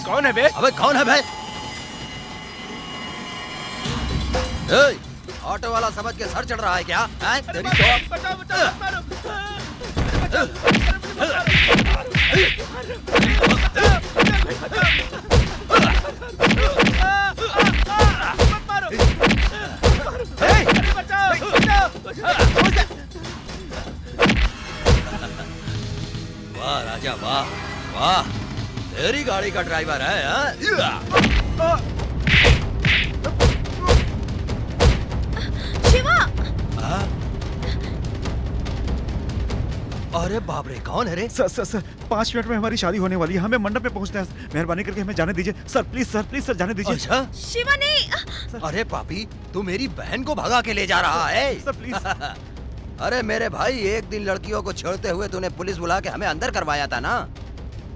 कौन है बे? अबे कौन है बे? ए, ऑटो वाला समझ के सर चढ़ रहा है क्या? तेरी तो बचाओ बचाओ, मारो। वाह राजा वाह वाह, तेरी गाड़ी का ड्राइवर है हाँ? शिवा! अरे बाप रे, कौन है रे? सर 5 मिनट में हमारी शादी होने वाली है, हमें मंडप में पहुंचना है। मेहरबानी करके हमें जाने दीजिए सर, प्लीज सर जाने दीजिए। अच्छा? शिवा नहीं। अरे पापी, तू मेरी बहन को भगा के ले जा रहा है? Sir please. अरे मेरे भाई, एक दिन लड़कियों को छेड़ते हुए तूने पुलिस बुला के हमें अंदर करवाया था ना,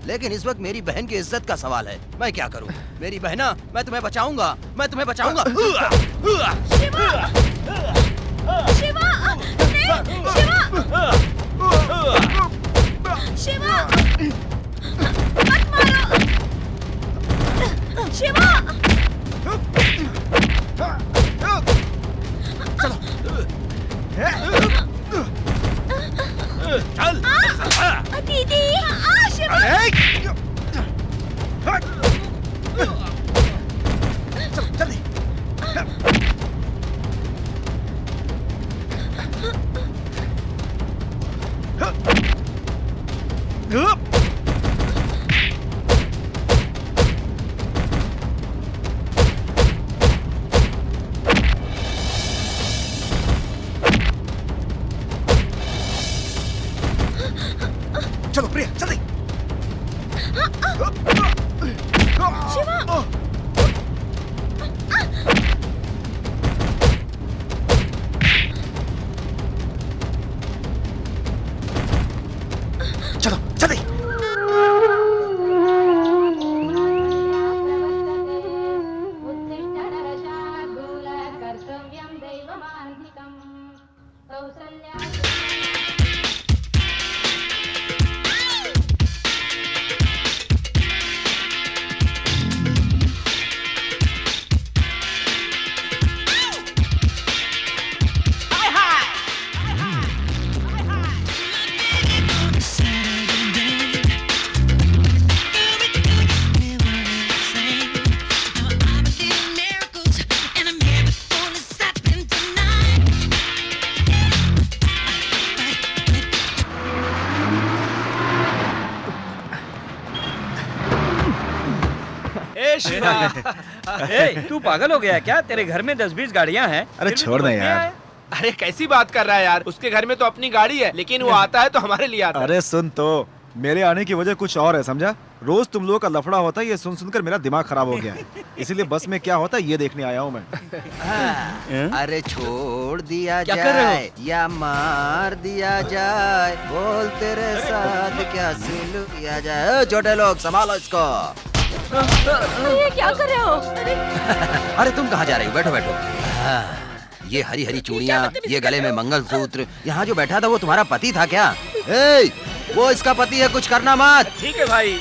लेकिन इस वक्त मेरी बहन की इज्जत का सवाल है। मैं क्या करूं? मेरी बहना, मैं तुम्हें बचाऊंगा, मैं तुम्हें बचाऊंगा। शिवा! शिवा! नहीं! शिवा! शिवा! मत मारो! शिवा! चल दीदी! शिवा! जल्दी। चलो प्रिया जल्दी। शिवा! चलो जल्दी। तू पागल हो गया क्या? तेरे घर में 10-20 गाड़ियां हैं। अरे छोड़ दे यार। अरे कैसी बात कर रहा है यार, उसके घर में तो अपनी गाड़ी है, लेकिन वो आता है तो हमारे लिए आता है। अरे सुन तो, मेरे आने की वजह कुछ और है समझा। रोज तुम लोगों का लफड़ा होता है, ये सुन सुनकर मेरा दिमाग खराब हो गया है। इसीलिए बस में क्या होता है ये देखने आया हूँ मैं। अरे छोड़ दिया क्या कर रहे जाए या मार दिया जाए, बोल तेरे साथ क्या सुलूक किया जाए। ओ, छोटे लोग संभालो इसको। ये क्या कर रहे हो? अरे तुम कहाँ जा रही हो? बैठो बैठो। ये हरी हरी चूड़ियाँ, ये गले में मंगलसूत्र, यहाँ जो बैठा था वो तुम्हारा पति था क्या? ए, वो इसका पति है, कुछ करना मत। ठीक है भाई।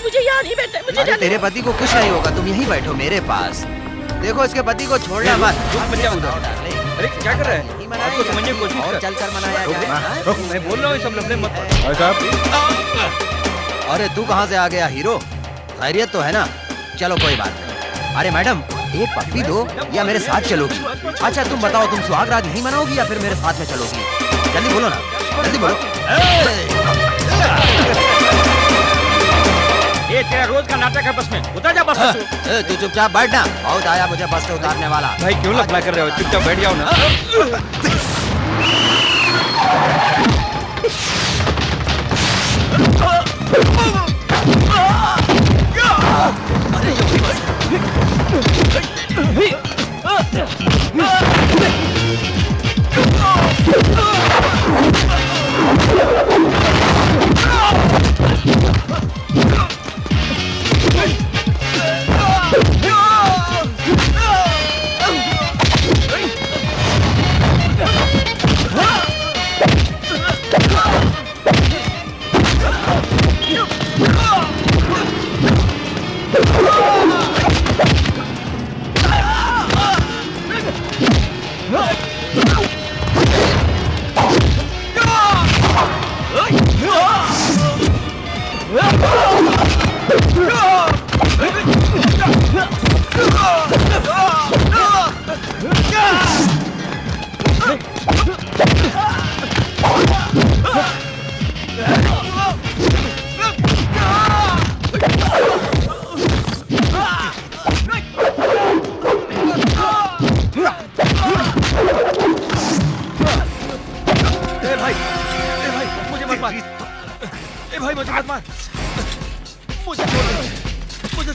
मुझे यहाँ नहीं बैठना, मुझे अरे तेरे पति को कुछ नहीं होगा, तुम यहीं बैठो मेरे पास। देखो इसके पति को छोड़ना मत। अरे क्या कर रहे हैं? आपको समझने की कोशिश कर। चल कर मनाया जाए। मैं बोल रहा हूँ, सब लफड़े मत। अरे तू कहाँ से आ गया हीरो? खैरियत तो है ना? चलो कोई बात नहीं। अरे मैडम, एक पप्पी दो या मेरे साथ चलोगी? अच्छा तुम बताओ, तुम सुहाग रात यहीं मनाओगी या फिर मेरे साथ में चलोगी? जल्दी बोलो ना, जल्दी बोलो। ये तेरा रोज का नाटक है, बस में उतर जा बस से। तू चुपचाप बैठना, बहुत आया मुझे बस से उतारने वाला। भाई क्यों लफड़ा कर रहे हो? चुपचाप बैठ जाओ ना।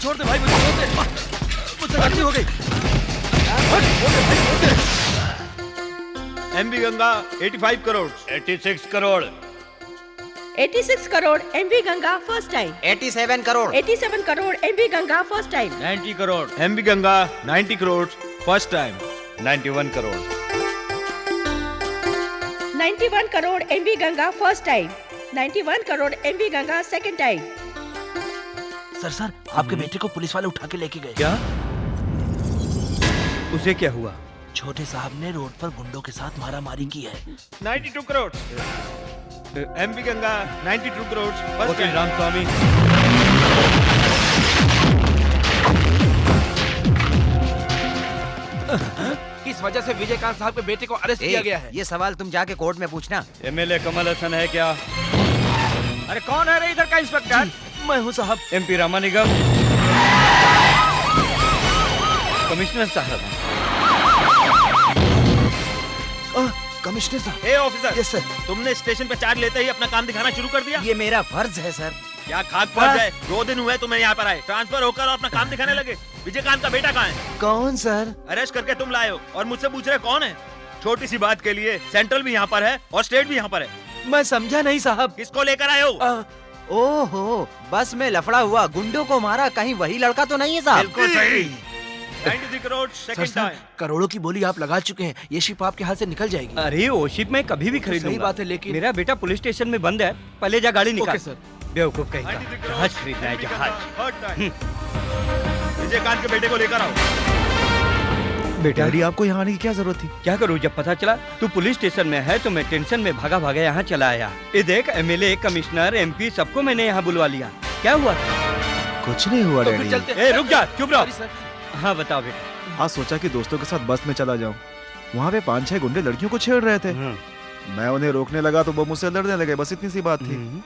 छोड़ दे भाई, मुझे छोड़ दे। मुझसे गलती हो गई। MV Ganga 85 crore. 86 crore. 86 crore MV Ganga first time. 87 crore. 87 crore MV Ganga first time. 90 crore. MV Ganga 90 crore first time. 91 crore. 91 crore MV Ganga first time. 91 crore MV Ganga second time. Sir आपके बेटे को पुलिस वाले उठा के लेके गए। क्या? उसे क्या हुआ? छोटे साहब ने रोड पर गुंडों के साथ मारामारी की है। 92 करोड़। एमवी गंगा 92 करोड़ फर्स्ट वकील टाइम। रामस्वामी। किस वजह से विजयकांत साहब के बेटे को अरेस्ट किया गया है? ये सवाल तुम जाके कोर्ट में पूछना। एमएलए कमल हसन है क्या? अरे कौन है रे इधर का इंस्पेक्टर? मैं हूँ साहब। एमपी रामानिगम। कमिश्नर साहब। कमिश्नर साहब। ए ऑफिसर, यस सर। तुमने स्टेशन पे चार्ज लेते ही अपना काम दिखाना शुरू कर दिया। ये मेरा फर्ज है सर। क्या खाक फर्ज है? 2 दिन हुए तुम्हें यहाँ पर आए, ट्रांसफर होकर और अपना काम दिखाने लगे। विजयकांत का बेटा कहाँ है? कौन सर? अरेस्ट करके तुम लाए हो और मुझसे पूछ रहे कौन है? छोटी सी बात के लिए सेंट्रल भी यहाँ पर है और स्टेट भी यहाँ पर है। मैं समझा नहीं साहब। किसको लेकर आए हो? ओहो, बस में लफड़ा हुआ, गुंडों को मारा, कहीं वही लड़का तो नहीं है साहब? बिल्कुल सही। 93 करोड़ सेकंड टाइम। करोड़ों की बोली आप लगा चुके हैं, ये शिप आपके हाथ से निकल जाएगी। अरे वो शिप मैं कभी भी खरीद सही लूंगा। बात है, लेकिन मेरा बेटा पुलिस स्टेशन में बंद है। पहले जा गाड़ी निकाल। Okay sir. बेवकूफ कहीं 93 का। करोड़ जहाज खरीदना है, जहाज। Third time. विजयकांत के बेटे को लेकर आओ। बेटा डैडी आपको यहाँ आने की क्या जरूरत थी? क्या करूँ जब पता चला तू पुलिस स्टेशन में है तो मैं टेंशन में भागा भागा यहाँ चला आया। ये देख, एमएलए, कमिश्नर, एमपी सबको मैंने यहाँ बुलवा लिया। क्या हुआ? कुछ नहीं हुआ तो फिर डैडी। चलते ए रुक जा, चुप रहो। Sorry sir. हाँ बताओ बेटा। आज सोचा कि दोस्तों के साथ बस में चला जाऊं। वहाँ पे 5-6 गुंडे लड़कियों को छेड़ रहे थे। मैं उन्हें रोकने लगा तो वो मुझसे लड़ने लगे, बस इतनी सी बात थी।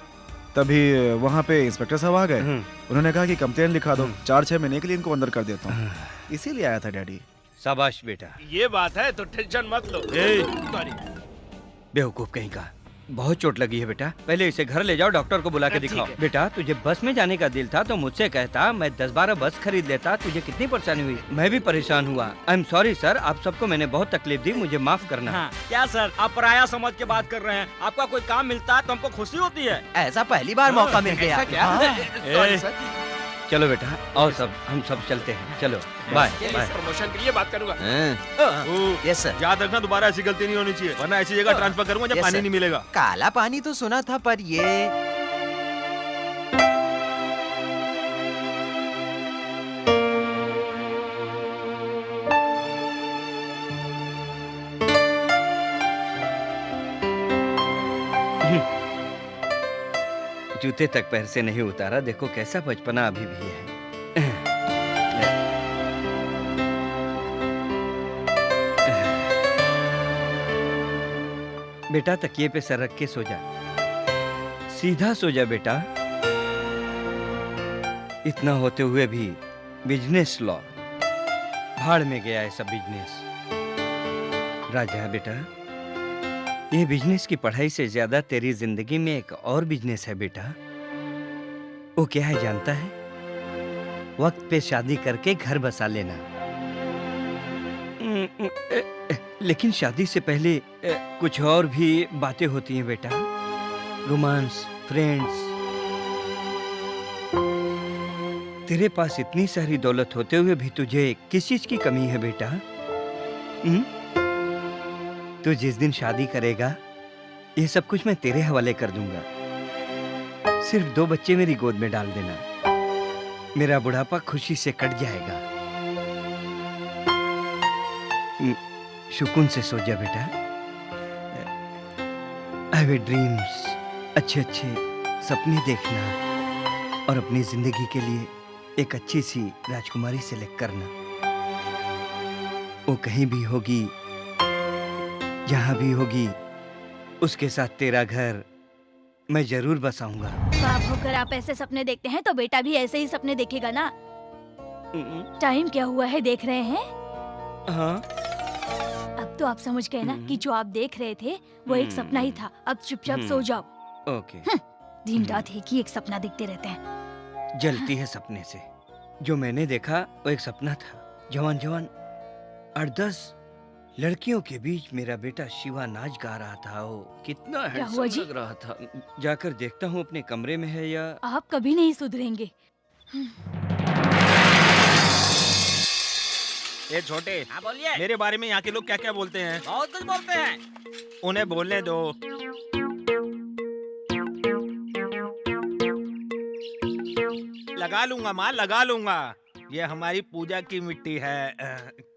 तभी वहाँ पे इंस्पेक्टर साहब आ गए। उन्होंने कहा कि कंप्लेन लिखा दो, 4-6 महीने के लिए इनको अंदर कर देता हूँ। इसीलिए आया था डैडी। शाबाश बेटा। ये बात है तो टेंशन मत लो। सॉरी। बेवकूफ कहीं का। बहुत चोट लगी है बेटा, पहले इसे घर ले जाओ, डॉक्टर को बुला के ठीक दिखाओ। है। बेटा तुझे बस में जाने का दिल था तो मुझसे कहता, मैं 10-12 बस खरीद लेता। तुझे कितनी परेशानी हुई? मैं भी परेशान हुआ। आई एम सॉरी सर, आप सबको मैंने बहुत तकलीफ दी, मुझे माफ करना। हाँ, क्या सर, आप पराया समझ के बात कर रहे हैं? आपका कोई काम मिलता है तो हमको खुशी होती है। ऐसा पहली बार मौका मिल गया। ऐसा क्या? हाँ। Sorry sir. चलो बेटा, और सब हम सब चलते हैं। चलो बाय बाय। प्रमोशन के लिए बात करूंगा। Yes sir. याद रखना दोबारा ऐसी गलती नहीं होनी चाहिए, वरना ऐसी जगह ट्रांसफर करूंगा जब Yes, पानी sir. नहीं मिलेगा। काला पानी तो सुना था, पर ये जूते तक पैर से नहीं उतारा, देखो कैसा बचपना अभी भी है। बेटा तकिए पे सर रख के सो जा, सीधा सो जा बेटा। इतना होते हुए भी बिजनेस लॉ, भाड़ में गया है सब बिजनेस। राजा बेटा, ये बिजनेस की पढ़ाई से ज्यादा तेरी जिंदगी में एक और बिजनेस है बेटा। वो क्या है जानता है? वक्त पे शादी करके घर बसा लेना। लेकिन शादी से पहले कुछ और भी बातें होती हैं बेटा। Romance, friends. तेरे पास इतनी सारी दौलत होते हुए भी तुझे किस चीज की कमी है बेटा? तू जिस दिन शादी करेगा ये सब कुछ मैं तेरे हवाले कर दूंगा। सिर्फ 2 बच्चे मेरी गोद में डाल देना, मेरा बुढ़ापा खुशी से कट जाएगा। सुकून से सो जा बेटा। हैव ड्रीम्स, अच्छे अच्छे सपने देखना और अपनी जिंदगी के लिए एक अच्छी सी राजकुमारी सेलेक्ट करना। वो कहीं भी होगी, जहां भी होगी, उसके साथ तेरा घर मैं जरूर बसाऊंगा। बाप होकर आप ऐसे सपने देखते हैं तो बेटा भी ऐसे ही सपने देखेगा ना। टाइम क्या हुआ है देख रहे हैं? हाँ अब तो आप समझ गए ना कि जो आप देख रहे थे वो एक सपना ही था। अब चुपचाप सो जाओ। ओके। दिन रात एक ही एक सपना देखते रहते हैं। जलती है सपने से। जो मैंने देखा वो एक सपना था। जवान जवान 8-10 लड़कियों के बीच मेरा बेटा शिवा नाच गा रहा था। वो कितना क्या हुआ हैंडसम जी? लग रहा था। जाकर देखता हूँ अपने कमरे में है या। आप कभी नहीं सुधरेंगे। ये छोटे, हाँ बोलिए। मेरे बारे में यहाँ के लोग क्या क्या बोलते हैं? बहुत कुछ बोलते हैं। उन्हें बोलने दो। लगा लूंगा माँ, लगा लूंगा। ये हमारी पूजा की मिट्टी है।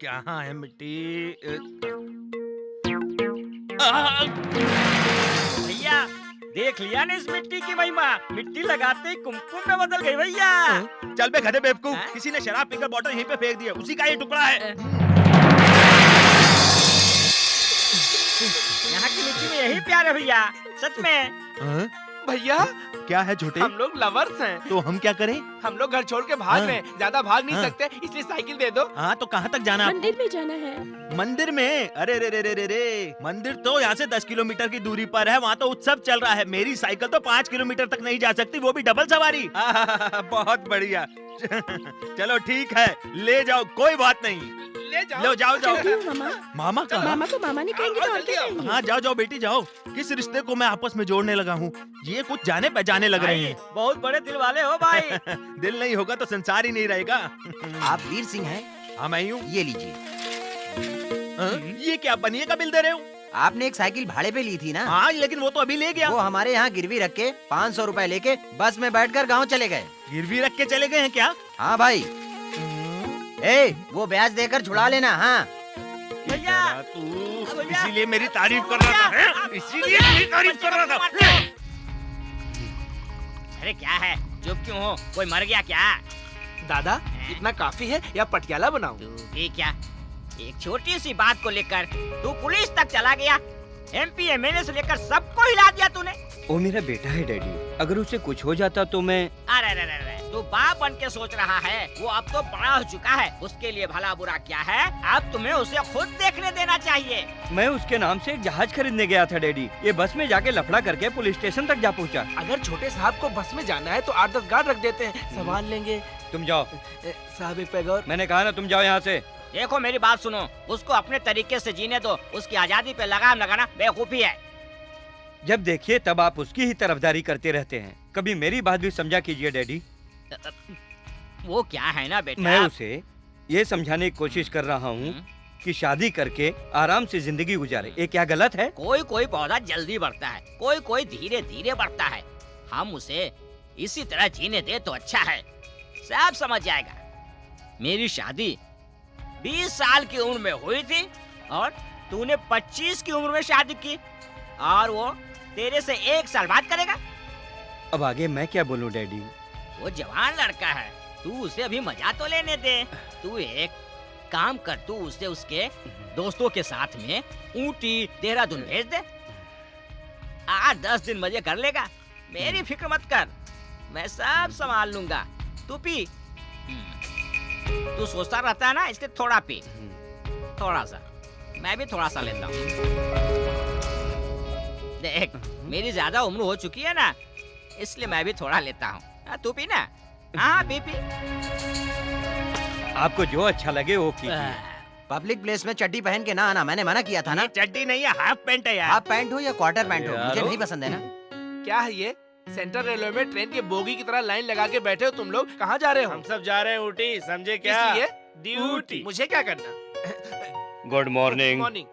कहाँ है मिट्टी? भैया देख लिया ना इस मिट्टी की महिमा। मिट्टी लगाते ही कुमकुम में बदल गई भैया। चल बे गधे बेवकूफ, हाँ? किसी ने शराब पीकर बॉटल यहीं पे फेंक दिया, उसी का ये टुकड़ा है। यहाँ की मिट्टी में यही प्यार है भैया, सच में। भैया क्या है छोटे? हम लोग लवर्स हैं। तो हम क्या करें? हम लोग घर छोड़ के भाग हाँ। रहे हैं, ज्यादा भाग नहीं हाँ। सकते, इसलिए साइकिल दे दो। हाँ तो कहाँ तक जाना? मंदिर में जाना है। मंदिर में? अरे रे रे रे रे रे, मंदिर तो यहाँ से 10 किलोमीटर की दूरी पर है, वहाँ तो उत्सव चल रहा है। मेरी साइकिल तो 5 किलोमीटर तक नहीं जा सकती, वो भी डबल सवारी। बहुत बढ़िया। चलो ठीक है, ले जाओ, कोई बात नहीं। ले जाओ। लो जाओ जाओ। क्यों मामा? मामा का? मामा को मामा नहीं कहेंगे तो और क्या कहेंगे? हाँ जाओ जाओ बेटी जाओ। किस रिश्ते को मैं आपस में जोड़ने लगा हूँ, ये कुछ जाने पहचाने लग रहे हैं। बहुत बड़े दिल वाले हो भाई। दिल नहीं होगा तो संसार ही नहीं रहेगा। आप वीर सिंह हैं? हाँ मैं ही हूँ। ये लीजिए। ये क्या बनिए का बिल दे रहे हो? आपने एक साइकिल भाड़े पे ली थी ना? हाँ लेकिन वो तो अभी ले गया। वो हमारे यहाँ गिरवी रख के 500 रुपए लेके बस में बैठकर गांव चले गए। गिरवी रख के चले गए हैं क्या? हाँ भाई। ए, वो ब्याज देकर छुड़ा लेना। हाँ भैया तू भैया। इसीलिए मेरी तारीफ कर रहा था, हैं? इसीलिए मेरी तारीफ कर रहा था। अरे क्या है, चुप क्यों हो? कोई मर गया क्या? दादा इतना काफी है या पटियाला बनाऊं? तू ये क्या, एक छोटी सी बात को लेकर तू पुलिस तक चला गया। MP MLA से लेकर सबको हिला दिया तूने। वो मेरा बेटा है डैडी, अगर उसे कुछ हो जाता तो मैं। अरे अरे अरे अरे, तू बाप बन के सोच रहा है, वो अब तो बड़ा हो चुका है, उसके लिए भला बुरा क्या है, अब तुम्हें उसे खुद देखने देना चाहिए। मैं उसके नाम से एक जहाज खरीदने गया था डैडी, ये बस में जाके लफड़ा करके पुलिस स्टेशन तक जा पहुंचा। अगर छोटे साहब को बस में जाना है तो 8-10 गार्ड रख देते हैं, संभाल लेंगे। तुम जाओ। साहब एक पैग और। मैंने कहा ना तुम जाओ यहाँ से। देखो मेरी बात सुनो, उसको अपने तरीके से जीने दो, उसकी आजादी पे लगाम लगाना बेवकूफी है। जब देखिए तब आप उसकी ही तरफदारी करते रहते हैं, कभी मेरी बात भी समझा कीजिए डैडी। वो क्या है ना बेटा, मैं उसे ये समझाने की कोशिश कर रहा हूँ कि शादी करके आराम से जिंदगी गुजारे, ये क्या गलत है? कोई कोई पौधा जल्दी बढ़ता है, कोई कोई धीरे धीरे बढ़ता है। हम उसे इसी तरह जीने दे तो अच्छा है, सब समझ जाएगा। मेरी शादी 20 साल की उम्र में हुई थी और तूने 25 की उम्र में शादी की, और वो तेरे से 1 साल बाद करेगा। अब आगे मैं क्या बोलूं डैडी? वो जवान लड़का है, तू उसे अभी मजा तो लेने दे। तू एक काम कर, तू उसे उसके दोस्तों के साथ में ऊटी देहरादून भेज दे, 8-10 दिन मजे कर लेगा। मेरी फिक्र मत कर, मैं सब संभाल लूंगा। तू पी, तू सोचता रहता है ना, इसलिए थोड़ा पी, थोड़ा सा। मैं भी थोड़ा सा लेता हूँ। देख मेरी ज्यादा उम्र हो चुकी है ना, इसलिए मैं भी थोड़ा लेता हूँ। तू पी ना। हाँ पी पी। आपको जो अच्छा लगे वो कीजिए। पब्लिक प्लेस में चड्डी पहन के ना आना, मैंने मना किया था ना। ये चड्डी नहीं है, हाफ पैंट है यार। हाफ पैंट हो या क्वार्टर पैंट हो, मुझे यारो। नहीं पसंद है ना। क्या है ये? सेंट्रल रेलवे में ट्रेन के बोगी की तरह लाइन लगा के बैठे हो तुम लोग, कहाँ जा रहे हो? हम सब जा रहे हैं ऊटी, समझे क्या? इसलिए ड्यूटी। मुझे क्या करना? Good morning. Morning.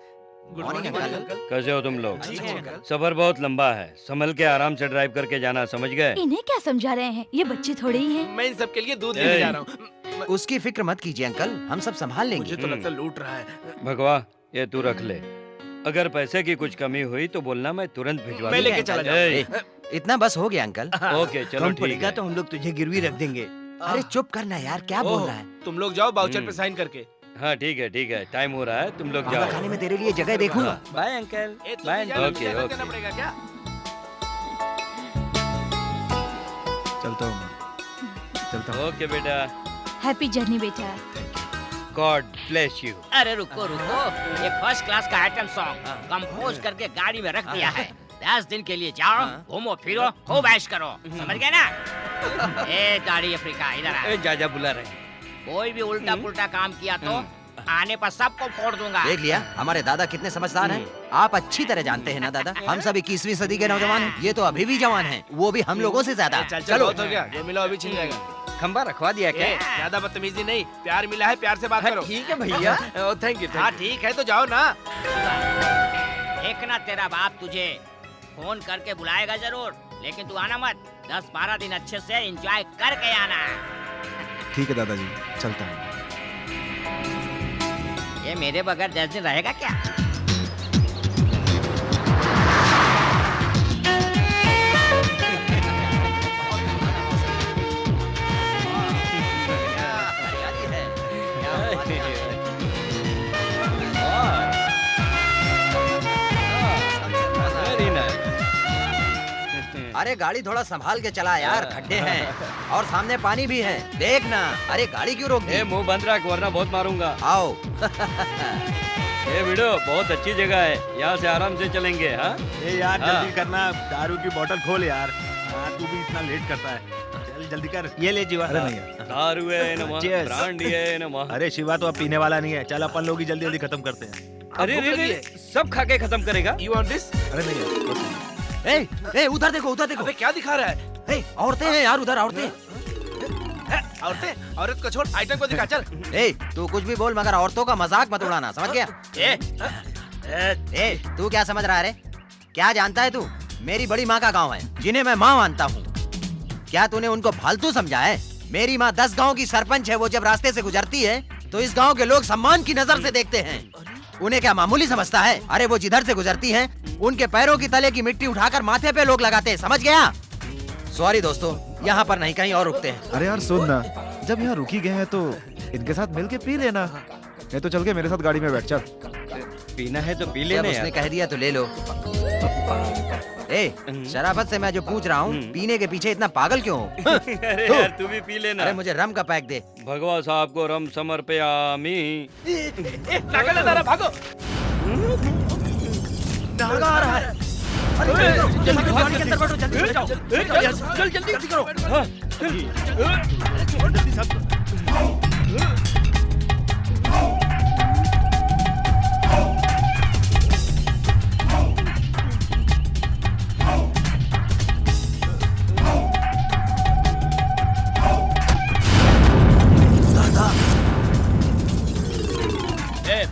Good Morning, morning uncle. Uncle. कैसे हो तुम लोग? ठीक है अंकल। सफर बहुत लंबा है, संभल के आराम से ड्राइव करके जाना, समझ गए? इन्हें क्या समझा रहे हैं, ये बच्चे थोड़े ही हैं। मैं इन सब के लिए दूध लेने जा रहा हूँ। उसकी फिक्र मत कीजिए अंकल, हम सब संभाल लेंगे। मुझे तो लगता है लूट रहा है। भगवा ये तू रख ले, अगर पैसे की कुछ कमी हुई तो बोलना, मैं तुरंत भिजवा मैं दूंगा। लेके चला ए, जाऊँ। इतना बस हो गया अंकल। ओके चलो कम ठीक पड़ेगा है। तो हम लोग तुझे गिरवी रख देंगे। अरे चुप करना यार, क्या बोल रहा है? तुम लोग जाओ बाउचर पे हम्म। साइन करके। हाँ ठीक है, टाइम हो रहा है, तुम लोग खाना जाओ। खाने में तेरे लिए जगह देखूंगा। Bye uncle. ए, तू बाय भी जाना, ओके जाना ओके। देना पड़ेगा क्या? चलता हूँ मैं, चलता हूँ। ओके बेटा, हैप्पी जर्नी बेटा। God bless you. अरे रुको रुको, ये फर्स्ट क्लास का आइटम सॉन्ग कंपोज करके गाड़ी में रख दिया है। 10 दिन के लिए जाओ, घूमो फिरो, खूब ऐश करो, समझ गए ना? ए गाड़ी अफ्रीका इधर आ। जा बुला रहे हैं। कोई भी उल्टा पुल्टा काम किया तो आने पर सबको फोड़ दूंगा। देख लिया हमारे दादा कितने समझदार हैं। आप अच्छी तरह जानते हैं ना दादा, हम सब 21वीं सदी के नौजवान हैं। ये तो अभी भी जवान हैं, वो भी हम लोगों से ज्यादा। चल चलो हो गया, जो मिला अभी छिन जाएगा। खंबा रखवा दिया क्या? ज्यादा बदतमीजी नहीं, प्यार मिला है, प्यार से बात करो। ठीक है भैया। Thank you. हाँ ठीक है तो जाओ ना। देखना तेरा बाप तुझे फोन करके बुलाएगा जरूर, लेकिन तू आना मत। 10-12 दिन अच्छे से एंजॉय करके आना। ठीक है दादाजी, चलता हूँ। ये मेरे बगैर 10 दिन रहेगा क्या? अरे गाड़ी थोड़ा संभाल के चला यार, खड्डे हैं और सामने पानी भी है, देखना। अरे गाड़ी क्यों रोक दी? मुंह बंद रख वरना बहुत मारूंगा। आओ। ये वीडियो बहुत अच्छी जगह है, यहाँ से आराम से चलेंगे। हाँ ए यार हाँ। जल्दी करना, दारू की बोतल खोल यार। हाँ तू भी इतना लेट करता है, चल जल्दी कर। ये ले जीवा। अरे नहीं यार। दारू है नमः, Cheers। ब्रांडी है नमः। अरे शिवा तो अब पीने वाला नहीं है, चल अपन लोग ही जल्दी जल्दी खत्म करते हैं। अरे रे रे, सब खा के खत्म करेगा। You want this? अरे नहीं यार, बस नहीं। ए, उधर देखो, उधर देखो। अबे क्या दिखा रहा है? ए, औरतें हैं यार उधर, औरतें। औरतें, औरत को छोड़, आइटम को दिखा चल। ए, तू कुछ भी बोल मगर औरतों का मजाक मत उड़ाना, समझ गया? ए, तू क्या समझ रहा है रे? क्या जानता है तू? मेरी बड़ी माँ का गांव है, जिन्हें मैं माँ मानता हूँ। क्या तूने उनको फालतू समझा है? मेरी माँ 10 गांव की सरपंच है, वो जब रास्ते से गुजरती है तो इस गांव के लोग सम्मान की नजर से देखते हैं। उन्हें क्या मामूली समझता है? अरे वो जिधर से गुजरती हैं, उनके पैरों की तले की मिट्टी उठाकर माथे पे लोग लगाते हैं, समझ गया? सॉरी दोस्तों, यहाँ पर नहीं कहीं और रुकते हैं। अरे यार सुन ना, जब यहाँ रुकी गए हैं तो इनके साथ मिलके पी लेना। नहीं तो चल के मेरे साथ गाड़ी में बैठ, चल। पीना है तो पी जब लेने उसने यार। कह दिया तो ले लो। ए, शराफत से मैं जो पूछ रहा हूँ, पीने के पीछे इतना पागल क्यों हो? अरे यार तू भी पी लेना। अरे मुझे रम का पैक दे। भगवान साहब को रम समर्पयामी। नागा लगा रहा, भागो। नागा आ रहा है। अरे जल्दी पानी के अंदर बैठो, जल्दी जाओ। चल जल्दी करो।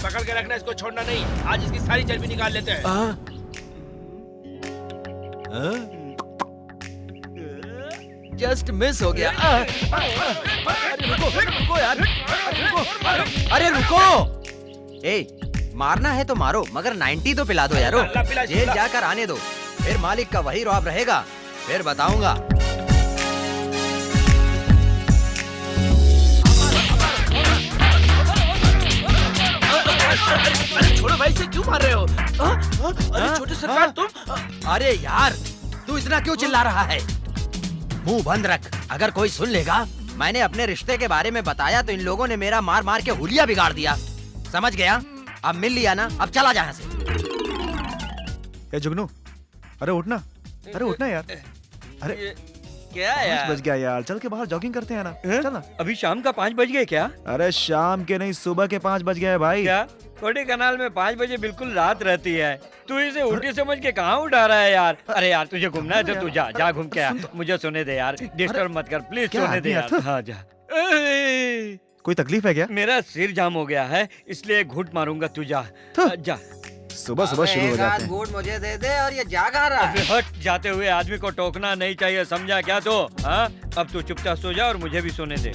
पकड़ के रखना, इसको छोड़ना नहीं। आज इसकी सारी चर्बी निकाल लेते हैं। जस्ट मिस हो गया। अरे रुको यार, अरे रुको। ए, मारना है तो मारो मगर 90 तो पिला दो यारो। जेल जाकर आने दो, फिर मालिक का वही रौब रहेगा, फिर बताऊंगा। अरे छोड़ो भाई, से क्यों मार रहे हो? अरे छोटे सरकार तुम। अरे यार, तू इतना क्यों चिल्ला रहा है? मुंह बंद रख, अगर कोई सुन लेगा मैंने अपने रिश्ते के बारे में बताया तो इन लोगों ने मेरा मार मार के हुलिया बिगाड़ दिया, समझ गया? अब मिल लिया ना, अब चला जा यहाँ से। ए जुगनू, अरे उठना, अरे उठना यार। अरे क्या 5 यार? बज गया यार, चल के बाहर जॉगिंग करते हैं ना, चल ना। अभी शाम का 5 बज गए क्या? अरे शाम के नहीं, सुबह के 5 बज गए भाई। क्या कोडी कनाल में 5 बजे बिल्कुल रात रहती है? तू इसे उल्टी समझ के कहाँ उठा रहा है यार? अरे यार तुझे घूमना है तो तू जा घूम के आ। मुझे सोने दे यार, डिस्टर्ब मत कर प्लीज, क्या सोने दे आदमी यार। है? हाँ जा। कोई तकलीफ है क्या? मेरा सिर जाम हो गया है, इसलिए घूट मारूंगा, तू जा जा। सुबह सुबह शुरू हो जाते हैं। घूट मुझे दे दे और ये जागा रहा अबे है। हट, जाते हुए आदमी को टोकना नहीं चाहिए, समझा क्या? तो हाँ, अब तू चुपचाप सो जा और मुझे भी सोने दे।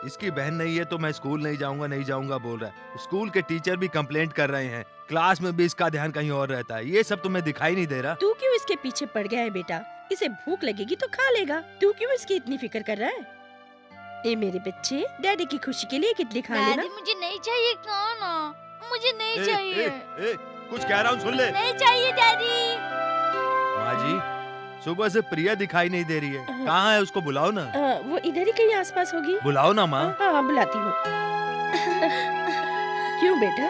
इसकी बहन नहीं है तो मैं स्कूल नहीं जाऊंगा बोल रहा है। स्कूल के टीचर भी कंप्लेंट कर रहे हैं, क्लास में भी इसका ध्यान कहीं और रहता है। ये सब तुम्हें दिखाई नहीं दे रहा? तू क्यों इसके पीछे पड़ गया है बेटा? इसे भूख लगेगी तो खा लेगा। तू क्यों इसकी इतनी फिक्र कर रहा है? ए मेरे बच्चे, डैडी की खुशी के लिए एक इडली खा लेना। डैडी मुझे नहीं चाहिए खाना, मुझे नहीं चाहिए। कुछ कह रहा हूँ सुन ले। नहीं चाहिए डैडी। माँ जी, सुबह से प्रिया दिखाई नहीं दे रही है, कहाँ है? उसको बुलाओ ना। वो इधर ही कहीं आसपास होगी। बुलाओ ना माँ। हाँ बुलाती हूँ। क्यों बेटा,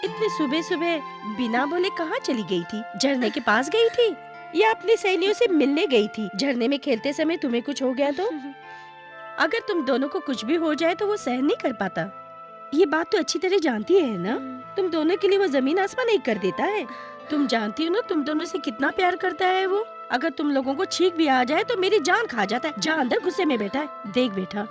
इतने सुबह सुबह बिना बोले कहाँ चली गई थी? झरने के पास गई थी या अपनी सहेलियों से मिलने गई थी? झरने में खेलते समय तुम्हें कुछ हो गया तो? अगर तुम दोनों को कुछ भी हो जाए तो वो सहन नहीं कर पाता। ये बात तो अच्छी तरह जानती है ना? तुम दोनों के लिए वो जमीन आसमान नहीं कर देता है। तुम जानती हो ना तुम दोनों से कितना प्यार करता है वो। अगर तुम लोगों को छींक भी आ जाए तो मेरी जान खा जाता है। जा अंदर गुस्से में बैठा है। देख बेटा,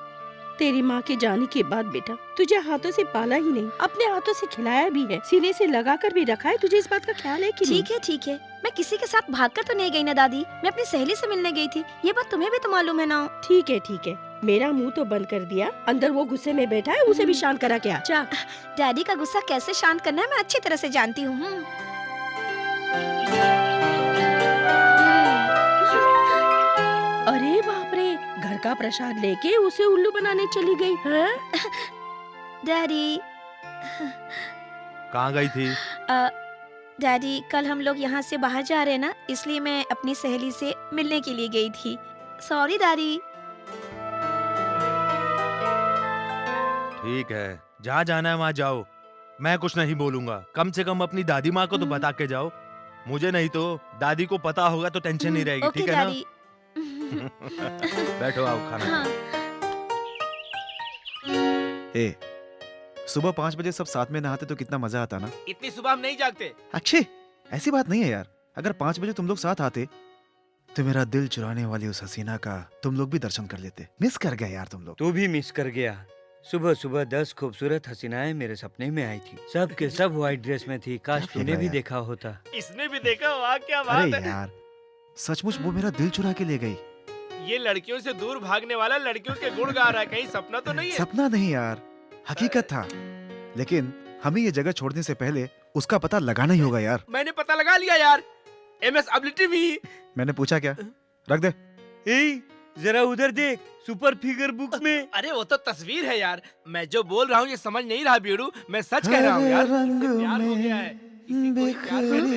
तेरी माँ के जाने के बाद बेटा तुझे हाथों से पाला ही नहीं, अपने हाथों से खिलाया भी है, सीने से लगा कर भी रखा है। तुझे इस बात का ख्याल है कि नहीं? ठीक है, मैं किसी के साथ भागकर तो नहीं गई ना दादी, मैं अपनी सहेली से मिलने गई थी। ये बात तुम्हें भी तो मालूम है ना। ठीक है, मेरा मुंह तो बंद कर दिया। अंदर वो गुस्से में बैठा है, उसे भी शांत करा के आ। जा। डैडी का गुस्सा कैसे शांत करना है मैं अच्छी तरह से जानती हूँ। अरे बाप रे, घर का प्रसाद लेके उसे उल्लू बनाने चली गई है। डैडी कहाँ गई थी? डैडी कल हम लोग यहाँ से बाहर जा रहे हैं ना, इसलिए मैं अपनी सहेली से मिलने के लिए गई थी। Sorry daddy. ठीक है, जहाँ जाना है वहाँ जाओ, मैं कुछ नहीं बोलूंगा। कम से कम अपनी दादी माँ को तो बता के जाओ। मुझे नहीं तो दादी को पता होगा तो टेंशन नहीं रहेगी। ठीक है ना? बैठो, आओ खाना। हाँ। ए, सुबह 5 बजे सब साथ में नहाते तो कितना मजा आता ना। इतनी सुबह हम नहीं जागते। अच्छे, ऐसी बात नहीं है यार। अगर 5 बजे तुम लोग साथ आते तो मेरा दिल चुराने वाली उस हसीना का तुम लोग भी दर्शन कर लेते। मिस कर गए यार तुम लोग। तू भी मिस कर गया। सुबह सुबह 10 खूबसूरत हसीनाएं मेरे सपने में आई थी। सब के सब व्हाइट ड्रेस में थी। काश तूने भी देखा होता। इसने भी देखा, वाह क्या अरे बात है। यार, सचमुच वो मेरा दिल चुरा के ले गई। ये लड़कियों से दूर भागने वाला लड़कियों के गुण गा रहा है, कहीं सपना तो नहीं है? सपना नहीं यार, हकीकत था। लेकिन हमें ये जगह छोड़ने से पहले उसका पता लगाना ही होगा यार। मैंने पता लगा लिया यार, MS एबिलिटी भी। मैंने पूछा क्या? रख दे। ए, जरा उधर देख, सुपर फिगर बुक में। अरे वो तो तस्वीर है यार, मैं जो बोल रहा हूँ ये समझ नहीं रहा बीड़ू, मैं सच कह रहा हूँ यार। इससे प्यार हो गया है। इसी को ही प्यार कहते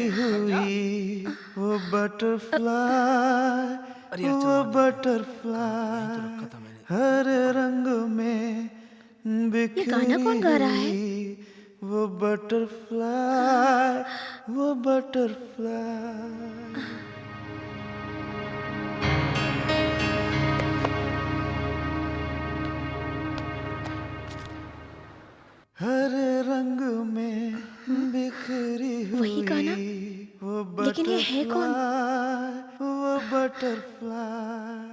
हैं। वो बटरफ्लाई, अरे यार, वो चलो, बटरफ्लाई तो रखा था मैंने। हर रंग में बिखरी गाना कौन गा रहा है? हुई, वो बटरफ्लाई, वो बटरफ्लाई। हर रंग में बिखरी हुई, वही गाना? वो लेकिन ये है कौन? बटरफ्लाई, वो बटरफ्लाई।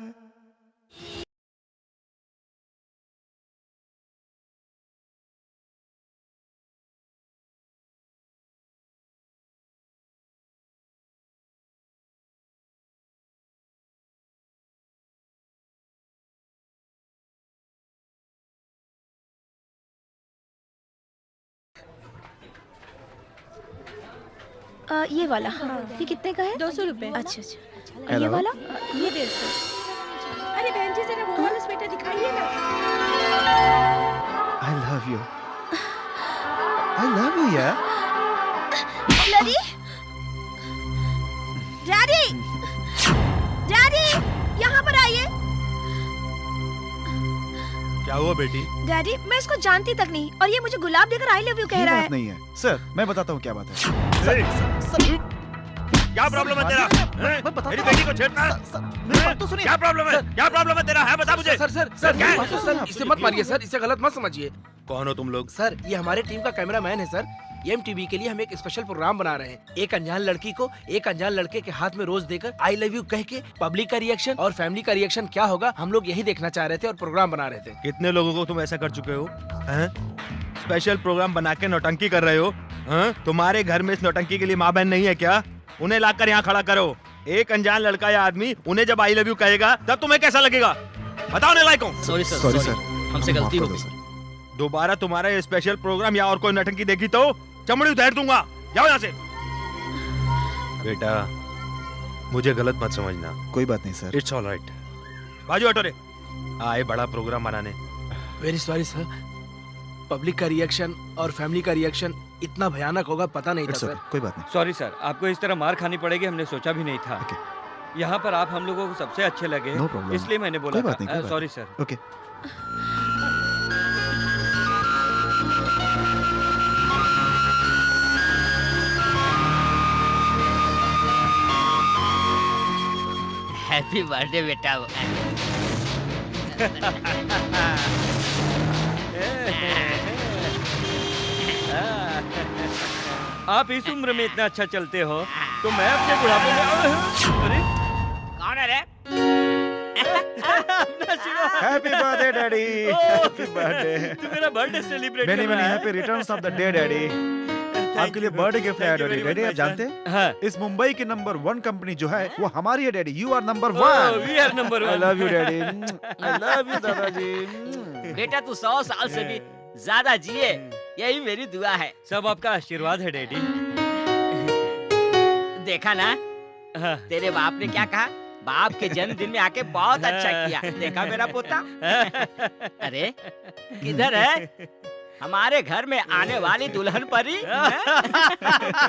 ये वाला ये कितने का है? 200 रुपए। अच्छा। ये Hello? वाला? ये 150। अरे बहन जी जरा वो वाला स्वेटर दिखाइए ना। I love you. I love you यार। डैडी, डैडी, डैडी, यहाँ पर आइए। क्या हुआ बेटी? डैडी, मैं इसको जानती तक नहीं और ये मुझे गुलाब देकर आई लव यू कह ये रहा बात है। नहीं है सर, मैं बताता हूँ क्या बात है। क्या प्रॉब्लम है तेरा? हैं? मैं बताता मेरी हूँ। बेटी को छेड़ना है? मेरी बात तो सुनिए। क्या प्रॉब्लम है? क्या प्रॉब्लम है तेरा? है बता मुझे। सर क्या मेरी है? बात तो सर, इसे मत मारिए सर, इसे गलत मत समझिए। कौन हो तुम लोग? सर ये हमारे टीम का कैमरामैन है सर। MTV के लिए हम एक स्पेशल प्रोग्राम बना रहे हैं। एक अनजान लड़की को एक अनजान लड़के के हाथ में रोज देकर आई लव यू कह के पब्लिक का रिएक्शन और फैमिली का रिएक्शन क्या होगा, हम लोग यही देखना चाह रहे थे और प्रोग्राम बना रहे थे। कितने लोगों को तुम ऐसा कर चुके हो? हैं? स्पेशल प्रोग्राम बना के नौटंकी कर रहे हो? हैं? तुम्हारे घर में इस नौटंकी के लिए माँ बहन नहीं है क्या? उन्हें लाकर यहाँ खड़ा करो। एक अनजान लड़का या आदमी उन्हें जब आई लव यू कहेगा तब तुम्हें कैसा लगेगा? बताओ ने लायकों। सॉरी सॉरी सर, हमसे गलती हो गई। दोबारा तुम्हारा ये स्पेशल प्रोग्राम या और कोई नौटंकी देखी तो चमड़ी उधेड़ दूंगा। जाओ यहाँ से। बेटा मुझे गलत मत समझना। कोई बात नहीं सर। It's all right. बाजू हटो रे, आए बड़ा प्रोग्राम बनाने। वेरी सॉरी सर, पब्लिक का रिएक्शन और फैमिली का रिएक्शन इतना भयानक होगा पता नहीं था It's सर। okay, कोई बात नहीं। सॉरी सर, आपको इस तरह मार खानी पड़ेगी हमने सोचा भी नहीं था। यहाँ पर आप हम लोगों को सबसे अच्छे लगे, No problem. इसलिए मैंने बोला कोई बात नहीं, कोई बात sorry sir. Okay. Happy birthday बेटा। आप इस उम्र में इतना अच्छा चलते हो तो मैं अपने बुढ़ापे में अरे कौन है रे? अपना Shiva. Happy birthday daddy. Happy birthday. तू मेरा बर्थडे सेलिब्रेट मैनी कर मैनी रहा है। Happy returns of the day daddy. आपके लिए बर्थडे गिफ्ट है डैडी। डैडी आप जानते हैं हाँ। इस मुंबई की नंबर 1 कंपनी जो है वो हमारी है daddy. You are number Oh, 1। we are number I one. Love you daddy. I love you दादाजी। बेटा तू 100 साल से भी ज्यादा जिए, यही मेरी दुआ है। सब आपका आशीर्वाद है डैडी। देखा ना हाँ। तेरे बाप ने क्या कहा? बाप के जन्मदिन में आके बहुत अच्छा किया। देखा मेरा पोता? अरे किधर है हमारे घर में आने वाली दुल्हन परी?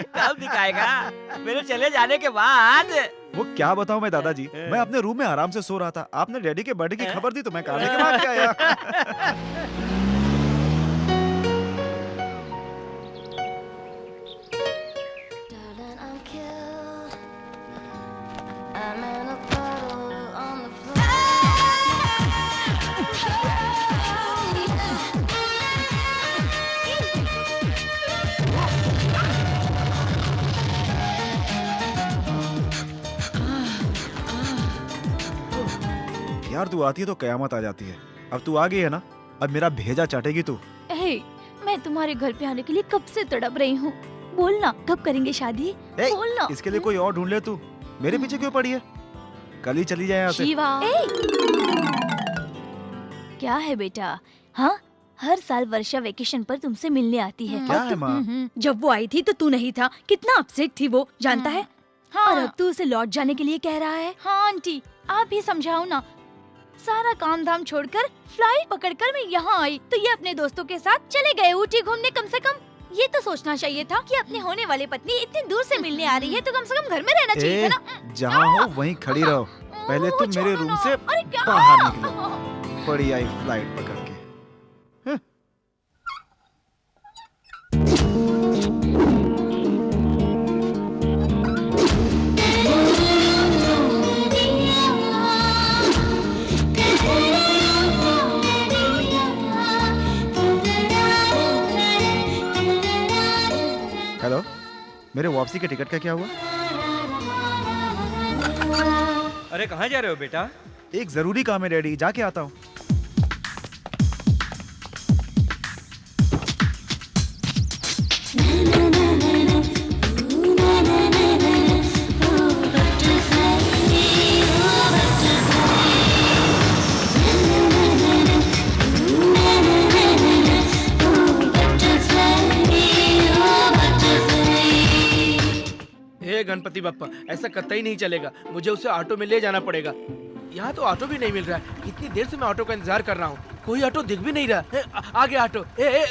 कब दिखाएगा मेरे चले जाने के बाद? वो क्या बताऊं मैं दादाजी, मैं अपने रूम में आराम से सो रहा था, आपने डैडी के बर्थडे की खबर दी तो मैं कार लेके भाग के आया। Darling, I'm killed. I'm in a puddle on the floor. यार तू आती है तो कयामत आ जाती है। अब तू आ गई है ना, अब मेरा भेजा चाटेगी तू। हे, मैं तुम्हारे घर पे आने के लिए कब से तड़प रही हूँ। बोलना कब करेंगे शादी? ए, बोलना। इसके लिए कोई और ढूंढ ले तू, मेरे पीछे क्यों पड़ी है? कल ही चली जाए यहाँ से। शिवा। क्या है बेटा? हाँ, हर साल वर्षा वेकेशन पर तुमसे मिलने आती है। क्या और है तू- माँ? जब वो आई थी तो तू नहीं था, कितना अपसेट थी वो, जानता है? हाँ। और अब तू उसे लौट जाने के लिए कह रहा है। हाँ आंटी, आप ही समझाओ ना। सारा काम धाम छोड़कर फ्लाइट पकड़कर मैं यहाँ आई तो ये अपने दोस्तों के साथ चले गए ऊटी घूमने। कम से कम ये तो सोचना चाहिए था कि अपने होने वाली पत्नी इतनी दूर से मिलने आ रही है तो कम से कम घर में रहना चाहिए ए, था ना। जहाँ हो वहीं खड़ी रहो। पहले तुम मेरे छोड़ो रूम ना। से अरे क्या? बाहर निकलो। पड़ी आई फ्लाइट पकड़ के। हेलो, मेरे वापसी के टिकट का क्या हुआ? अरे कहाँ जा रहे हो बेटा? एक जरूरी काम है डैडी, जाके आता हूँ। हे गणपति बप्पा, ऐसा कतई नहीं चलेगा। मुझे उसे ऑटो में ले जाना पड़ेगा। यहाँ तो ऑटो भी नहीं मिल रहा है। इतनी देर से मैं ऑटो का इंतजार कर रहा हूँ, कोई ऑटो दिख भी नहीं रहा। आ गया ऑटो।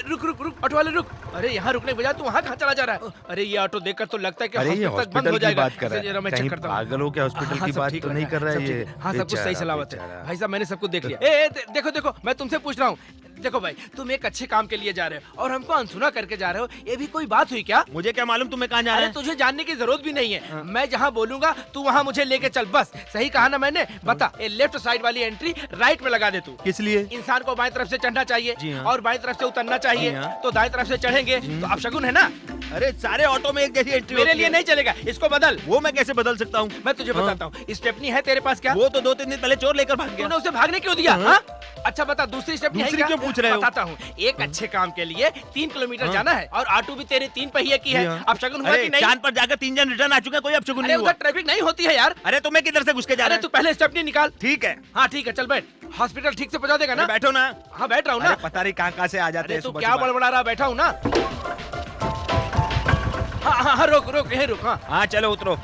रुक रुक रुक, ऑटो वाले रुक। अरे यहाँ रुकने के बजाय तू वहाँ कहाँ चला जा रहा है? अरे ये ऑटो देखकर तो लगता है कि अरे ये हॉस्पिटल तक बंद हॉस्पिटल हो की जाएगा। बात कर रहा इसे जरा है, मैं चेक कहीं करता हूँ। पागल हो क्या? हॉस्पिटल हाँ, की सब बात ठीक तो लग नहीं रहा है, कर रहा है सब ठीक ये। लग रहा है। हाँ, सब कुछ सही बेचारा, सलामत है। बेचारा। भाई साहब मैंने सब कुछ देख लिया। देखो देखो, मैं तुमसे पूछ रहा हूँ। देखो भाई, तुम एक अच्छे काम के लिए जा रहे हो और हमको अनसुना करके जा रहे हो, ये भी कोई बात हुई क्या? मुझे क्या मालूम तुम्हें कहाँ जाना अरे है? तुझे जानने की जरूरत भी नहीं है। मैं जहाँ बोलूंगा तू वहाँ मुझे लेके चल, बस। सही कहा ना मैंने? बता, ये लेफ्ट साइड वाली एंट्री राइट में लगा दे तू। किस लिए? इंसान को बाएं तरफ से चढ़ना चाहिए जी हाँ। और बाएं तरफ से उतरना चाहिए। जी हाँ। तो दाएं तरफ से चढ़ेंगे तो आप शगुन है ना। अरे सारे ऑटो में एक जैसी एंट्री मेरे होती लिए है। नहीं चलेगा, इसको बदल। वो मैं कैसे बदल सकता हूँ? मैं तुझे हाँ। बताता हूँ। स्टेपनी है तेरे पास क्या? वो तो 2-3 दिन पहले चोर लेकर भाग गया। तूने उसे भागने क्यों दिया? हाँ? अच्छा बता, दूसरी स्टेपनी है दूसरी क्या? क्यों पूछ रहे हो? बताता हूँ। एक अच्छे काम के लिए 3 किलोमीटर हाँ। जाना है और ऑटो भी तेरे 3 पहिए की है। जी हाँ। अब शगुन हुआ अरे कि नहीं? चांद पर जाकर 3 जन रिटर्न आ चुके हैं, कोई अब शगुन अरे नहीं हुआ। उधर ट्रैफिक नहीं होती है यार। अरे तुम्हें किधर से घुस के जा अरे रहा तू पहले स्टेपनी निकाल। ठीक है, हाँ ठीक है, चल बैठ। हॉस्पिटल ठीक से पहुंचा देगा ना? बैठो ना। हाँ बैठ रहा हूँ अरे ना। पता नहीं कहाँ से आ जाते अरे हैं तू सुबह क्या सुबह। बड़बड़ा रहा? बैठा हूँ ना। हाँ हाँ हाँ, रुक रुक, यहीं रुक। हाँ हाँ चलो उतरो।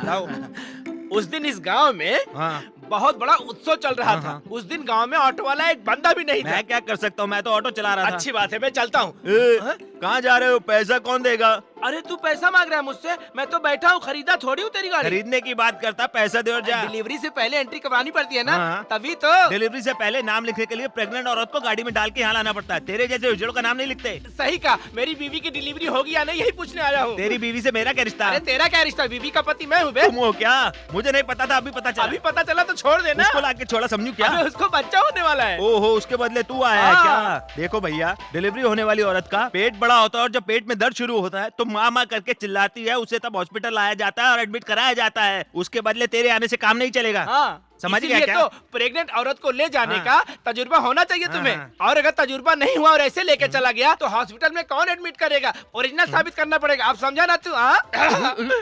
बताओ। उस दिन इस गांव में हाँ, बहुत बड़ा उत्सव चल रहा हाँ, था। हाँ। उस दिन गांव में ऑटो वाला एक बंदा भी नहीं था। मैं क्या कर सकता हूँ, मैं तो ऑटो चला रहा था। अच्छी बात है, मैं चलता हूँ। हाँ? कहाँ जा रहे हो, पैसा कौन देगा? अरे तू पैसा मांग रहा है मुझसे? मैं तो बैठा हूँ, खरीदा थोड़ी हूँ तेरी गाड़ी। खरीदने की बात करता, पैसा दे और जा। डिलीवरी से पहले एंट्री करवानी पड़ती है ना, हाँ। तभी तो। डिलीवरी से पहले नाम लिखने के लिए प्रेग्नेंट औरत को गाड़ी में डाल के यहाँ लाना पड़ता है। तेरे जैसे उजड़ों का नाम नहीं लिखते। सही कहा, मेरी बीवी की डिलीवरी होगी या नहीं, यही पूछने आया हूँ। तेरी बीवी से मेरा क्या रिश्ता? अरे तेरा क्या रिश्ता, बीवी का पति मैं हूँ बे। तुम हो क्या? मुझे नहीं पता था, अभी पता चला। अभी पता चला तो छोड़ देना। उसको लाके छोड़ा समझू क्या? अबे उसको बच्चा होने वाला है। ओहो, उसके बदले तू आया है हाँ। क्या? देखो भैया, डिलीवरी होने वाली औरत का पेट बड़ा होता है और जब पेट में दर्द शुरू होता है तो माँ माँ करके चिल्लाती है, उसे तब हॉस्पिटल लाया जाता है और एडमिट कराया जाता है। उसके बदले तेरे आने से काम नहीं चलेगा। हाँ, समझ गया इसीलिए क्या? तो प्रेग्नेंट औरत को ले जाने हाँ। का तजुर्बा होना चाहिए तुम्हें। हाँ। और अगर तजुर्बा नहीं हुआ और ऐसे लेके चला गया तो हॉस्पिटल में कौन एडमिट करेगा? ओरिजिनल साबित करना पड़ेगा। आप समझा ना तू?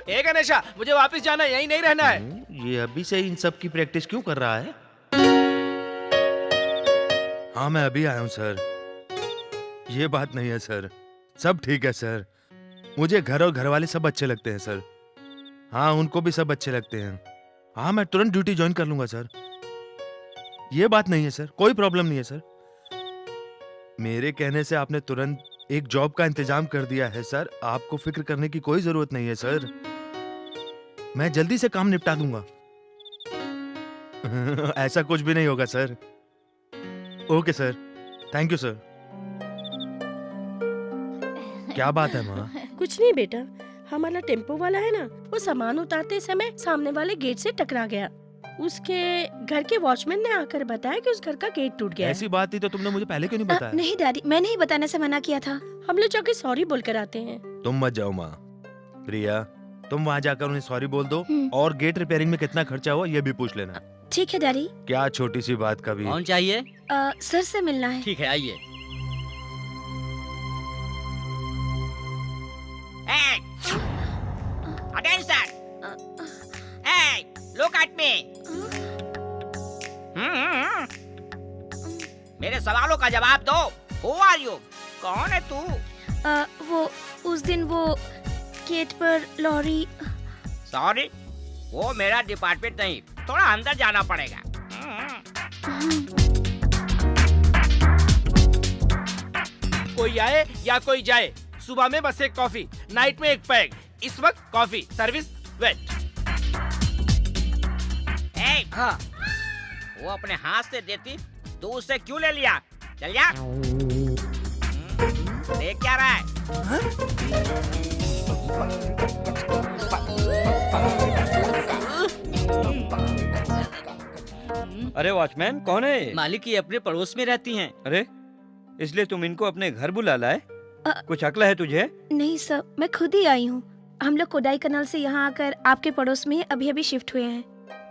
ए गणेशा, मुझे वापस जाना है, यहीं नहीं रहना है। ये अभी से इन सब की प्रैक्टिस क्यों कर रहा है? हाँ, मैं अभी आया हूँ सर। ये बात नहीं है सर, सब ठीक है सर। मुझे घर और घर वाले सब अच्छे लगते हैं सर। हाँ, उनको भी सब अच्छे लगते हैं। हाँ, मैं तुरंत ड्यूटी ज्वाइन कर लूंगा सर। ये बात नहीं है सर, कोई प्रॉब्लम नहीं है सर। मेरे कहने से आपने तुरंत एक जॉब का इंतजाम कर दिया है सर। आपको फिक्र करने की कोई जरूरत नहीं है सर। मैं जल्दी से काम निपटा दूंगा। ऐसा कुछ भी नहीं होगा sir. Okay sir, thank you sir. क्या बात है माँ? कुछ नहीं बेटा, हमारा टेम्पो वाला है ना, वो सामान उतारते समय सामने वाले गेट से टकरा गया। उसके घर के वॉचमैन ने आकर बताया कि उस घर का गेट टूट गया है। ऐसी बात थी तो तुमने मुझे पहले क्यों नहीं बताया? नहीं डैडी, मैंने ही बताने से मना किया था। हम लोग जाके सॉरी बोलकर आते हैं। तुम मत जाओ माँ। प्रिया, तुम वहाँ जाकर उन्हें सॉरी बोल दो और गेट रिपेयरिंग में कितना खर्चा हुआ ये भी पूछ लेना। ठीक है डैडी। क्या छोटी सी बात का भी। कौन चाहिए? सर से मिलना है। ठीक है, आइए। Attention! Hey, look at me! मेरे सवालों का जवाब दो। Who are you? कौन है तू? वो उस दिन वो गेट पर लॉरी। सॉरी, वो मेरा डिपार्टमेंट नहीं, थोड़ा अंदर जाना पड़ेगा। कोई आए या कोई जाए, सुबह में बस एक कॉफी, नाइट में एक पैग। इस वक्त कॉफी सर्विस वेट। Hey, हाँ, वो अपने हाथ से देती, तू उससे क्यों ले लिया? चल जा। देख क्या रहा है? अरे वॉचमैन, कौन है ये? मालिक, ये अपने पड़ोस में रहती हैं। अरे, इसलिए तुम इनको अपने घर बुला लाए? अ- कुछ अक्ल है तुझे? नहीं सर, मैं खुद ही आई हूँ। हम लोग कोडाई कनाल से यहाँ आकर आपके पड़ोस में अभी अभी शिफ्ट हुए हैं।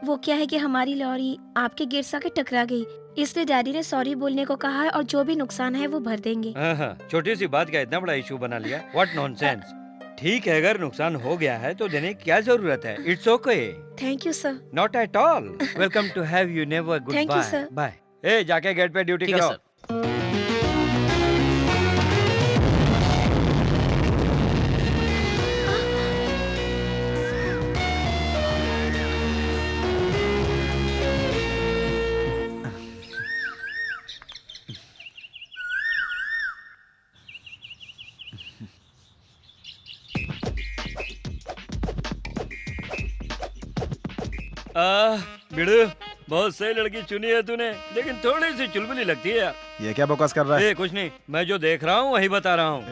वो क्या है कि हमारी लॉरी आपके गेट से आके टकरा गई, इसलिए डैडी ने सॉरी बोलने को कहा है और जो भी नुकसान है वो भर देंगे। हाँ, छोटी सी बात का इतना बड़ा इशू बना लिया। What nonsense. ठीक है, अगर नुकसान हो गया है तो देने की क्या जरूरत है? It's okay. Thank you sir. Not at all. Welcome to have you never good Thank you, bye. sir. Bye. ए, जाके गेट पे ड्यूटी ठीक है करो। सर। बिड़ू, बहुत सही लड़की चुनी है तूने, लेकिन थोड़ी सी चुलबुली लगती है यार। ये क्या बकवास कर रहा है? ए, कुछ नहीं, मैं जो देख रहा हूँ वही बता रहा हूँ।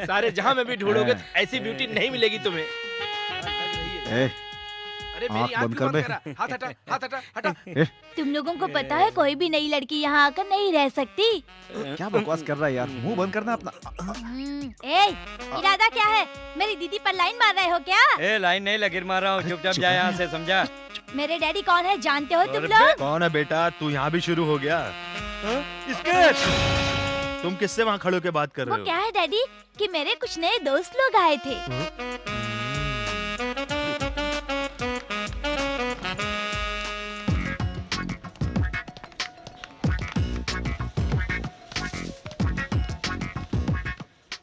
सारे जहां में भी ढूंढोगे तो ऐसी ब्यूटी नहीं मिलेगी तुम्हें। ए, अरे आँख मेरी आँख बंद भी कर बंद बे। करा। हाथ हटा, हाथ हटा, हटा। तुम लोगों को पता है कोई भी नई लड़की यहाँ आकर नहीं रह सकती। क्या बकवास कर रहा है यार? मुंह बंद करना अपना। ए, इरादा क्या है? मेरी दीदी पर लाइन मार रहे हो क्या? ए, लाइन नहीं लकीर मार रहा हूँ, चुपचाप जा यहाँ से, समझा? मेरे डैडी कौन है जानते हो तुम और लोग? कौन है बेटा? तू यहाँ भी शुरू हो गया? इसके तुम किससे वहाँ खड़े होके बात कर वो रहे क्या हो? है डैडी कि मेरे कुछ नए दोस्त लोग आए थे।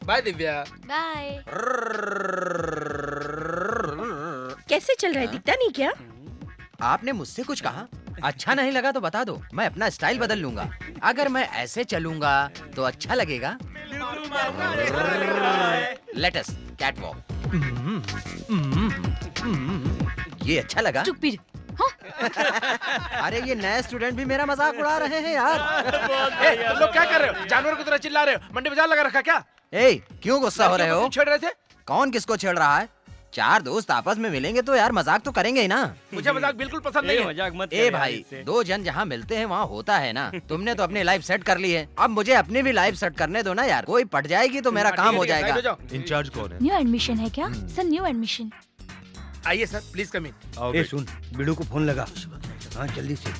बाय दिव्या। बाय। कैसे चल रहा है, दिखता नहीं क्या? आपने मुझसे कुछ कहा? अच्छा नहीं लगा तो बता दो, मैं अपना स्टाइल बदल लूंगा। अगर मैं ऐसे चलूंगा तो अच्छा लगेगा। Let us catwalk. ये अच्छा लगा? Stupid. अरे ये नए स्टूडेंट भी मेरा मजाक उड़ा रहे हैं यार। तुम लोग क्या कर रहे हो? जानवर की तरह चिल्ला रहे हो? मंडी बाजार लगा रखा क्या? ए, क्यों गुस्सा हो रहे हो? छेड़ रहे थे? कौन किसको छेड़ रहा है? चार दोस्त आपस में मिलेंगे तो यार मजाक तो करेंगे ही ना। मुझे मजाक बिल्कुल पसंद नहीं है। मजाक मत ए भाई, दो जन जहाँ मिलते हैं वहाँ होता है ना। तुमने तो अपनी लाइफ सेट कर ली है, अब मुझे अपनी भी लाइफ सेट करने दो ना यार। कोई पट जाएगी तो मेरा काम हो जाएगा। इंचार्ज कौन है? न्यू एडमिशन है क्या? Sir new admission. आइए सर, प्लीज कम इन। ए सुन, बिड़ू को फोन लगा। हाँ जल्दी से।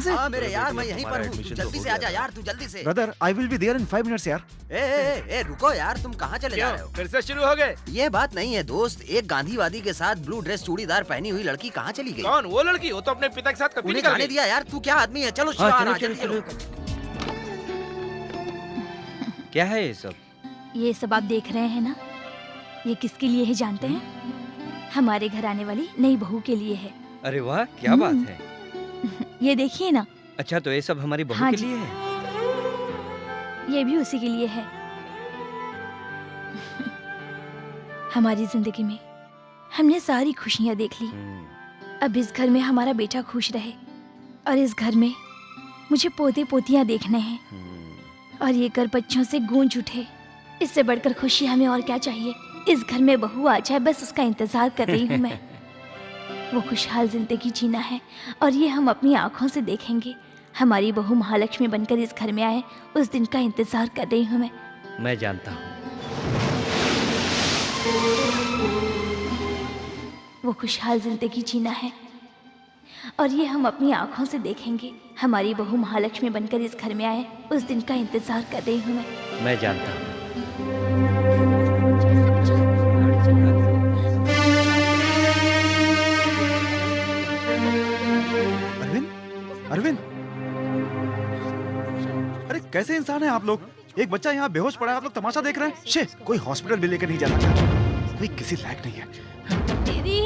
हाँ मेरे यार, मैं यहीं पर हूँ। तू जल्दी से आजा यार, तू जल्दी से। Brother, I will be there in 5 minutes यार। ए रुको यार, तुम कहाँ चले जा रहे हो? फिर से शुरू हो गए? ये बात नहीं है दोस्त, एक गांधीवादी के साथ ब्लू ड्रेस चूड़ीदार पहनी हुई लड़की कहाँ चली गई? कौन वो लड़की? वो तो अपने पिता के साथ कभी उन्हें निकल जाने गई। दिया यार, तू क्या आदमी है? चलो हाँ, शिवा, चलो, आ, चलो, जल्दी चलो। करो। क्या है ये सब? ये सब आप देख रहे हैं ना, ये किसके लिए है जानते हैं? हमारे घर आने वाली नई बहू के लिए है। अरे वाह, क्या बात है। ये देखिए ना। अच्छा, तो ये सब हमारी बहू हाँ के जी। लिए है? ये भी उसी के लिए है। हमारी जिंदगी में हमने सारी खुशियाँ देख ली। अब इस घर में हमारा बेटा खुश रहे, और इस घर में मुझे पोते पोतियाँ देखने हैं, और ये घर बच्चों से गूंज उठे। इससे बढ़कर खुशी हमें और क्या चाहिए? इस घर में बहू आ जाए, बस उसका इंतजार कर रही हूँ मैं। वो खुशहाल जिंदगी जीना है, और ये हम अपनी आंखों से देखेंगे। हमारी बहू महालक्ष्मी बनकर इस घर में आए, उस दिन का इंतजार कर रही हूँ मैं जानता हूँ। वो खुशहाल जिंदगी जीना है, और ये हम अपनी आंखों से देखेंगे। हमारी बहू महालक्ष्मी बनकर इस घर में आए, उस दिन का इंतजार कर रही हूँ मैं जानता हूँ। अरविंद, अरे कैसे इंसान है आप लोग? एक बच्चा यहाँ बेहोश पड़ा है, आप लोग तमाशा देख रहे हैं। शे, कोई हॉस्पिटल भी लेकर नहीं जा सकता, कोई किसी लायक नहीं है। दीदी,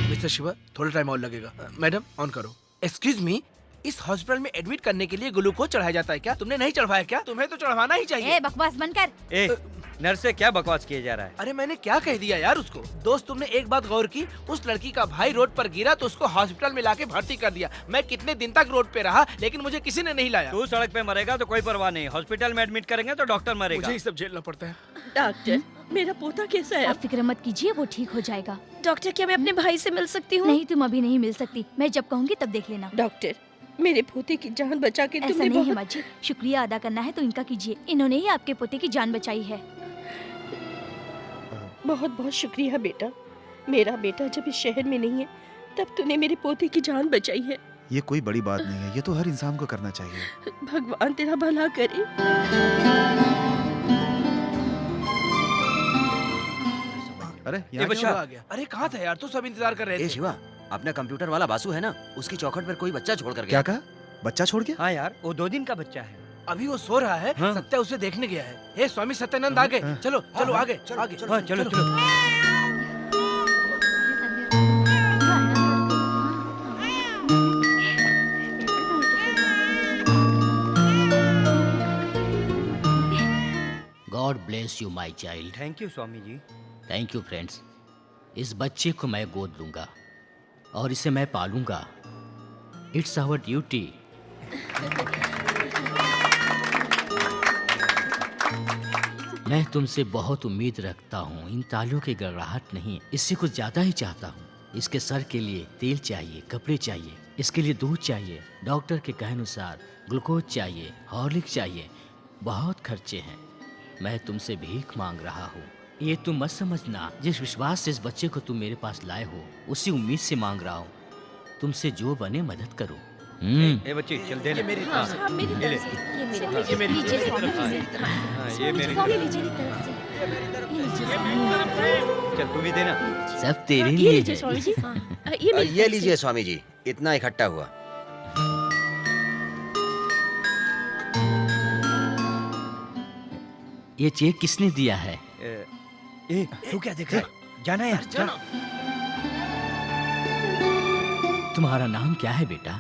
मिस्टर शिवा, थोड़ा टाइम और लगेगा। मैडम ऑन करो। एक्सक्यूज मी, इस हॉस्पिटल में एडमिट करने के लिए ग्लूकोज चढ़ाया जाता है क्या? तुमने नहीं चढ़वाया क्या? तुम्हें तो चढ़वाना ही चाहिए। ए बकवास बंद कर। ए, नर्स से क्या बकवास किया जा रहा है? अरे मैंने क्या कह दिया यार उसको? दोस्त, तुमने एक बात गौर की? उस लड़की का भाई रोड पर गिरा तो उसको हॉस्पिटल में लाके भर्ती कर दिया। मैं कितने दिन तक रोड पे रहा, लेकिन मुझे किसी ने नहीं लाया। तू सड़क पे मरेगा तो कोई परवाह नहीं, हॉस्पिटल में एडमिट करेंगे तो डॉक्टर मरेगा। मुझे ये सब झेलना पड़ता है। डॉक्टर, मेरा पोता कैसा है? आप फिक्र मत कीजिए, वो ठीक हो जाएगा। डॉक्टर, क्या मैं अपने भाई से मिल सकती हूँ? नहीं, तुम अभी नहीं मिल सकती। मैं जब कहूँगी तब देख लेना। डॉक्टर, मेरे पोते की जान बचा के ऐसा तुमने नहीं है बहुत... माँ जी, शुक्रिया अदा करना है तो इनका कीजिए। इन्होंने ही आपके पोते की जान बचाई है। बहुत बहुत शुक्रिया बेटा। मेरा बेटा जब इस शहर में नहीं है, तब तूने मेरे पोते की जान बचाई है। ये कोई बड़ी बात नहीं है, ये तो हर इंसान को करना चाहिए। भगवान तेरा भला करे। अरे ये यहाँ बच्चा आ गया। अरे कहाँ था यार? तो सब इंतजार कर रहे ए थे। शिवा, अपना कंप्यूटर वाला बासु है ना, उसकी चौखट पर कोई बच्चा छोड़ कर क्या गया। कहा? बच्चा छोड़ गया? हाँ यार, वो 2 दिन का बच्चा है। अभी वो सो रहा है। हाँ। सत्या उसे देखने गया है। हे स्वामी सत्यानंद, आगे चलो, चलो आगे, आगे। हाँ चलो चलो। God bless you my child. Thank you Swami ji. Thank you friends. इस बच्चे को मैं गोद लूंगा और इसे मैं पालूंगा। It's our duty. मैं तुमसे बहुत उम्मीद रखता हूँ। इन तालियों की गड़गड़ाहट नहीं, इससे कुछ ज्यादा ही चाहता हूँ। इसके सर के लिए तेल चाहिए, कपड़े चाहिए, इसके लिए दूध चाहिए, डॉक्टर के कहे अनुसार ग्लूकोज चाहिए, हॉर्लिक्स चाहिए। बहुत खर्चे हैं। मैं तुमसे भीख मांग रहा हूँ। ये तुम मत समझना। जिस विश्वास से इस बच्चे को तुम मेरे पास लाए हो, उसी उम्मीद से मांग रहा हूँ। तुमसे जो बने मदद करो। ए बच्ची चल दे। ये मेरी हाँ, मेरी ये ले। तरफ से। ये मेरी लीजिए हाँ, ये मेरी स्वामी, लीजिए तरफ से। चल तू भी देना। सब तेरे ये लिए लीजिए है। स्वामी जी। ये मेरी ये लीजिए स्वामी जी, इतना इकट्ठा हुआ। ये चेक किसने दिया है? ए तू क्या देख रहा है? जाना यार, जा। तुम्हारा नाम क्या है बेटा?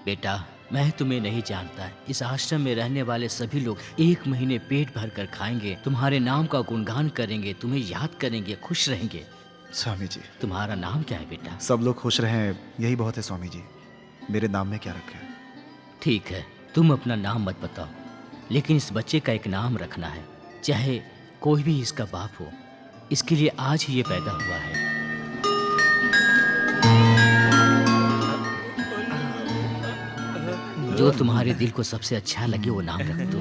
बेटा, मैं तुम्हें नहीं जानता। इस आश्रम में रहने वाले सभी लोग 1 महीने पेट भर कर खाएंगे, तुम्हारे नाम का गुणगान करेंगे, तुम्हें याद करेंगे, खुश रहेंगे। स्वामी जी, तुम्हारा नाम क्या है बेटा? सब लोग खुश रहें यही बहुत है स्वामी जी। मेरे नाम में क्या रखा है? ठीक है, तुम अपना नाम मत बताओ, लेकिन इस बच्चे का एक नाम रखना है, चाहे कोई भी इसका बाप हो। इसके लिए आज ही ये पैदा हुआ है। जो तुम्हारे दिल को सबसे अच्छा लगे वो नाम रख दो।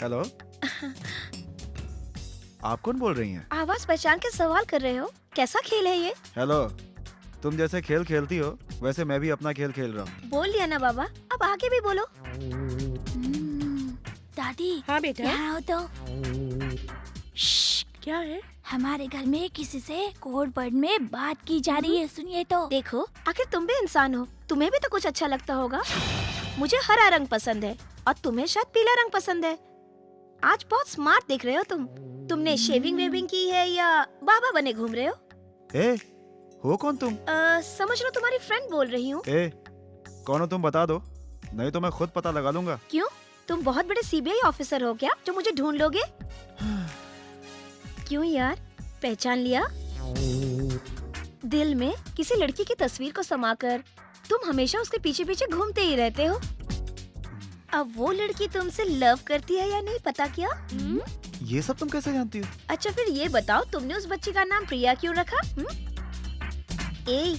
हेलो, आप कौन बोल रही हैं? आवाज पहचान के सवाल कर रहे हो? कैसा खेल है ये? हेलो, तुम जैसे खेल खेलती हो वैसे मैं भी अपना खेल खेल रहा हूँ। बोल लिया ना बाबा, अब आगे भी बोलो। दादी, हाँ बेटा, यहाँ आओ तो। श्श्श, क्या है? हमारे घर में किसी से कोड वर्ड में बात की जा रही है, सुनिए तो। देखो, आखिर तुम भी इंसान हो, तुम्हें भी तो कुछ अच्छा लगता होगा। मुझे हरा रंग पसंद है और तुम्हें शायद पीला रंग पसंद है। आज बहुत स्मार्ट दिख रहे हो तुम। तुमने शेविंग वेविंग की है या बाबा बने घूम रहे हो? ए, हो कौन तुम? समझ लो तुम्हारी फ्रेंड बोल रही हूँ। ए, कौन हो तुम बता दो, नहीं तो मैं खुद पता लगा लूंगा। क्यों? तुम बहुत बड़े सीबीआई ऑफिसर हो क्या जो मुझे ढूंढ लोगे? क्यों यार, पहचान लिया? दिल में किसी लड़की की तस्वीर को समाकर तुम हमेशा उसके पीछे पीछे घूमते ही रहते हो। अब वो लड़की तुमसे लव करती है या नहीं पता क्या? ये सब तुम कैसे जानती हो? अच्छा फिर ये बताओ, तुमने उस बच्ची का नाम प्रिया क्यों रखा? ए,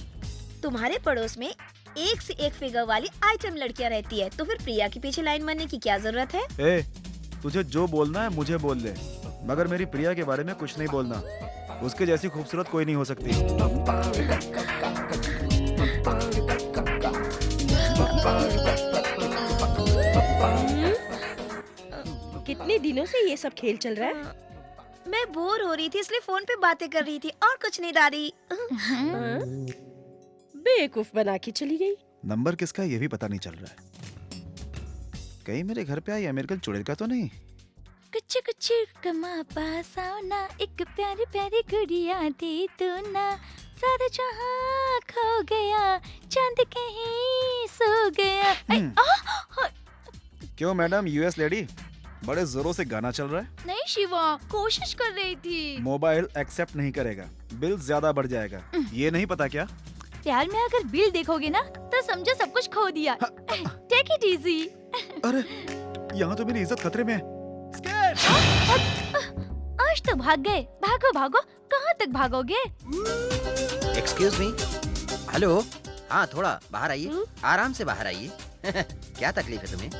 तुम्हारे पड़ोस में एक से एक फिगर वाली आइटम लड़कियां रहती है, तो फिर प्रिया के पीछे लाइन मारने की क्या जरूरत है? ए, तुझे जो बोलना है मुझे बोल ले, मगर मेरी प्रिया के बारे में कुछ नहीं बोलना। उसके जैसी खूबसूरत कोई नहीं हो सकती। कितने दिनों से ये सब खेल चल रहा है? मैं बोर हो रही थी इसलिए फोन पे बातें कर रही थी और कुछ नहीं दादी। बेवकूफ बना के चली गई। नंबर किसका ये भी पता नहीं चल रहा है। कहीं मेरे घर पे आई अमेरिकन चुड़ैल का तो नहीं? कुछ कुछ कमा पास आओ ना, एक प्यारी प्यारी गुड़िया थी तू ना, सारा जहां खो गया, चांद कहीं सो गया। क्यों मैडम, यूएस लेडी, बड़े जोरों से गाना चल रहा है। नहीं शिवा, कोशिश कर रही थी। मोबाइल एक्सेप्ट नहीं करेगा, बिल ज्यादा बढ़ जाएगा। ये नहीं पता क्या? प्यार में अगर बिल देखोगे ना तो समझो सब कुछ खो दिया। Take it easy. अरे, यहाँ तो मेरी इज्जत खतरे में है। आज तो भाग गए। भागो भागो, कहाँ तक भागोगे? Excuse me, hello. हाँ, थोड़ा बाहर आइए, आराम से बाहर आइए। क्या तकलीफ है तुम्हें?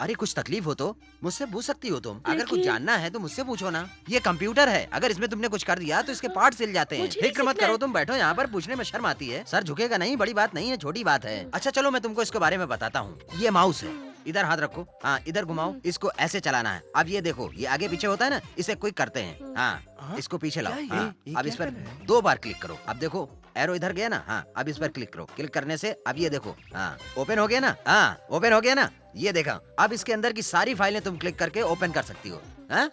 अरे कुछ तकलीफ हो तो मुझसे पूछ सकती हो तुम। अगर कुछ जानना है तो मुझसे पूछो ना। ये कंप्यूटर है, अगर इसमें तुमने कुछ कर दिया तो इसके पार्ट सिल जाते हैं। फिक्र मत करो, तुम बैठो यहाँ पर। पूछने में शर्म आती है? सर झुकेगा नहीं, बड़ी बात नहीं है, छोटी बात है। अच्छा चलो मैं तुमको इसके बारे में बताता हूँ। ये माउस है, इधर हाथ रखो, हाँ इधर घुमाओ, इसको ऐसे चलाना है। अब ये देखो, ये आगे पीछे होता है ना, इसे क्विक करते हैं। हाँ, इसको पीछे लाओ। हाँ, अब इस पर 2 बार क्लिक करो। अब देखो एरो इधर गया ना, हाँ अब इस पर क्लिक करो। क्लिक करने से अब ये देखो, हाँ ओपन हो गया ना। हाँ ओपन हो गया ना, ये देखा। अब इसके अंदर की सारी फाइलें तुम क्लिक करके ओपन कर सकती हो। हाँ?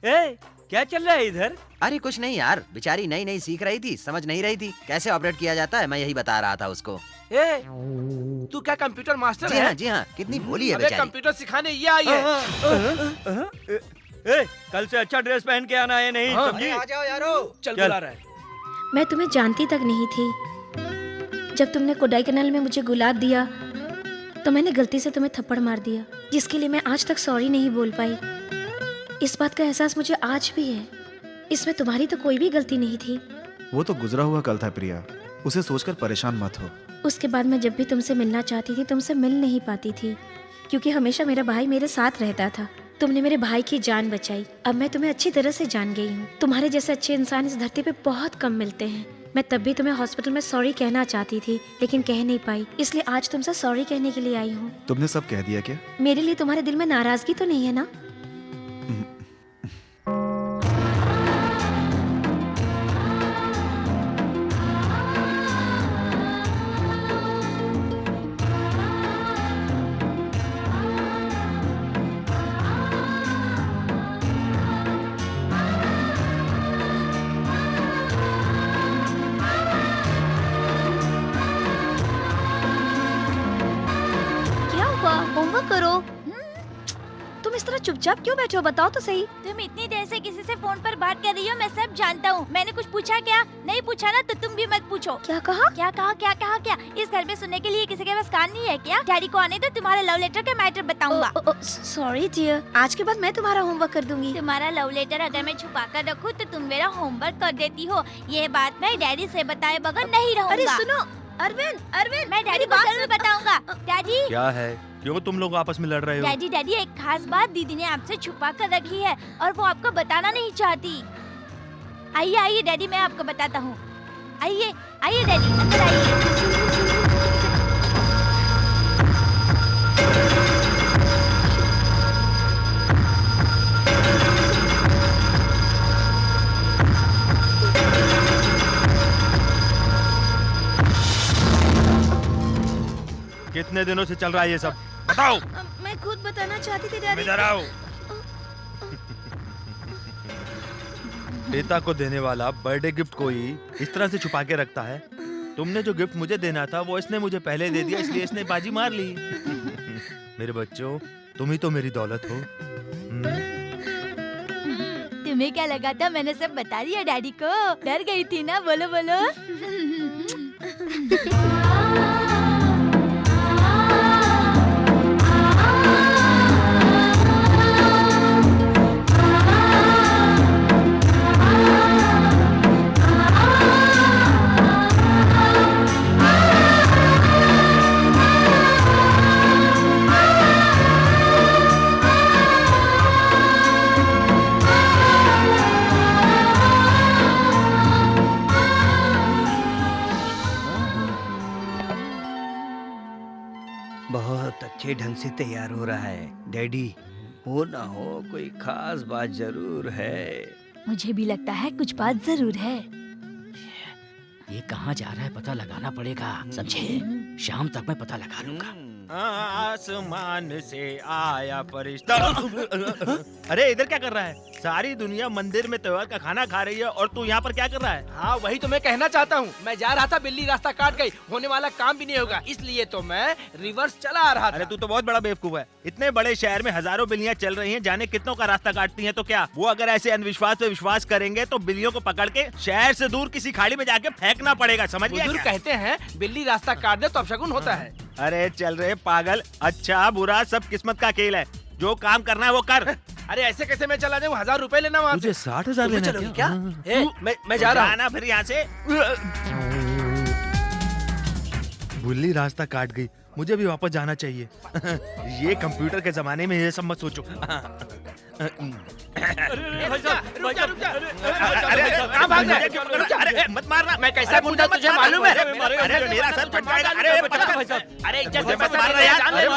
ए, क्या चल रहा है इधर? अरे कुछ नहीं यार, बेचारी नई नई सीख रही थी, समझ नहीं रही थी कैसे ऑपरेट किया जाता है, मैं यही बता रहा था उसको। ए, तू क्या कंप्यूटर मास्टर जी है? हाँ जी हाँ, कितनी भोली है अबे बेचारी। कंप्यूटर सिखाने ये आई है। कल से अच्छा ड्रेस पहन के आना है, नहीं हाँ, समझी? आ जाओ यारो। चल बुला रहा है। मैं तुम्हें जानती तक नहीं थी। जब तुमने कोडाईकनाल में मुझे गुलाब दिया तो मैंने गलती से तुम्हें थप्पड़ मार दिया, जिसके लिए मैं आज तक सॉरी नहीं बोल पाई। इस बात का एहसास मुझे आज भी है। इसमें तुम्हारी तो कोई भी गलती नहीं थी। वो तो गुजरा हुआ कल था प्रिया, उसे सोचकर परेशान मत हो। उसके बाद मैं जब भी तुमसे मिलना चाहती थी तुमसे मिल नहीं पाती थी, क्योंकि हमेशा मेरा भाई मेरे साथ रहता था। तुमने मेरे भाई की जान बचाई। अब मैं तुम्हें अच्छी तरह से जान गई हूँ। तुम्हारे जैसे अच्छे इंसान इस धरती पे बहुत कम मिलते हैं। मैं तब भी तुम्हें हॉस्पिटल में सॉरी कहना चाहती थी, लेकिन कह नहीं पाई, इसलिए आज तुमसे सॉरी कहने के लिए आई हूँ। तुमने सब कह दिया क्या? मेरे लिए तुम्हारे दिल में नाराजगी तो नहीं है ना? होमवर्क करो। तुम इस तरह चुपचाप क्यों बैठे हो, बताओ तो सही। तुम इतनी देर से किसी से फोन पर बात कर रही हो, मैं सब जानता हूँ। मैंने कुछ पूछा क्या? नहीं पूछा ना, तो तुम भी मत पूछो। क्या कहा? क्या कहा? क्या कहा? क्या इस घर में सुनने के लिए किसी के पास कान नहीं है क्या? डैडी को आने दो, तुम्हारा लव लेटर का मैटर बताऊंगा। सॉरी डियर, आज के बाद मैं तुम्हारा होमवर्क कर दूंगी। तुम्हारा लव लेटर अगर मैं छुपा कर रखूँ तो तुम मेरा होमवर्क कर देती हो। ये बात मैं डैडी से बताए बगैर नहीं रहूँगा। अरे सुनो अरविंद, अरविंद मैं डैडी को जरूर बताऊंगा। डैडी क्या है? क्यों तुम लोग आपस में लड़ रहे हो? डैडी डैडी, एक खास बात दीदी ने आपसे छुपा कर रखी है और वो आपको बताना नहीं चाहती। आइए आइए डैडी, मैं आपको बताता हूँ। आइए आइए डैडी, अंदर आइए। कितने दिनों से चल रहा है ये सब? बताओ। मैं खुद बताना चाहती थी डैडी। इधर आओ। पिता को देने वाला बर्थडे गिफ्ट कोई इस तरह से छुपा के रखता है? तुमने जो गिफ्ट मुझे देना था वो इसने मुझे पहले दे दिया, इसलिए इसने बाजी मार ली। मेरे बच्चों, तुम ही तो मेरी दौलत हो। तुम्हें क्या लगा था मैंने सब बता दिया डैडी को? डर गई थी ना? बोलो बोलो। बहुत अच्छे ढंग से तैयार हो रहा है डैडी। हो ना हो कोई खास बात जरूर है। मुझे भी लगता है कुछ बात जरूर है। ये कहाँ जा रहा है पता लगाना पड़ेगा, समझे? शाम तक मैं पता लगा लूंगा। आसमान से आया फरिश्ता। अरे इधर क्या कर रहा है? सारी दुनिया मंदिर में त्योहार का खाना खा रही है और तू यहाँ पर क्या कर रहा है? हाँ वही तो मैं कहना चाहता हूँ। मैं जा रहा था, बिल्ली रास्ता काट गई, होने वाला काम भी नहीं होगा, इसलिए तो मैं रिवर्स चला आ रहा था। अरे तू तो बहुत बड़ा बेवकूफ है। इतने बड़े शहर में हजारों बिल्लियाँ चल रही हैं, जाने कितनों का रास्ता काटती हैं, तो क्या वो अगर ऐसे अंधविश्वास पे विश्वास करेंगे तो बिल्लियों को पकड़ के शहर से दूर किसी खाड़ी में जाके फेंकना पड़ेगा, समझ गया? बुजुर्ग कहते हैं बिल्ली रास्ता काट दे तो अपशगुन होता है। अरे चल रहे पागल, अच्छा बुरा सब किस्मत का खेल है, जो काम करना है वो कर। अरे ऐसे कैसे मैं चला जाऊँ? 1000 रुपए लेना वहाँ से। 60,000 तुम्हें चलोगी क्या? मैं जा रहा हूँ। फिर यहाँ से। बुल्ली रास्ता काट गई, मुझे भी वापस जाना चाहिए। ये कंप्यूटर के जमाने में ये सब मत सोचो। रुक जा। कहाँ भाग रहा है? रुक जा। अरे मत मारना। मैं कैसा गुंडा तुझे मालूम है? अरे मेरा सर फट जाएगा। अरे इज्जत से मत मत मारना यार। अरे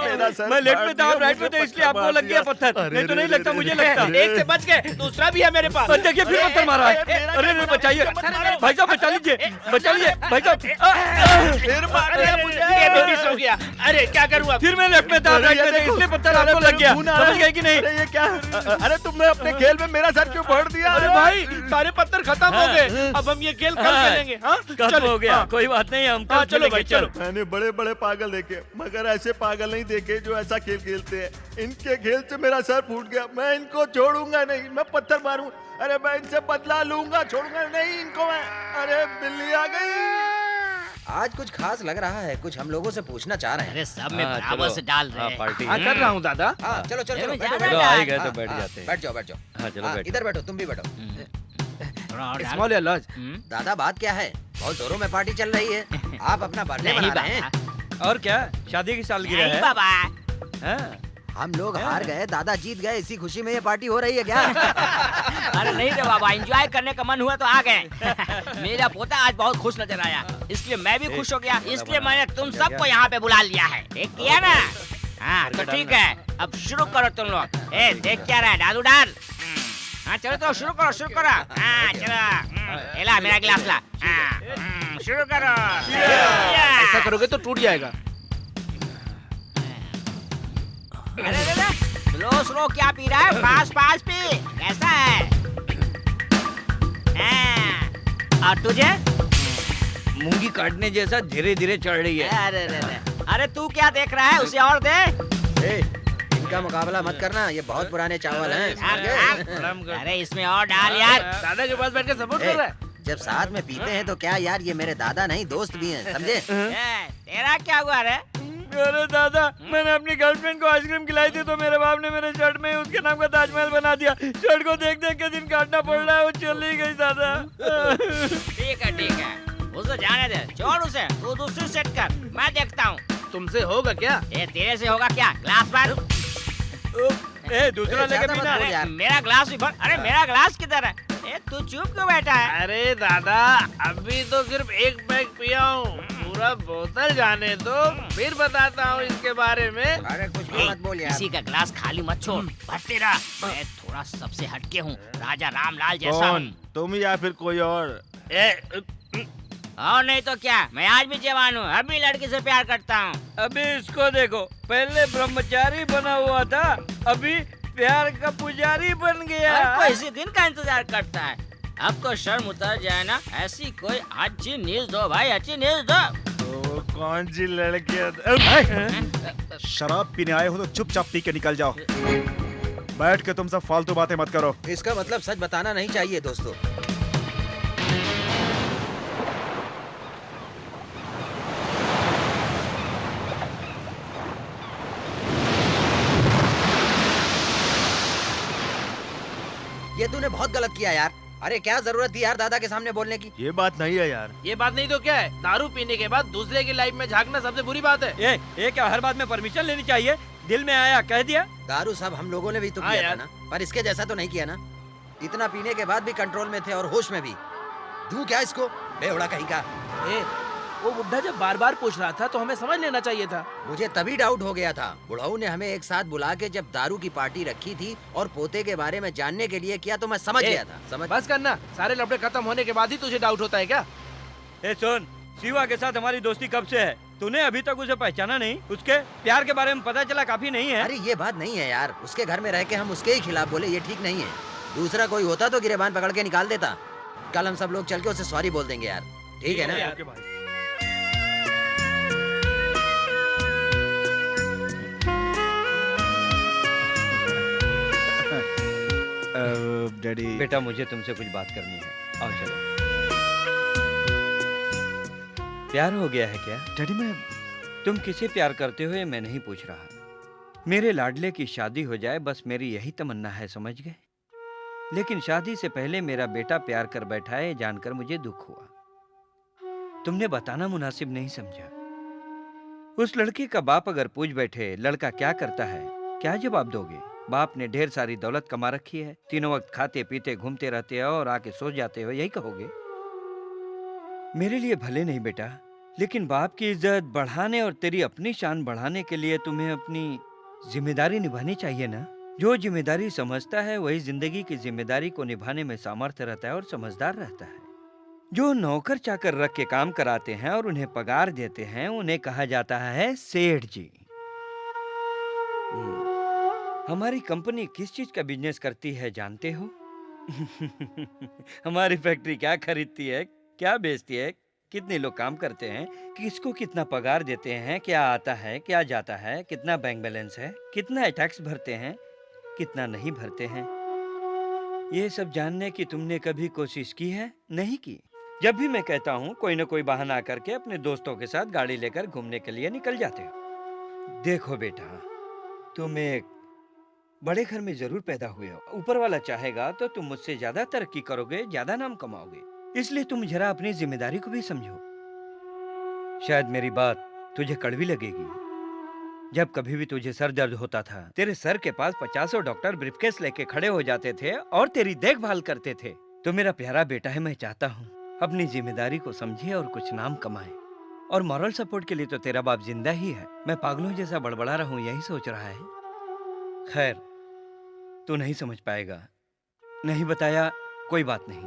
मेरा सर। मैं लेफ्ट में था, आप राइट में थे, इसलिए आपको लग गया पत्थर। नहीं तो नहीं लगता, मुझे लगता। एक से बच गए, दूसरा भी है मेरे पास। बस देखिए फिर पत्थर मारा है। अरे बचाइए भाई साहब, बचा लीजिए, बचा लीजिए भाई साहब। फिर मार दिया मुझे। ये भी मिस हो गया। अरे क्या करूँ अब? फिर मैं लेफ्ट में था, राइट में थे, इसलिए पत्थर आपको लग गया, समझ गए कि नहीं? अरे ये क्या? अरे तुमने अपने खेल में मेरा सर क्यों फोड़ दिया? अरे भाई सारे पत्थर खत्म हो गए, अब हम ये खेल कल खेलेंगे। हाँ खत्म हो गया, कोई बात नहीं, हम कल चलो भाई खेलेंगे, चलो। मैंने बड़े बड़े पागल देखे, मगर ऐसे पागल नहीं देखे जो ऐसा खेल खेलते हैं। इनके खेल से मेरा सर फूट गया, मैं इनको छोड़ूंगा नहीं, मैं पत्थर मारूं। अरे मैं इनसे बदला लूंगा, छोड़ूंगा नहीं इनको मैं। अरे बिल्ली आ गई। आज कुछ खास लग रहा है, कुछ हम लोगों से पूछना चाह रहे हैं। अरे सब में हाँ, बराबर चलो। से डाल रहे हाँ, हैं। पार्टी हाँ कर रहा हूँ दादा। हाँ चलो चलो चलो चलो, बैठो चलो, बैठो। आ ही गए तो हाँ, बैठ हाँ, जाते हैं। बैठ जाओ बैठ जाओ। हाँ चलो हाँ, बैठो। इधर बैठो, तुम भी बैठो। थोड़ा और डाल। स्मॉल या लार्ज? दादा बात क्या है, बहुत जोरों में पार्टी चल रही है, आप अपना बर्थडे नहीं मना रहे हैं। बाबा, और क्या, शादी की सालगिरह नहीं है। बाबा। हाँ, हम लोग हार गए, दादा जीत गए, इसी खुशी में ये पार्टी हो रही है क्या? अरे नहीं रे बाबा, एंजॉय करने का मन हुआ तो आ गए। मेरा पोता आज बहुत खुश नजर आया, इसलिए मैं भी खुश हो गया, इसलिए मैंने तुम सबको यहाँ पे बुला लिया है। देख किया ना? हाँ तो ठीक है, अब शुरू करो तुम लोग। ए देख क्या रहा है, डालू डाल। हाँ चलो तो शुरू करो, शुरू करो। हाँ चलो, ला मेरा गिलास ला। हाँ, शुरू करो। ऐसा करोगे तो टूट जाएगा। अरे स्लो स्लो क्या पी रहा है, पास पास पी। कैसा है? हाँ, और तुझे? मूंगी काटने जैसा धीरे धीरे चढ़ रही है। अरे तू क्या देख रहा है, उसे और दे। ए, इनका मुकाबला मत करना, ये बहुत पुराने चावल हैं, समझ गए? अरे इसमें और डाल यार। दादा के पास बैठ के सपोर्ट कर रहा है। जब साथ में पीते हैं तो क्या यार, ये मेरे दादा नहीं दोस्त भी हैं, समझे? तेरा क्या हुआ रे? अरे दादा, मैंने अपनी गर्लफ्रेंड को आइसक्रीम खिलाई थी तो मेरे बाप ने मेरे शर्ट में उसके नाम का ताजमहल बना दिया। शर्ट को देख देख के दिन काटना पड़ रहा है, वो चली गई दादा। ठीक है, उसे जाने दे, छोड़ उसे, तू दूसरी सेट कर, मैं देखता हूँ। तुमसे होगा क्या? तेरे से होगा क्या? ग्लास भर। ए, दूसरा ए, लेके ज्यादा मत पीना। बोल यार। मेरा ग्लास भी भर। अरे मेरा ग्लास किधर है? तू चुप क्यों बैठा है? अरे दादा, अभी तो सिर्फ एक पैक पिया हूँ, पूरा बोतल जाने दो, फिर बताता हूँ इसके बारे में। अरे कुछ भी मत बोल यार। किसी का ग्लास खाली मत छोड़, भरते रह। मैं थोड़ा सबसे हटके हूँ, राजा रामलाल जैसा हूँ। तुम या फिर कोई और? और नहीं तो क्या, मैं आज भी जवान हूँ, अभी लड़की से प्यार करता हूँ। अभी इसको देखो, पहले ब्रह्मचारी बना हुआ था, अभी प्यार का पुजारी बन गया। हर कोई इसी दिन का इंतजार करता है। अब तो शर्म उतर जाए ना, ऐसी कोई अच्छी न्यूज दो भाई, अच्छी न्यूज दो। तो कौन सी लड़की? शराब पीने आए हो तो चुपचाप पी के निकल जाओ। बैठ के तुम सब फालतू बातें मत करो। इसका मतलब सच बताना नहीं चाहिए दोस्तों। ये तूने बहुत गलत किया यार। अरे क्या जरूरत थी यार दादा के सामने बोलने की? ये बात नहीं है यार। ये बात नहीं तो क्या है? दारू पीने के बाद दूसरे की लाइफ में झांकना सबसे बुरी बात है। ये क्या हर बात में परमिशन लेनी चाहिए? दिल में आया कह दिया। दारू सब हम लोगों ने भी तो हाँ किया था यार। ना, पर इसके जैसा तो नहीं किया ना। इतना पीने के बाद भी कंट्रोल में थे और होश में भी। दूं क्या इसको, बेवड़ा कहीं का। ए, वो बुढ़ा जब बार बार पूछ रहा था तो हमें समझ लेना चाहिए था। मुझे तभी डाउट हो गया था। बुढ़ऊ ने हमें एक साथ बुला के जब दारू की पार्टी रखी थी और पोते के बारे में जानने के लिए किया तो मैं समझ ए, गया था। समझ बस करना, सारे लफड़े खत्म होने के बाद ही तुझे डाउट होता है क्या? ए सुन, शिवा के साथ हमारी दोस्ती कब से है? तूने अभी तक उसे पहचाना नहीं? उसके प्यार के बारे में पता चला काफी नहीं है? अरे ये बात नहीं है यार, उसके घर में रह के हम उसके ही खिलाफ बोले, ये ठीक नहीं है। दूसरा कोई होता तो गिरेबान पकड़ के निकाल देता। कल हम सब लोग चल के उसे सॉरी बोल देंगे यार, ठीक है ना? डैडी, बेटा मुझे तुमसे कुछ बात करनी है, आओ चलो। प्यार हो गया है क्या? डैडी मैं तुम किसे प्यार करते हो ये मैं नहीं पूछ रहा। मेरे लाडले की शादी हो जाए बस मेरी यही तमन्ना है, समझ गए? लेकिन शादी से पहले मेरा बेटा प्यार कर बैठा है, जानकर मुझे दुख हुआ। तुमने बताना मुनासिब नहीं समझा। उस लड़की का बाप अगर पूछ बैठे लड़का क्या करता है, क्या जवाब दोगे? बाप ने ढेर सारी दौलत कमा रखी है, तीनों वक्त खाते पीते घूमते रहते हो और आके सो जाते हो, यही कहोगे? मेरे लिए भले नहीं बेटा, लेकिन बाप की इज्जत बढ़ाने और तेरी अपनी शान बढ़ाने के लिए तुम्हें अपनी जिम्मेदारी निभानी चाहिए ना। जो जिम्मेदारी समझता है वही जिंदगी की जिम्मेदारी को निभाने में सामर्थ्य रहता है और समझदार रहता है। जो नौकर चाकर रख के काम कराते हैं और उन्हें पगार देते हैं उन्हें कहा जाता है सेठ जी। हमारी कंपनी किस चीज का बिजनेस करती है जानते हो? हमारी फैक्ट्री क्या खरीदती है, क्या बेचती है, कितने लोग काम करते हैं, किसको कितना पगार देते हैं, क्या आता है क्या जाता है, कितना बैंक बैलेंस है, कितना टैक्स भरते हैं, कितना नहीं भरते हैं। ये सब जानने की तुमने कभी कोशिश की है? नहीं की। जब भी मैं कहता हूँ कोई न कोई बहाना करके अपने दोस्तों के साथ गाड़ी लेकर घूमने के लिए निकल जाते हो। देखो बेटा, तुम एक बड़े घर में जरूर पैदा हुए हो। ऊपर वाला चाहेगा तो तुम मुझसे ज्यादा तरक्की करोगे, ज्यादा नाम कमाओगे। इसलिए तुम जरा अपनी जिम्मेदारी को भी समझो। शायद मेरी बात तुझे कड़वी लगेगी। जब कभी भी तुझे सर दर्द होता था, तेरे सर के पास 50 डॉक्टर ब्रीफकेस लेके खड़े हो जाते थे और तेरी देखभाल करते थे। तो मेरा प्यारा बेटा है, मैं चाहता हूँ अपनी जिम्मेदारी को समझे और कुछ नाम कमाए। और मॉरल सपोर्ट के लिए तो तेरा बाप जिंदा ही है। मैं पागलों जैसा बड़बड़ा रहा हूँ, यही सोच रहा है। खैर, तू नहीं समझ पाएगा। नहीं बताया कोई बात नहीं।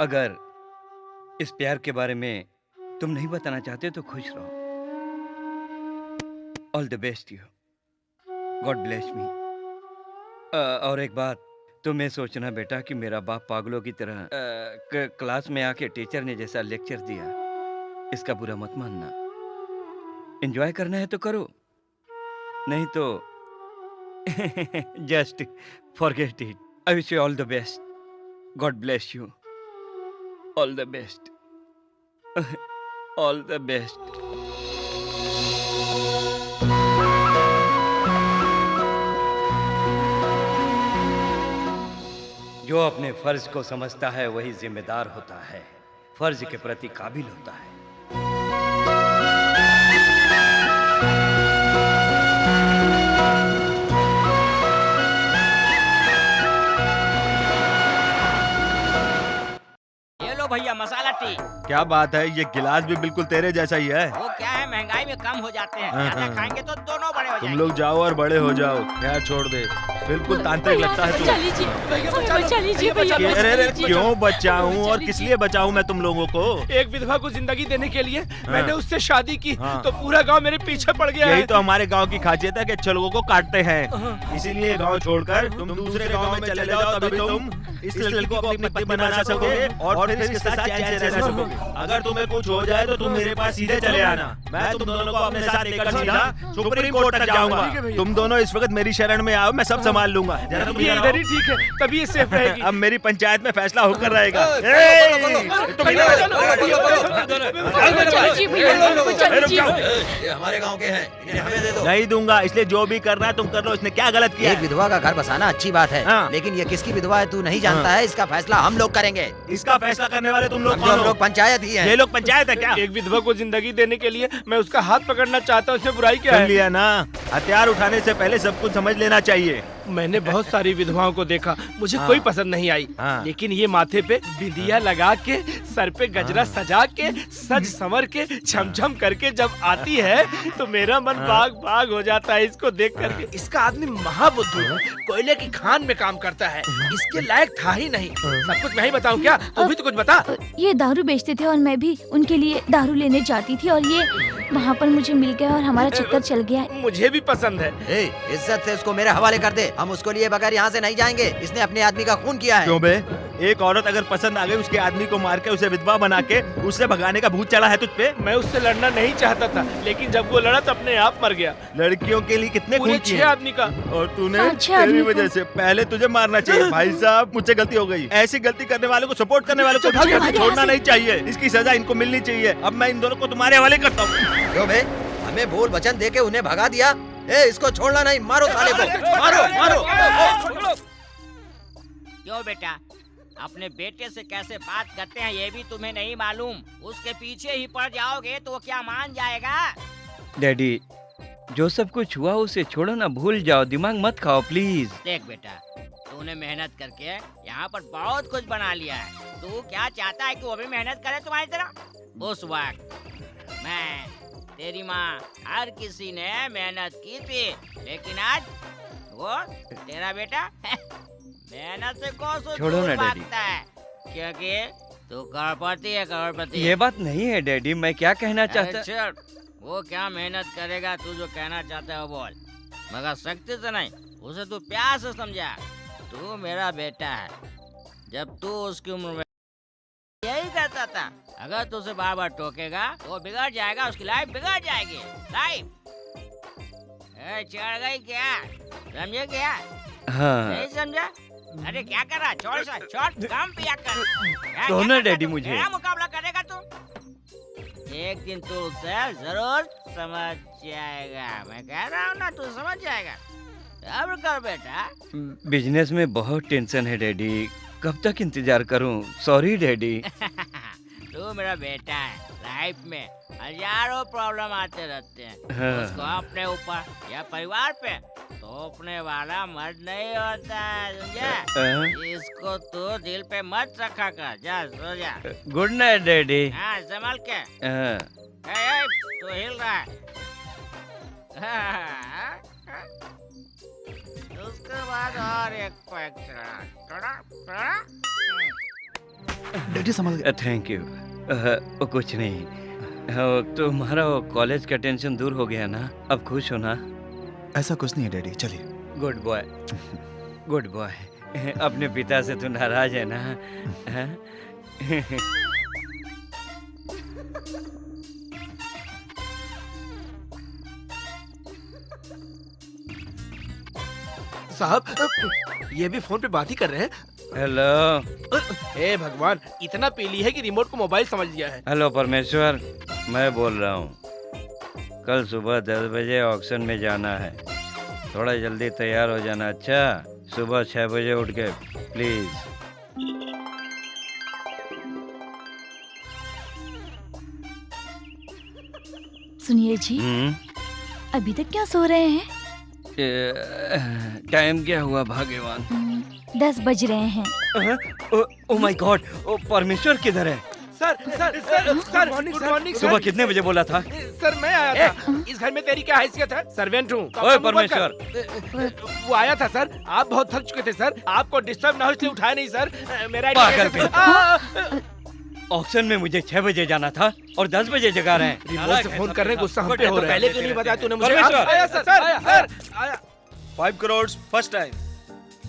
अगर इस प्यार के बारे में तुम नहीं बताना चाहते तो खुश रहो। All the best you, God bless me. और एक बात, तुम्हें सोचना बेटा कि मेरा बाप पागलों की तरह क्लास में आके टीचर ने जैसा लेक्चर दिया, इसका बुरा मत मानना। एंजॉय करना है तो करो, नहीं तो just forget it. I wish you all the best, God bless you, all the best, all the best. जो अपने फर्ज को समझता है वही जिम्मेदार होता है, फर्ज के प्रति काबिल होता है। ये लो भैया मसाला टी। क्या बात है, ये गिलास भी बिल्कुल तेरे जैसा ही है। वो क्या है, महंगाई में कम हो जाते हैं। ज्यादा खाएंगे तो दोनों बड़े हो तुम जाएंगे। लोग जाओ और बड़े हो जाओ, खैर छोड़ दे। बिल्कुल तांत्रिक लगता है तू। बचा लीजिए भैया, अरे क्यों बचाऊं और किस लिए बचाऊं मैं तुम लोगों को? एक विधवा को जिंदगी देने के लिए मैंने उससे शादी की, हाँ। तो पूरा गांव मेरे पीछे पड़ गया यही है। तो हमारे गांव की खासियत है कि अच्छे लोगों को काटते हैं। इसीलिए गांव छोड़कर तुम दूसरे गांव में चले जाओ, तभी तुम इस लड़की को अपनी पत्नी बना सकोगे और फिर इसके साथ चैन से रह सकोगे। अगर तुम्हें कुछ हो जाए तो तुम मेरे पास सीधे चले आना। मैं तुम दोनों को अपने साथ लेकर सीधा सुप्रीम कोर्ट तक जाऊंगा। तुम दोनों इस वक्त मेरी शरण में आओ, मैं सब संभाल लूंगा। जरा तुम ये इधर इधर ही आओ। ठीक है, तभी ये सेफ रहेगी। अब मेरी पंचायत में फैसला होकर रहेगा। ये हमारे गांव के हैं, इन्हें हमें दे दो। नहीं दूंगा, इसलिए जो भी करना है तुम कर लो। इसने क्या गलत किया एक है? विधवा का घर बसाना अच्छी बात है, हाँ। लेकिन ये किसकी विधवा है तू नहीं जानता है। इसका फैसला हम लोग करेंगे। इसका फैसला करने वाले तुम लोग हम कौन लोग हो? पंचायत ही ये है। लोग पंचायत है क्या? एक विधवा को जिंदगी देने के लिए मैं उसका हाथ पकड़ना चाहता हूँ, इसमें बुराई क्या सुन है? लिया ना, हथियार उठाने से पहले सब कुछ समझ लेना चाहिए। मैंने बहुत सारी विधवाओं को देखा, मुझे हाँ। कोई पसंद नहीं आई। हाँ। लेकिन ये माथे पे बिंदिया लगा के, सर पे गजरा सजा के, सज संवर के, झमझम करके जब आती है तो मेरा मन बाग बाग हो जाता है इसको देख करके। इसका आदमी महाबुद्धू है, कोयले की खान में काम करता है, इसके लायक था ही नहीं। सब कुछ मैं ही बताऊं क्या? तू भी तो कुछ बता। ये दारू बेचते थे और मैं भी उनके लिए दारू लेने जाती थी, और ये वहाँ पर मुझे मिल गया और हमारा चक्कर चल गया। मुझे भी पसंद है। ए, इज्जत से उसको मेरे हवाले कर दे। हम उसको लिए बगैर यहाँ से नहीं जाएंगे। इसने अपने आदमी का खून किया है। क्यों बे? एक औरत अगर पसंद आ गई, उसके आदमी को मार के उसे विधवा बना के उससे भगाने का भूत चढ़ा है तुझ पे? मैं उससे लड़ना नहीं चाहता था, लेकिन जब वो लड़ा तो अपने आप मर गया। लड़कियों के लिए कितने पूरे खून 6 किए? आदमी का। और तूने हाँ, 6 आदमी तेरी को। वजह से पहले तुझे मारना चाहिए। भाई साहब, मुझसे गलती हो गई। ऐसी गलती करने वालों को सपोर्ट करने वालों को चल, चल, भाग छोड़ना यहाँ से। नहीं चाहिए। इसकी सजा इनको मिलनी चाहिए। अब मैं इन दोनों को तुम्हारे हवाले करता हूँ। क्यों बे? हमें बोल वचन दे के उन्हें भगा दिया। ए, इसको छोड़ना नहीं, मारो साले को, मारो मारो। क्यों बेटा, अपने बेटे से कैसे बात करते हैं ये भी तुम्हें नहीं मालूम? उसके पीछे ही पड़ जाओगे तो वो क्या मान जाएगा? डैडी, जो सब कुछ हुआ उसे छोड़ो ना, भूल जाओ, दिमाग मत खाओ प्लीज। देख बेटा, तूने मेहनत करके यहाँ पर बहुत कुछ बना लिया है। तू क्या चाहता है कि वो भी मेहनत करे तुम्हारी तरह? उस वक्त मैं, तेरी माँ, हर किसी ने मेहनत की थी, लेकिन आज वो तेरा बेटा मेहनत से कोसों छोड़ो दूर ना डैडी। भागता है, क्योंकि तू करोड़पति है, करोड़पति। ये बात नहीं है डैडी, मैं क्या कहना अरे चाहता। छोड़, वो क्या मेहनत करेगा, तू जो कहना चाहता है वो बोल, मगर सख्ती से नहीं, उसे तू प्यार से समझा। तू मेरा बेटा है, जब तू उसकी उम्र में यही करता था। अगर तू उसे बार बार टोकेगा तो वो बिगड़ जाएगा, उसकी लाइफ बिगड़ जाएगी। लाइफ चढ़ गई क्या? समझे क्या? हाँ, नहीं समझा? अरे क्या कर रहा है? छोड़ सा, छोड़, कम पिया कर। क्या दो ना करता डैडी तू? मुझे। मेरा मुकाबला कर एक दिन तू उसे जरूर समझ जाएगा। मैं कह रहा हूँ ना, तू समझ जाएगा। अब कर बेटा। बिजनेस में बहुत टेंशन है डैडी, कब तक इंतजार करूं? Sorry daddy. तू मेरा बेटा है। लाइफ में हजारों प्रॉब्लम आते रहते हैं। हाँ। उसको अपने ऊपर या परिवार पे थोपने वाला मर्द नहीं होता है, समझा? इसको तू दिल पे मत रखा कर। जा सो जा। Good night daddy. हाँ, संभाल के। हाँ। ए, तू हिल रहा है। उसके बाद और एक पैक चढ़ा। डैडी संभल गए। Thank you. कुछ नहीं। तुम्हारा वो कॉलेज का टेंशन दूर हो गया ना? अब खुश हो ना? ऐसा कुछ नहीं है डैडी, चलिए। Good boy, good boy. अपने पिता से तू नाराज है ना? हाँ? साहब, ये भी फोन पे बात ही कर रहे हैं। हेलो। हे भगवान, इतना पीली है कि रिमोट को मोबाइल समझ लिया है। हेलो परमेश्वर, मैं बोल रहा हूँ। कल सुबह 10 बजे ऑक्शन में जाना है, थोड़ा जल्दी तैयार हो जाना। अच्छा, सुबह 6 बजे उठ के प्लीज। सुनिए जी, अभी तक क्या सो रहे हैं? टाइम क्या हुआ भगवान? 10 बज रहे हैं। ओ माय गॉड, ओ परमेश्वर किधर है? Sir sir sir sir, good morning. सुबह कितने बजे बोला था? सर मैं आया था। इस घर में तेरी क्या हैसियत है? सर्वेंट हूँ। ओए परमेश्वर। वो आया था सर, आप बहुत थक चुके थे सर, आपको डिस्टर्ब ना हो इसलिए उठाया नहीं सर। मेरा पागल कहीं। ऑक्शन में मुझे 6 बजे जाना था और 10 बजे जगा रहे हैं। रिमोट से फोन कर रहे हैं, गुस्सा हम पे हो रहा है। पहले क्यों नहीं बताया तूने मुझे? परमेश्वर। आया सर, आया। 5 करोड़ फर्स्ट टाइम।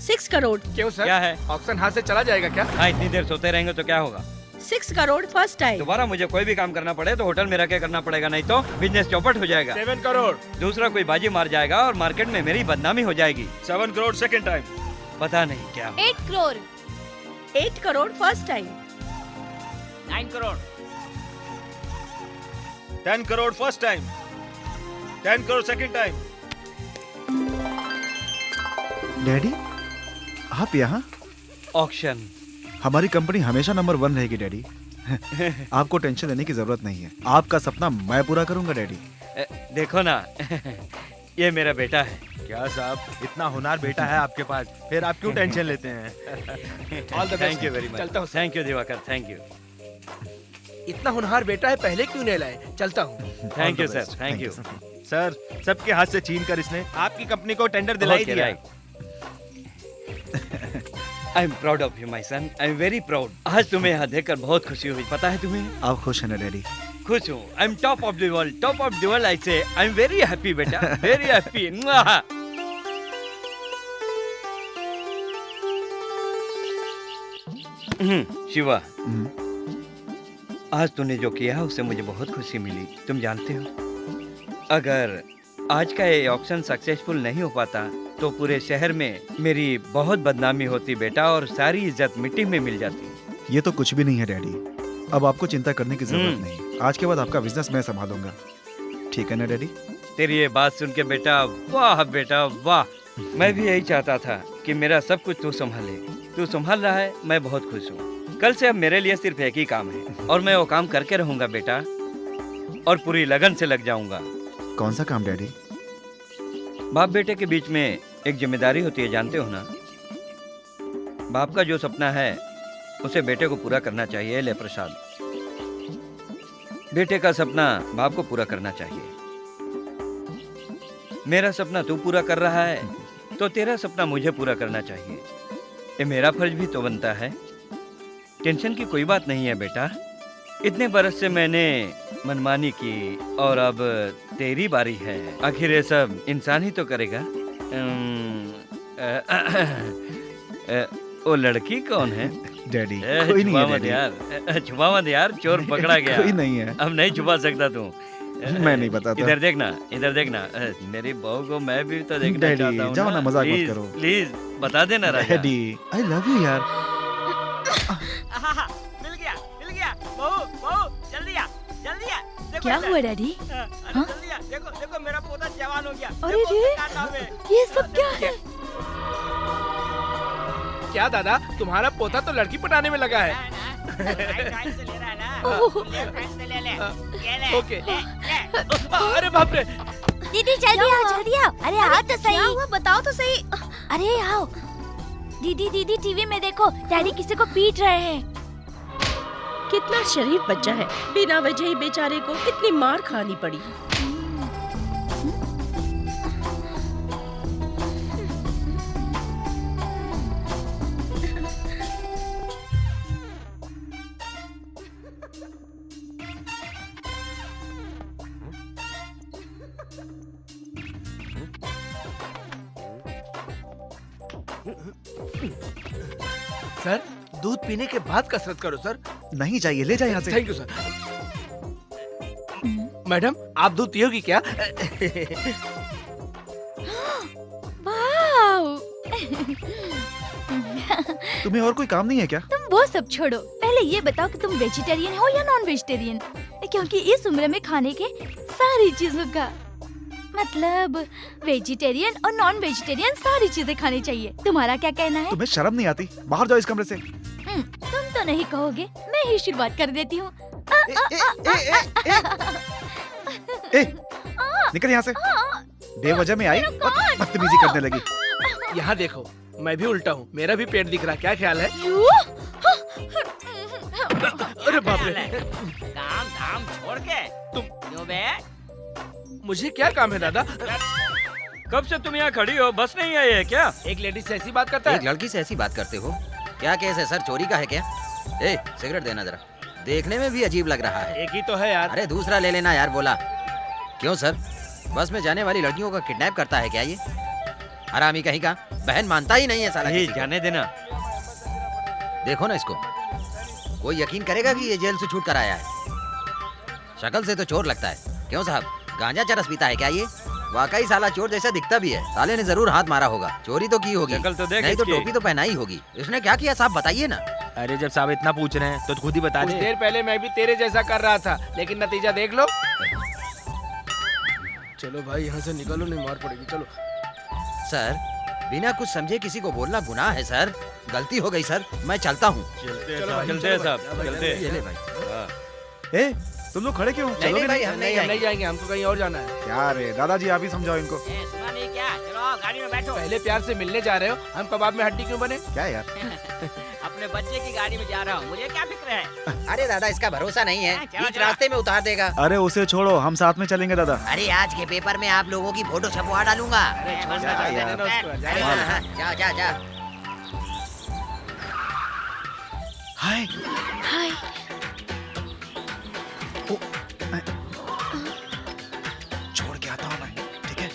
6 करोड़। क्यों सर? क्या है? ऑक्शन हाथ से चला जाएगा क्या? हाँ, इतनी देर सोते रहेंगे तो क्या होगा? 6 करोड़ फर्स्ट टाइम। दोबारा मुझे कोई भी काम करना पड़े तो होटल में रह के करना पड़ेगा, नहीं तो बिजनेस चौपट हो जाएगा। 7 करोड़। दूसरा कोई बाजी मार जाएगा और मार्केट में मेरी बदनामी हो जाएगी। 7 करोड़ सेकंड टाइम। पता नहीं क्या होगा। 8 crore. 8 crore first time. 9 crore. 10 crore first time. 10 crore second time. Daddy, आप यहाँ? ऑक्शन। हमारी कंपनी हमेशा नंबर 1 रहेगी डैडी। आपको टेंशन लेने की जरूरत नहीं है, आपका सपना मैं पूरा करूंगा डैडी। देखो ना, ये मेरा बेटा है। क्या साहब, इतना होनहार बेटा है आपके पास, फिर आप क्यों टेंशन लेते हैं? All the best. Thank you very much. चलता हूँ। Thank you Diwakar, thank you. इतना होनहार बेटा है, पहले क्यों नहीं लाए? चलता हूँ। Thank you All the sir, best. Thank you. Sir, सबके हाथ से छीन कर इसने आपकी कंपनी को टेंडर दिला ही दिया। I am proud of you my son, I am very proud. आज तुम्हें यहाँ देखकर बहुत खुशी हुई, पता है तुम्हें? आप खुश हैं ना डैडी? खुश हूँ। I am top of the world, top of the world. I say I am very happy बेटा, वेरी हैप्पी। शिवा, आज तूने जो किया उससे मुझे बहुत खुशी मिली। तुम जानते हो, अगर आज का ये ऑक्शन सक्सेसफुल नहीं हो पाता तो पूरे शहर में मेरी बहुत बदनामी होती बेटा, और सारी इज्जत मिट्टी में मिल जाती। ये तो कुछ भी नहीं है डैडी, अब आपको चिंता करने की जरूरत नहीं। आज के बाद आपका बिजनेस मैं संभालूंगा, ठीक है ना डैडी? तेरी ये बात सुन के बेटा, वाह बेटा वाह। मैं भी यही चाहता था कि मेरा सब कुछ तू संभाले। तू संभाल रहा है, मैं बहुत खुश हूँ। कल से अब मेरे लिए सिर्फ एक ही काम है और मैं वो काम करके रहूंगा बेटा, और पूरी लगन से लग जाऊंगा। कौन सा काम डैडी? बाप बेटे के बीच में एक जिम्मेदारी होती है, जानते हो ना? बाप का जो सपना है उसे बेटे को पूरा करना चाहिए। ले प्रसाद, बेटे का सपना बाप को पूरा करना चाहिए। मेरा सपना तू पूरा कर रहा है तो तेरा सपना मुझे पूरा करना चाहिए। ये मेरा फर्ज भी तो बनता है। टेंशन की कोई बात नहीं है बेटा। इतने बरस से मैंने मनमानी की और अब तेरी बारी है। आखिर ये सब इंसान ही तो करेगा। वो लड़की कौन है? डैडी कोई नहीं है डैडी। यार छुपा मत यार, चोर पकड़ा गया। कोई नहीं है। अब नहीं छुपा सकता तू। मैं नहीं बताता। इधर देखना, इधर देखना। मेरी बहू को मैं भी तो देखना डैडी, चाहता हूँ जाओ ना, मजाक मत करो। प्लीज बता देना राजा। डैडी आई लव यू यार। मिल गया, मिल गया। बहू, बहू, जल्दी आ, जल्दी आ। क्या हुआ डैडी? अरे हाँ? जल्दी आ, देखो देखो मेरा पोता जवान हो गया। अरे देखो, रे, क्या नाम है? ये सब क्या है? क्या दादा, तुम्हारा पोता तो लड़की पटाने में लगा है। राइट राइट से ले रहा है ना? ओह। लेफ्ट हैंड से ले ले। ये ले, ओके। ले, ले। अरे बाप रे, दीदी जल्दी आओ, जल्दी आओ। अरे आओ तो सही। क्या हुआ बताओ तो सही। अरे आओ। दीदी दीदी टीवी में देखो, डैडी किसी को पीट रहे हैं। कितना शरीफ बच्चा है, बिना वजह ही बेचारे को कितनी मार खानी पड़ी। सर दूध पीने के बाद कसरत करो सर। नहीं चाहिए, ले जाए यहाँ से। Thank you sir. मैडम आप दूध पियोगी क्या? वाओ। तुम्हें और कोई काम नहीं है क्या? तुम वो सब छोड़ो, पहले ये बताओ कि तुम वेजिटेरियन हो या नॉन वेजिटेरियन? क्योंकि इस उम्र में खाने के सारी चीजों का मतलब वेजिटेरियन और नॉन वेजिटेरियन सारी चीजें खानी चाहिए। तुम्हारा क्या कहना है? तुम्हें शर्म नहीं आती? बाहर जाओ इस कमरे से। तुम तो नहीं कहोगे, मैं ही शुरुआत कर देती हूँ। निकल यहाँ से। बेवजह में आई और बदतमीजी करने लगी। यहाँ देखो, मैं भी उल्टा हूँ, मेरा भी पेट दिख रहा, क्या ख्याल है? अरे बाप रे, काम धाम छोड़ के तुम क्यों बे? मुझे क्या काम है दादा? कब से तुम यहाँ खड़ी हो? बस नहीं आई है क्या? एक लेडीज से ऐसी बात करता एक है? लड़की से ऐसी बात करते हो? क्या केस है सर, चोरी का है क्या? ए, सिगरेट देना जरा, देखने में भी अजीब लग रहा है। एक ही तो है यार। अरे दूसरा ले लेना यार। बोला क्यों सर, बस में जाने वाली लड़कियों का किडनैप करता है क्या ये? हरामी कहीं का, बहन मानता ही नहीं है साला ये किसी को। जाने देना। देखो ना इसको, कोई यकीन करेगा कि ये जेल से छूट कर आया है? शक्ल से तो चोर लगता है। क्यों साहब, गांजा चरस पीता है क्या ये? वाकई साला चोर जैसा दिखता भी है। साले ने जरूर हाथ मारा होगा, चोरी तो की होगी, शक्ल तो देख नहीं तो इसकी। टोपी तो पहनाई होगी। इसने क्या किया साहब, बताइए ना। अरे जब साहब इतना पूछ रहे हैं तो खुद ही बता कुछ दे। देर पहले मैं भी तेरे जैसा कर रहा था, लेकिन नतीजा देख लो। चलो भाई यहाँ से निकलो, नहीं मार पड़ेगी। चलो सर, बिना कुछ समझे किसी को बोलना गुनाह है सर। गलती हो गई सर, मैं चलता हूँ। चलते हैं चलो साहब, भाई, चलते हैं चलो साहब, भाई, चलते हैं। ये ले भाई। हाँ। ए, तुम लोग खड़े क्यों? चलोगे भाई, नहीं? हम नहीं, हम नहीं जाएंगे, हमको कहीं और जाना है। क्या रे दादाजी, आप ही समझाओ इनको। ए, सुना नहीं क्या? चलो आओ, गाड़ी में बैठो। पहले प्यार से मिलने जा रहे हो, हम कबाब में हड्डी क्यों बने? क्या यार? अपने बच्चे की गाड़ी में जा रहा हूँ, मुझे क्या फिक्र है? अरे दादा, इसका भरोसा नहीं है, चलो, बीच चलो। रास्ते में उतार देगा। अरे उसे छोड़ो, हम साथ में चलेंगे दादा। अरे आज के पेपर में आप लोगों की फोटो छपवा डालूंगा। अरे छोड़ जा ना, यार। जाने दो उसको, जाने अरे दो। हाँ, हाँ, जा जा जा। हाय। हाय। छोड़ के आता हूँ मैं, ठीक है?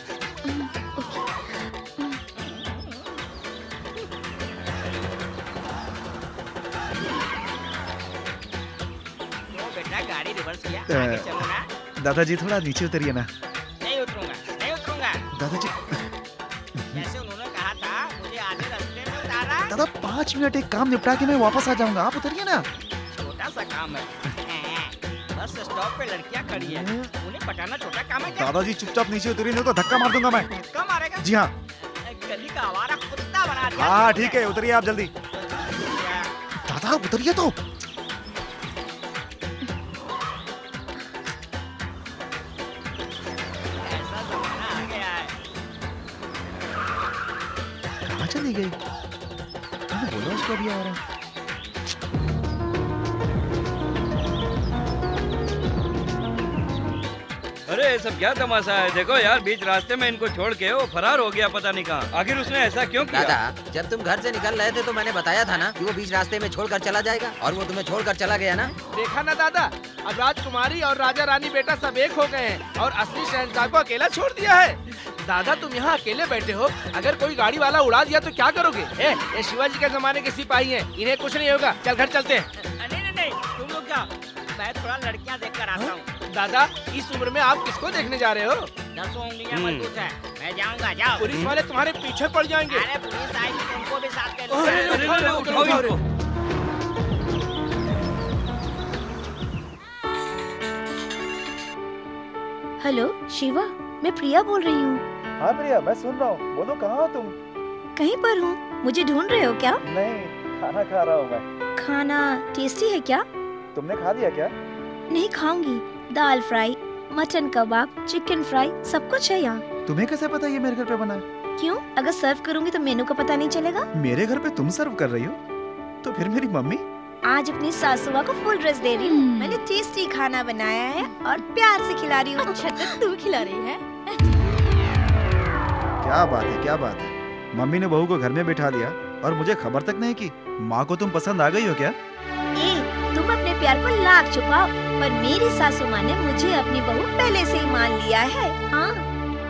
क्यों बेटा, गाड़ी रिवर्स किया? ए, आगे चलो ना। दादाजी थोड़ा नीचे उतरिए ना। नहीं उतरूंगा, नहीं उतरूंगा। दादाजी, जैसे उन्होंने कहा था, मुझे आधे रास्ते में उतारा। दादा 5 मिनट एक काम निपटा के मैं वापस आ जाऊंगा, आप उतरिए ना। छोटा सा काम है। बस स्टॉप पे लड़कियां खड़ी है, उन्हें पटाना छोटा काम है क्या? दादाजी चुपचाप नीचे उतरिए, नहीं तो धक्का मार दूंगा मैं। धक्का मारेगा? जी हाँ। गली का आवारा कुत्ता बना दिया। हाँ ठीक है, उतरिए आप जल्दी। दादा उतरिए तो। ऐसा जमाना आ गया है। कहाँ चली गई? मैंने बोला उसको अभी आ रहा है। अरे ये सब क्या तमाशा है? देखो यार, बीच रास्ते में इनको छोड़ के वो फरार हो गया, पता नहीं कहाँ। आखिर उसने ऐसा क्यों किया? दादा, जब तुम घर से निकल रहे थे तो मैंने बताया था ना कि वो बीच रास्ते में छोड़कर चला जाएगा, और वो तुम्हें छोड़कर चला गया ना। देखा ना दादा, अब राजकुमारी और राजा रानी बेटा सब एक हो गए हैं और असली शहंशाह को अकेला छोड़ दिया है। दादा तुम यहाँ अकेले बैठे हो, अगर कोई गाड़ी वाला उड़ा दिया तो क्या करोगे? ये शिवाजी के जमाने के सिपाही हैं, इन्हें कुछ नहीं होगा। चल घर चलते हैं। नहीं, तुम लोग जाओ, मैं थोड़ा लड़कियां देख कर आता हूँ। दादा इस उम्र में आप किसको देखने जा रहे हो? 10 उंगलियां मजबूत है, मैं जाऊंगा। जाओ। पुलिस वाले तुम्हारे पीछे पड़ जाएंगे। अरे पुलिस आएगी तो उनको भी साथ ले अरे, लो। अरे, अरे, उठाओ इनको। हेलो शिवा, मैं प्रिया बोल रही हूँ। हाँ प्रिया, मैं सुन रहा हूँ, बोलो कहाँ हो तुम? कहीं पर हूँ, मुझे ढूंढ रहे हो क्या? नहीं, खाना खा रहा हूँ मैं। खाना टेस्टी है क्या? तुमने खा लिया क्या? नहीं खाऊंगी। दाल फ्राई, मटन कबाब, चिकन फ्राई, सब कुछ है यहाँ। तुम्हें कैसे पता ये मेरे घर पे बना है? क्यों? अगर सर्व करूंगी तो मेनू का पता नहीं चलेगा? मेरे घर पे तुम सर्व कर रही हो, तो फिर मेरी मम्मी? आज अपनी सासू माँ को फुल ड्रेस दे रही हूँ। मैंने टेस्टी खाना बनाया है और प्यार से खिला रही हूँ। अच्छा तो तू खिला रही है? क्या बात है, क्या बात है। मम्मी ने बहू को घर में बिठा लिया और मुझे खबर तक नहीं की। माँ को तुम पसंद आ गई हो क्या? तुम अपने प्यार को लाख छुपाओ, पर मेरी सासू माँ ने मुझे अपनी बहू पहले से ही मान लिया है। हाँ,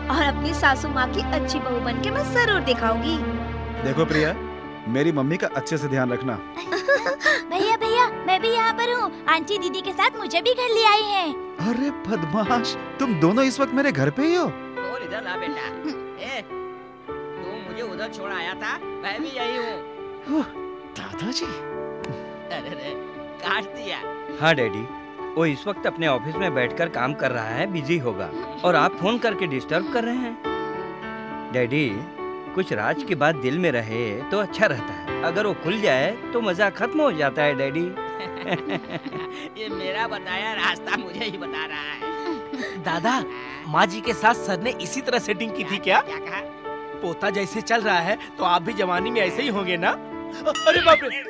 और अपनी सासू माँ की अच्छी बहू बनके मैं जरूर दिखाऊंगी। देखो प्रिया, मेरी मम्मी का अच्छे से ध्यान रखना। भैया भैया, मैं भी यहाँ पर हूँ। आंटी दीदी के साथ मुझे भी घर ले आई हैं। अरे बदमाश, तुम दोनों इस वक्त मेरे घर पे ही हो? और इधर ला बेटा। ए, तू मुझे उधर छोड़ आया था, मैं भी यही हूँ। दादाजी, अरे रे, काट दिया। हाँ डैडी, वो इस वक्त अपने ऑफिस में बैठकर काम कर रहा है, बिजी होगा, और आप फोन करके डिस्टर्ब कर रहे हैं। डैडी, कुछ राज की बात दिल में रहे तो अच्छा रहता है, अगर वो खुल जाए तो मजा खत्म हो जाता है डैडी। ये मेरा बताया रास्ता मुझे ही बता रहा है। दादा, माँ जी के साथ सर ने इसी तरह सेटिंग की थी क्या? क्या कहा? पोता जैसे चल रहा है तो आप भी जवानी में ऐसे ही होंगे ना? अरे बाप रे!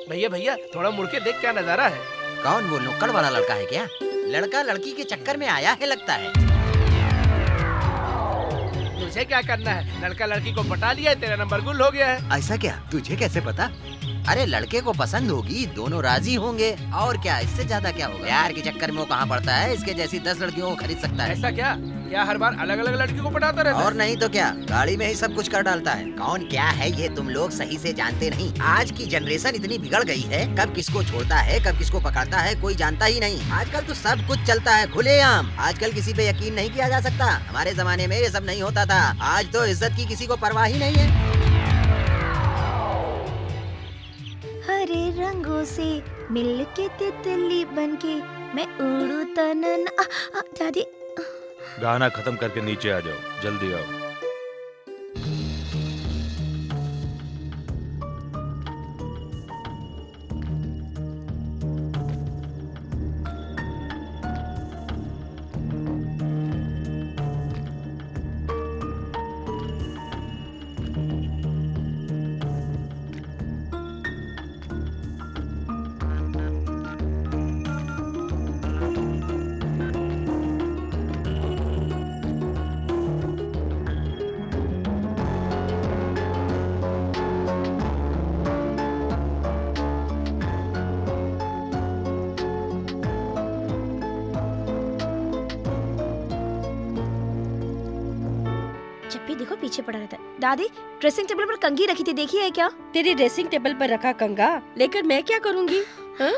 भैया भैया, थोड़ा मुड़ के देख, क्या नजारा है। कौन वो नुक्कड़ वाला लड़का है क्या? लड़का लड़की के चक्कर में आया है लगता है। तुझे क्या करना है? लड़का लड़की को पटा लिया है, तेरा नंबर गुल हो गया है। ऐसा क्या? तुझे कैसे पता? अरे लड़के को पसंद होगी, दोनों राजी होंगे, और क्या, इससे ज्यादा क्या होगा? प्यार के चक्कर में वो कहाँ पड़ता है, इसके जैसी 10 लड़कियों को खरीद सकता है। ऐसा क्या? क्या हर बार अलग अलग लड़की को पटाता रहता है? और नहीं तो क्या, गाड़ी में ही सब कुछ कर डालता है। कौन क्या है ये तुम लोग सही से जानते नहीं। आज की जनरेशन इतनी बिगड़ गई है, कब किसको छोड़ता है, कब किसको पकड़ता है, कोई जानता ही नहीं। आजकल तो सब कुछ चलता है खुलेआम। आजकल किसी पे यकीन नहीं किया जा सकता। हमारे जमाने में ये सब नहीं होता था। आज तो इज्जत की किसी को परवाह ही नहीं है। हरे रंगों से मिलके तितली बनके मैं उड़ू तनन। दादी, गाना खत्म करके नीचे आ जाओ, जल्दी आओ। जब भी देखो पीछे पड़ा रहता है। दादी, ड्रेसिंग टेबल पर कंघी रखी थी, देखी है क्या? तेरी ड्रेसिंग टेबल पर रखा कंगा लेकर मैं क्या करूँगी? हाँ?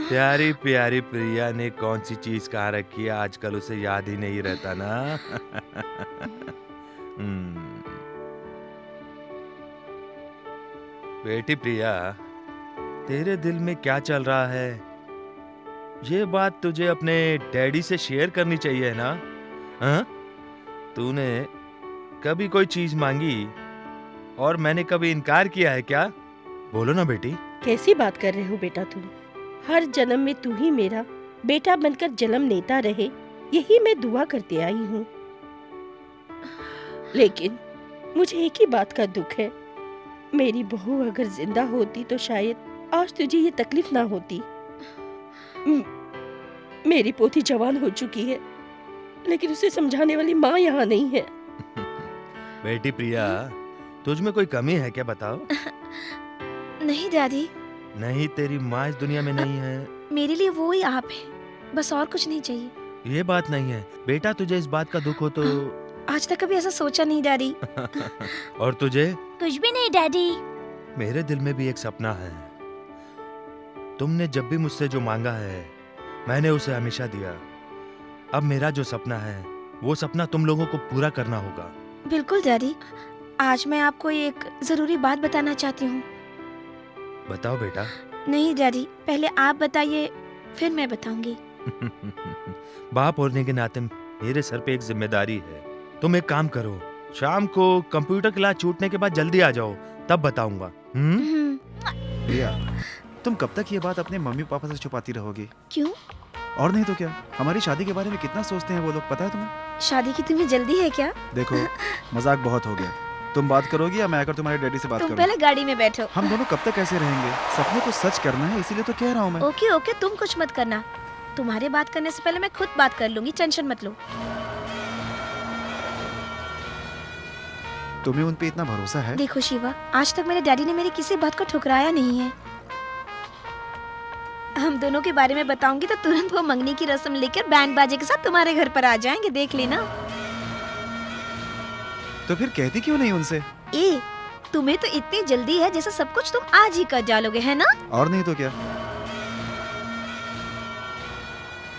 प्यारी प्यारी प्रिया ने कौन सी चीज कहाँ रखी है, आजकल उसे याद ही नहीं रहता ना। बेटी प्रिया, तेरे दिल में क्या चल रहा है, ये बात तुझे अपने डैडी से शेयर करनी चाहिए ना। हाँ? तूने कभी कोई चीज मांगी और मैंने कभी इनकार किया है क्या? बोलो ना बेटी। कैसी बात कर रहे हो बेटा तुम? हर जन्म में तू ही मेरा बेटा बनकर जन्म लेता रहे, यही मैं दुआ करते आई हूँ। लेकिन मुझे एक ही बात का दुख है, मेरी बहू अगर जिंदा होती तो शायद आज तुझे ये तकलीफ ना होती। मेरी पोती जवान हो चुकी है, लेकिन उसे समझाने वाली माँ यहाँ नहीं है। बेटी प्रिया, तुझ में कोई कमी है क्या, बताओ। नहीं दादी, नहीं, तेरी माँ इस दुनिया में नहीं है। मेरे लिए वो ही आप है, बस और कुछ नहीं चाहिए। ये बात नहीं है बेटा, तुझे इस बात का दुख हो तो। आज तक कभी ऐसा सोचा नहीं दादी। और तुझे? कुछ भी नहीं डैडी। मेरे दिल में भी एक सपना है। तुमने जब भी मुझसे जो मांगा है मैंने उसे हमेशा दिया। अब मेरा जो सपना है वो सपना तुम लोगों को पूरा करना होगा। बिल्कुल डैडी, आज मैं आपको एक जरूरी बात बताना चाहती हूँ। बताओ बेटा। नहीं डैडी, पहले आप बताइए, फिर मैं बताऊंगी। बाप होने के नाते मेरे सर पे एक जिम्मेदारी है। तुम एक काम करो, शाम को कंप्यूटर क्लास छूटने के बाद जल्दी आ जाओ, तब बताऊंगा। रिया, तुम कब तक ये बात अपने मम्मी पापा से छुपाती रहोगी? क्यों? और नहीं तो क्या, हमारी शादी के बारे में कितना सोचते हैं वो लोग, पता है तुम्हें? शादी की तुम्हें जल्दी है क्या? देखो, मजाक बहुत हो गया। तुम बात करोगी या मैं आकर तुम्हारे डैडी से बात तुम करूं? पहले गाड़ी में बैठो। हम दोनों कब तक ऐसे रहेंगे? सपने को सच करना है, इसीलिए तो कह रहा हूँ मैं। ओके ओके, तुम कुछ मत करना। तुम्हारे बात करने से पहले मैं खुद बात कर लूंगी, टेंशन मत लो। तुम्हें उन पे इतना भरोसा है? देखो शिवा, आज तक मेरे डैडी ने मेरी किसी बात को ठुकराया नहीं है। हम दोनों के बारे में बताऊंगी तो तुरंत वो मंगनी की रस्म लेकर बैंड बाजे के साथ तुम्हारे घर पर आ जाएंगे, देख लेना। तो फिर कहती क्यों नहीं उनसे? ए, तुम्हें तो इतनी जल्दी है जैसे सब कुछ तुम आज ही कर डालोगे, है ना? और नहीं तो क्या।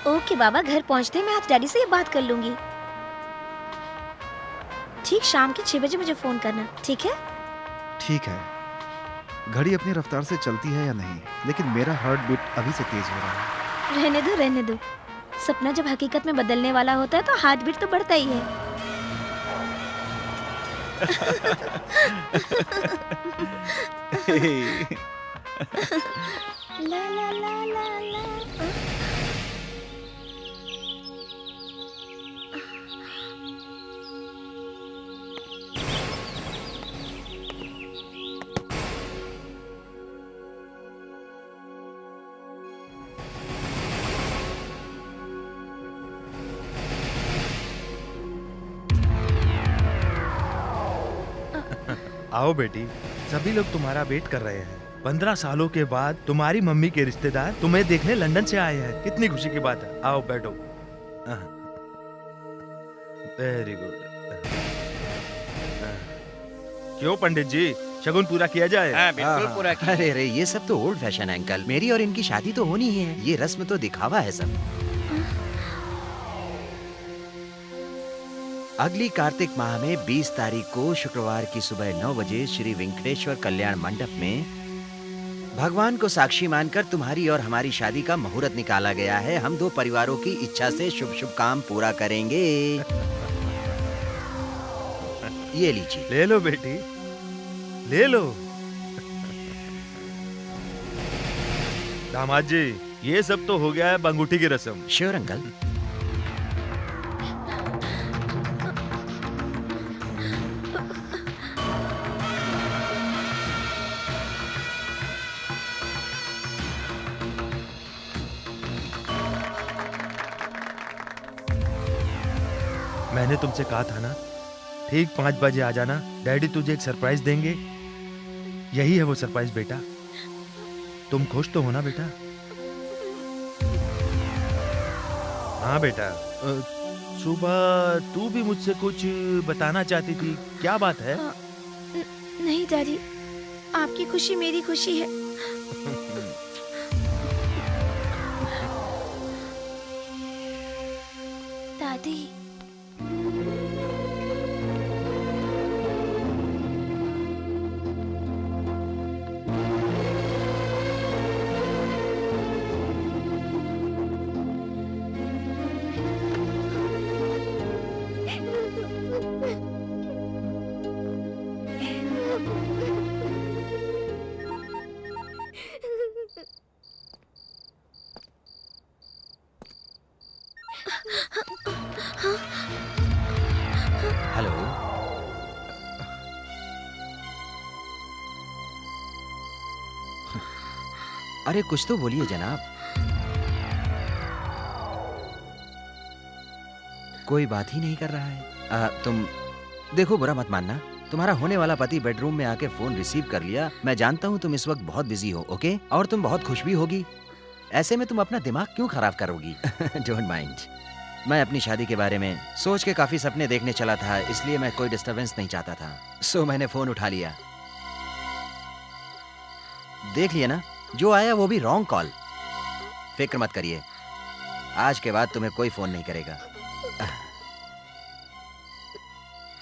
ओके बाबा, घर पहुंचते मैं आज डैडी से ये बात कर लूंगी। ठीक शाम के 6 बजे मुझे फोन करना, ठीक है? ठीक है। घड़ी अपनी रफ्तार से चलती है या नहीं, लेकिन मेरा हार्ट बीट अभी से तेज हो रहा है। रहने दो रहने दो, सपना जब हकीकत में बदलने वाला होता है तो हार्ट बीट तो बढ़ता ही है। ला ला ला ला ला। आओ बेटी, सभी लोग तुम्हारा वेट कर रहे हैं। 15 सालों के बाद तुम्हारी मम्मी के रिश्तेदार तुम्हें देखने लंदन से आए हैं। कितनी खुशी की बात है। आओ बैठो। Very good. क्यों पंडित जी, शगुन पूरा किया जाए? बिल्कुल पूरा किया। अरे अरे, ये सब तो ओल्ड फैशन है अंकल। मेरी और इनकी शादी तो होनी ही है। ये रस्म तो दिखावा है सब। अगली कार्तिक माह में 20 तारीख को शुक्रवार की सुबह 9 बजे श्री वेंकटेश्वर कल्याण मंडप में भगवान को साक्षी मानकर तुम्हारी और हमारी शादी का मुहूर्त निकाला गया है। हम दो परिवारों की इच्छा से शुभ शुभ काम पूरा करेंगे। ये लीजिए। ले लो बेटी, ले लो। दामाद जी, ये सब तो हो गया है अंगूठी की रस्म। Sure uncle. मैंने तुमसे कहा था ना, ठीक 5 बजे आ जाना। डैडी तुझे एक सरप्राइज देंगे। यही है वो सरप्राइज बेटा। तुम खुश तो हो ना बेटा? हाँ बेटा। सुबह तू भी मुझसे कुछ बताना चाहती थी, क्या बात है? नहीं डैडी, आपकी खुशी मेरी खुशी है। दादी, हेलो। अरे कुछ तो बोलिए जनाब। कोई बात ही नहीं कर रहा है। तुम देखो, बुरा मत मानना। तुम्हारा होने वाला पति बेडरूम में आके फोन रिसीव कर लिया। मैं जानता हूँ तुम इस वक्त बहुत बिजी हो, ओके? और तुम बहुत खुश भी होगी। ऐसे में तुम अपना दिमाग क्यों खराब करोगी? Don't mind. मैं अपनी शादी के बारे में सोच के काफी सपने देखने चला था, इसलिए मैं कोई डिस्टरबेंस नहीं चाहता था। सो मैंने फोन उठा लिया। देख लिया ना, जो आया वो भी रॉन्ग कॉल। फिक्र मत करिए, आज के बाद तुम्हें कोई फोन नहीं करेगा।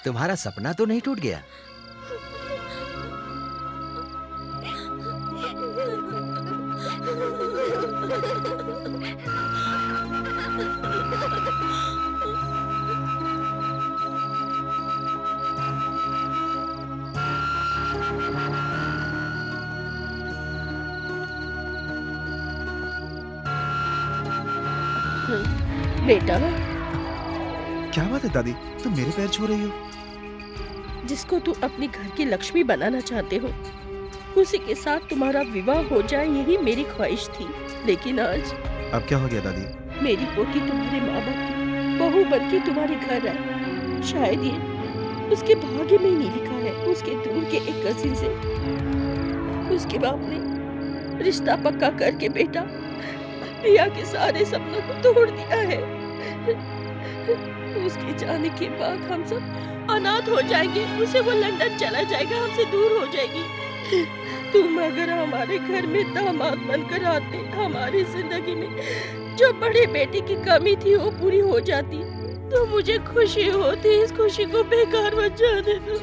तुम्हारा सपना तो नहीं टूट गया? बेटा, क्या बात है दादी, तुम मेरे पैर छू रही हो? जिसको तू अपने घर की लक्ष्मी बनाना चाहते हो, उसी के साथ तुम्हारा विवाह हो जाए, यही मेरी ख्वाहिश थी। लेकिन आज अब क्या हो गया दादी? मेरी पोती तुम्हारे माँ बाप की बहू बनके तुम्हारे घर आई। शायद ये उसके भाग्य में ही नहीं लिखा है। उसके दूर के एक कजिन से उसके बाप ने रिश्ता पक्का करके बेटा प्रिया के सारे सपनों को तोड़ दिया है। उसके जाने के बाद हम सब अनाथ हो जाएंगे। उसे वो लंदन चला जाएगा, हमसे दूर हो जाएगी। तुम अगर हमारे घर में दामाद बनकर आते, हमारी जिंदगी में जो बड़े बेटे की कमी थी वो पूरी हो जाती, तो मुझे खुशी होती। इस खुशी को बेकार मत जाने दो।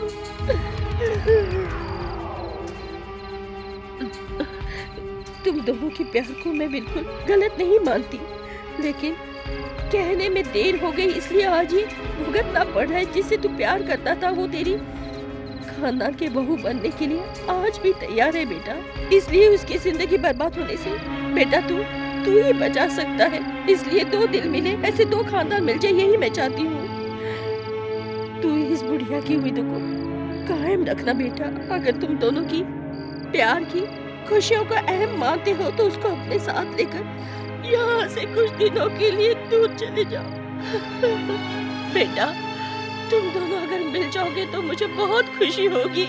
तुम दोनों के प्यार को मैं बिल्कुल गलत नहीं मानती, लेकिन कहने में देर हो गई, इसलिए आज ही भुगतना पड़ रहा है। जिससे तू प्यार करता था वो तेरी खानदान के बहू बनने के लिए आज भी तैयार है बेटा। इसलिए उसकी जिंदगी बर्बाद होने से बेटा तू ही बचा सकता है। इसलिए दो दिल मिले, ऐसे दो खानदान मिल जाए, यही मैं चाहती हूँ। तू इस बुढ़िया की उम्मीदों को कायम रखना बेटा। अगर तुम दोनों की प्यार की खुशियों का अहम मानते हो तो उसको अपने साथ लेकर यहाँ से कुछ दिनों के लिए दूर चले जाओ। बेटा तुम दोनों अगर मिल जाओगे तो मुझे बहुत खुशी होगी।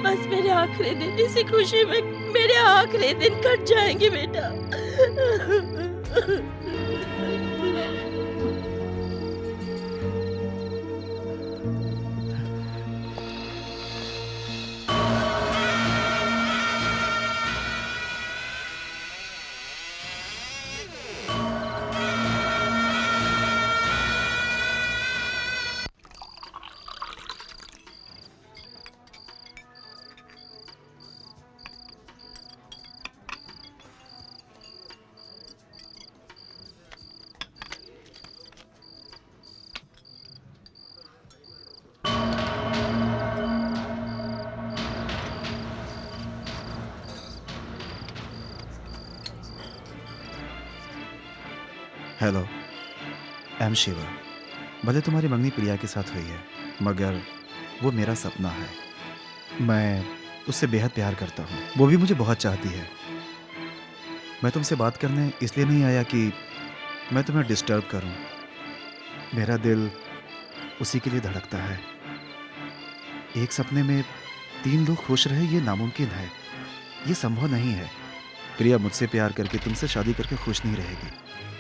बस मेरे आखिरी दिन इसी खुशी में मेरे आखिरी दिन कट जाएंगे बेटा। Hello, I am Shiva. भले तुम्हारी मंगनी प्रिया के साथ हुई है, मगर वो मेरा सपना है। मैं उससे बेहद प्यार करता हूँ, वो भी मुझे बहुत चाहती है। मैं तुमसे बात करने इसलिए नहीं आया कि मैं तुम्हें डिस्टर्ब करूँ। मेरा दिल उसी के लिए धड़कता है। एक सपने में 3 लोग खुश रहे, ये नामुमकिन है, ये संभव नहीं है। प्रिया मुझसे प्यार करके तुमसे शादी करके खुश नहीं रहेगी।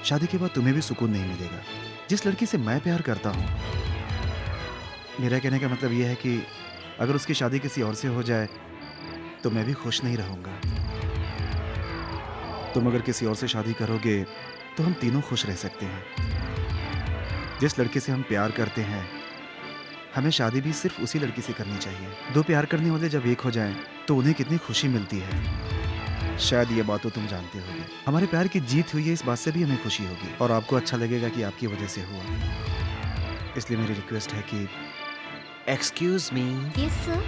शादी के बाद तुम्हें भी सुकून नहीं मिलेगा। जिस लड़की से मैं प्यार करता हूँ, मेरा कहने का मतलब यह है कि अगर उसकी शादी किसी और से हो जाए तो मैं भी खुश नहीं रहूँगा। तुम अगर किसी और से शादी करोगे तो हम तीनों खुश रह सकते हैं। जिस लड़के से हम प्यार करते हैं, हमें शादी भी सिर्फ उसी लड़की से करनी चाहिए। दो प्यार करने वाले जब एक हो जाएं तो उन्हें कितनी खुशी मिलती है। शायद ये बात तो तुम जानते होगे। हमारे प्यार की जीत हुई है, इस बात से भी हमें खुशी होगी और आपको अच्छा लगेगा कि आपकी वजह से हुआ। इसलिए मेरी रिक्वेस्ट है कि excuse me, yes sir.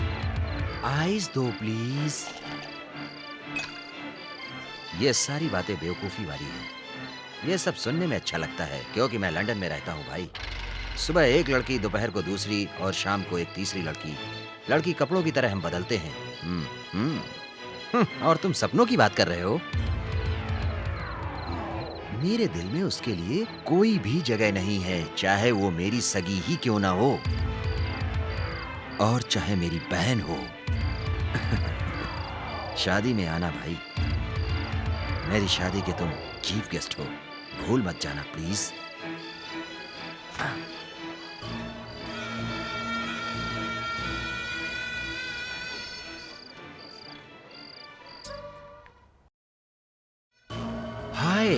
Eyes दो प्लीज। ये सारी बातें बेवकूफ़ी वाली हैं। ये सब सुनने में अच्छा लगता है क्योंकि मैं लंदन में रहता हूँ भाई। सुबह एक लड़की, दोपहर को दूसरी और शाम को एक तीसरी लड़की कपड़ों की तरह हम बदलते हैं। और तुम सपनों की बात कर रहे हो। मेरे दिल में उसके लिए कोई भी जगह नहीं है, चाहे वो मेरी सगी ही क्यों ना हो और चाहे मेरी बहन हो। शादी में आना भाई, मेरी शादी के तुम चीफ गेस्ट हो, भूल मत जाना प्लीज। हाय,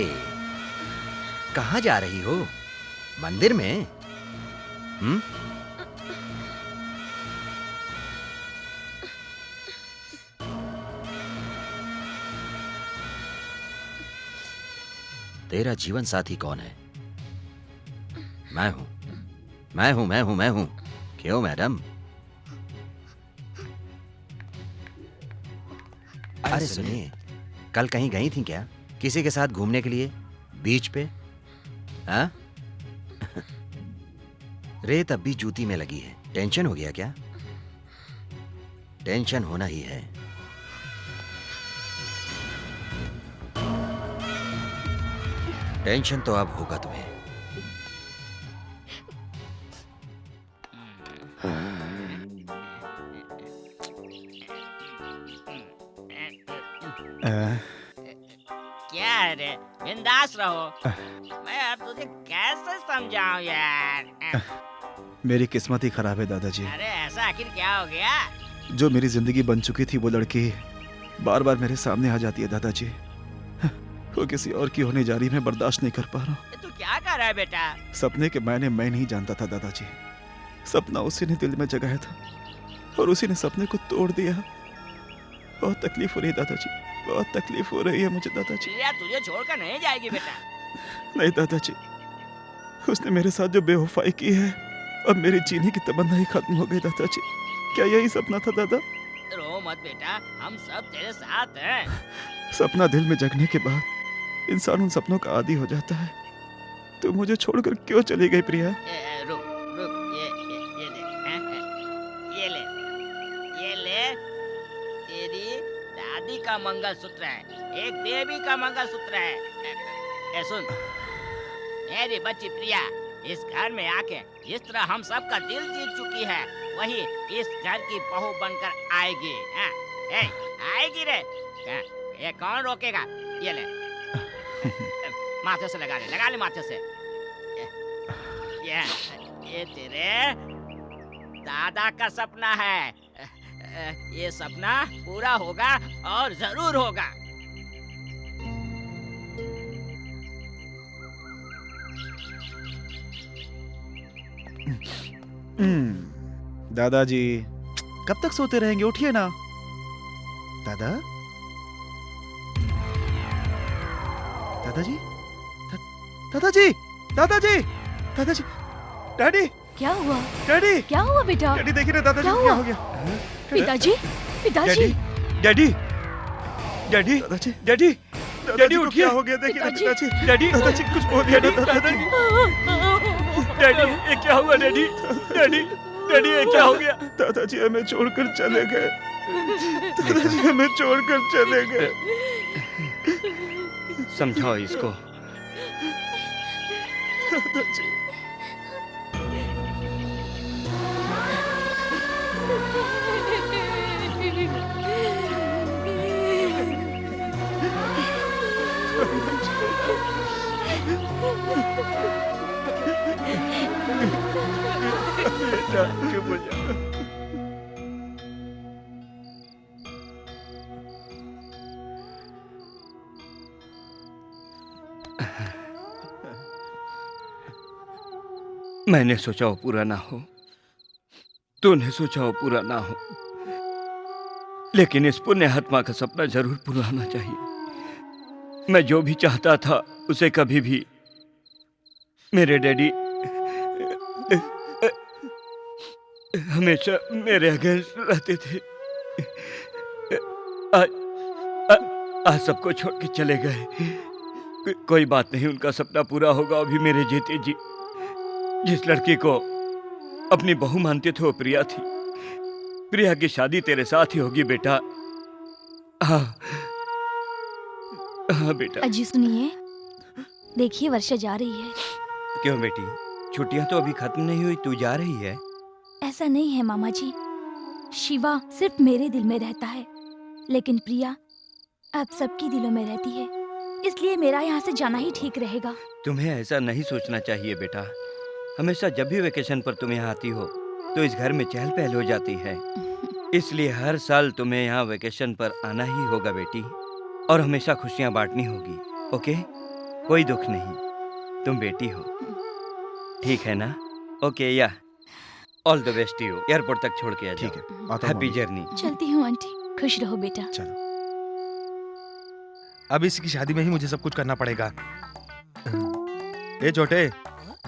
कहाँ जा रही हो? मंदिर में? तेरा जीवन साथी कौन है? मैं हूं, मैं हूं, मैं हूं, मैं हूं। क्यों मैडम? अरे सुनिए, कल कहीं गई थी क्या? किसी के साथ घूमने के लिए बीच पे? हाँ? रेत अब भी जूती में लगी है। टेंशन हो गया क्या? टेंशन होना ही है। टेंशन तो अब होगा तुम्हें। क्या है रे, बिंदास रहो। मैं अब तुझे कैसे समझाऊं यार? मेरी किस्मत ही खराब है दादाजी। अरे ऐसा आखिर क्या हो गया? जो मेरी जिंदगी बन चुकी थी वो लड़की बार बार मेरे सामने आ जाती है दादाजी। वो किसी और की होने जा रही, मैं बर्दाश्त नहीं कर पा रहा हूँ। तू क्या कर रहा है बेटा? सपने के मायने मैं नहीं जानता था दादाजी। सपना उसी ने दिल में जगाया था और उसी ने सपने को तोड़ दिया। बहुत तकलीफ हो रही है दादाजी, बहुत तकलीफ हो रही है मुझे दादाजी। प्रिया तुझे छोड़कर नहीं जाएगी बेटा। नहीं दादाजी, उसने मेरे साथ जो बेवफाई की है, अब मेरे जीने की तमन्ना ही खत्म हो गई दादाजी। क्या यही सपना था दादा? रो मत बेटा, हम सब तेरे साथ हैं। सपना दिल में जगने के बाद इंसान उन सपनों का आदी हो जाता है। तू मुझे छोड़कर क्यों चली गई प्रिया? रुक रुक, ये ले, ये ले, ये ले। तेरी दादी का मंगलसूत्र है, एक देवी का मंगलसूत्र है। सुन मेरी बच्ची प्रिया, इस घर में आके जिस तरह हम सब का दिल जीत चुकी है, वही इस घर की बहू बनकर आएगी। आएगी रे। ये कौन रोकेगा? ये ले, माथे से लगा ले माथे से। ये तेरे दादा का सपना है। ये सपना पूरा होगा और जरूर होगा। दादाजी कब तक सोते रहेंगे? उठिए ना दादा। दादाजी, दादाजी, दादाजी, दादाजी, डैडी, क्या हुआ? डैडी, क्या हुआ बेटा? डैडी देखिए ना दादाजी क्या को क्या हुआ? हो गया? पिताजी, पिताजी, डैडी, डैडी, दादाजी, डैडी, डैडी उठिए। क्या हो गया? देखिए ना पिताजी। पिताजी, डैडी, दादाजी कुछ बोलिए ना दादाजी। डैडी, ये क्या हुआ डैडी? डैडी, डैडी, ये क्या हो गया? दादाजी हमें छोड़कर चले गए। दादाजी हमें छोड़कर चले गए। समझाओ इसको। दादाजी, बेटा चुप हो जा। मैंने सोचा वो पूरा ना हो, तूने सोचा वो पूरा ना हो, लेकिन इस पुण्य आत्मा का सपना जरूर पूरा होना चाहिए। मैं जो भी चाहता था उसे कभी भी मेरे डैडी हमेशा मेरे अगेंस्ट रहते थे। आज सबको छोड़ के चले गए। कोई बात नहीं, उनका सपना पूरा होगा अभी मेरे जीते जी। जिस लड़की को अपनी बहू मानते थे वो प्रिया थी। प्रिया की शादी तेरे साथ ही होगी बेटा। हाँ हाँ बेटा। अजी सुनिए, देखिए वर्षा जा रही है। क्यों बेटी, छुट्टियां तो अभी खत्म नहीं हुई, तू जा रही है? ऐसा नहीं है मामा जी, शिवा सिर्फ मेरे दिल में रहता है, लेकिन प्रिया अब सबकी दिलों में रहती है, इसलिए मेरा यहाँ से जाना ही ठीक रहेगा। तुम्हें ऐसा नहीं सोचना चाहिए बेटा। हमेशा जब भी वेकेशन पर तुम यहाँ आती हो तो इस घर में चहल पहल हो जाती है, इसलिए हर साल तुम्हें यहाँ वेकेशन पर आना ही होगा बेटी, और हमेशा खुशियाँ बांटनी होगी। ओके, कोई दुख नहीं, तुम बेटी हो, ठीक है ना? ओके, या all the best you. Airport तक छोड़ के आ जाओ। ठीक है, आता हूँ हैप्पी मम्मी। जर्नी। चलती हूँ आंटी, खुश रहो बेटा। चलो। अब इसकी शादी में ही मुझे सब कुछ करना पड़ेगा। ए छोटे,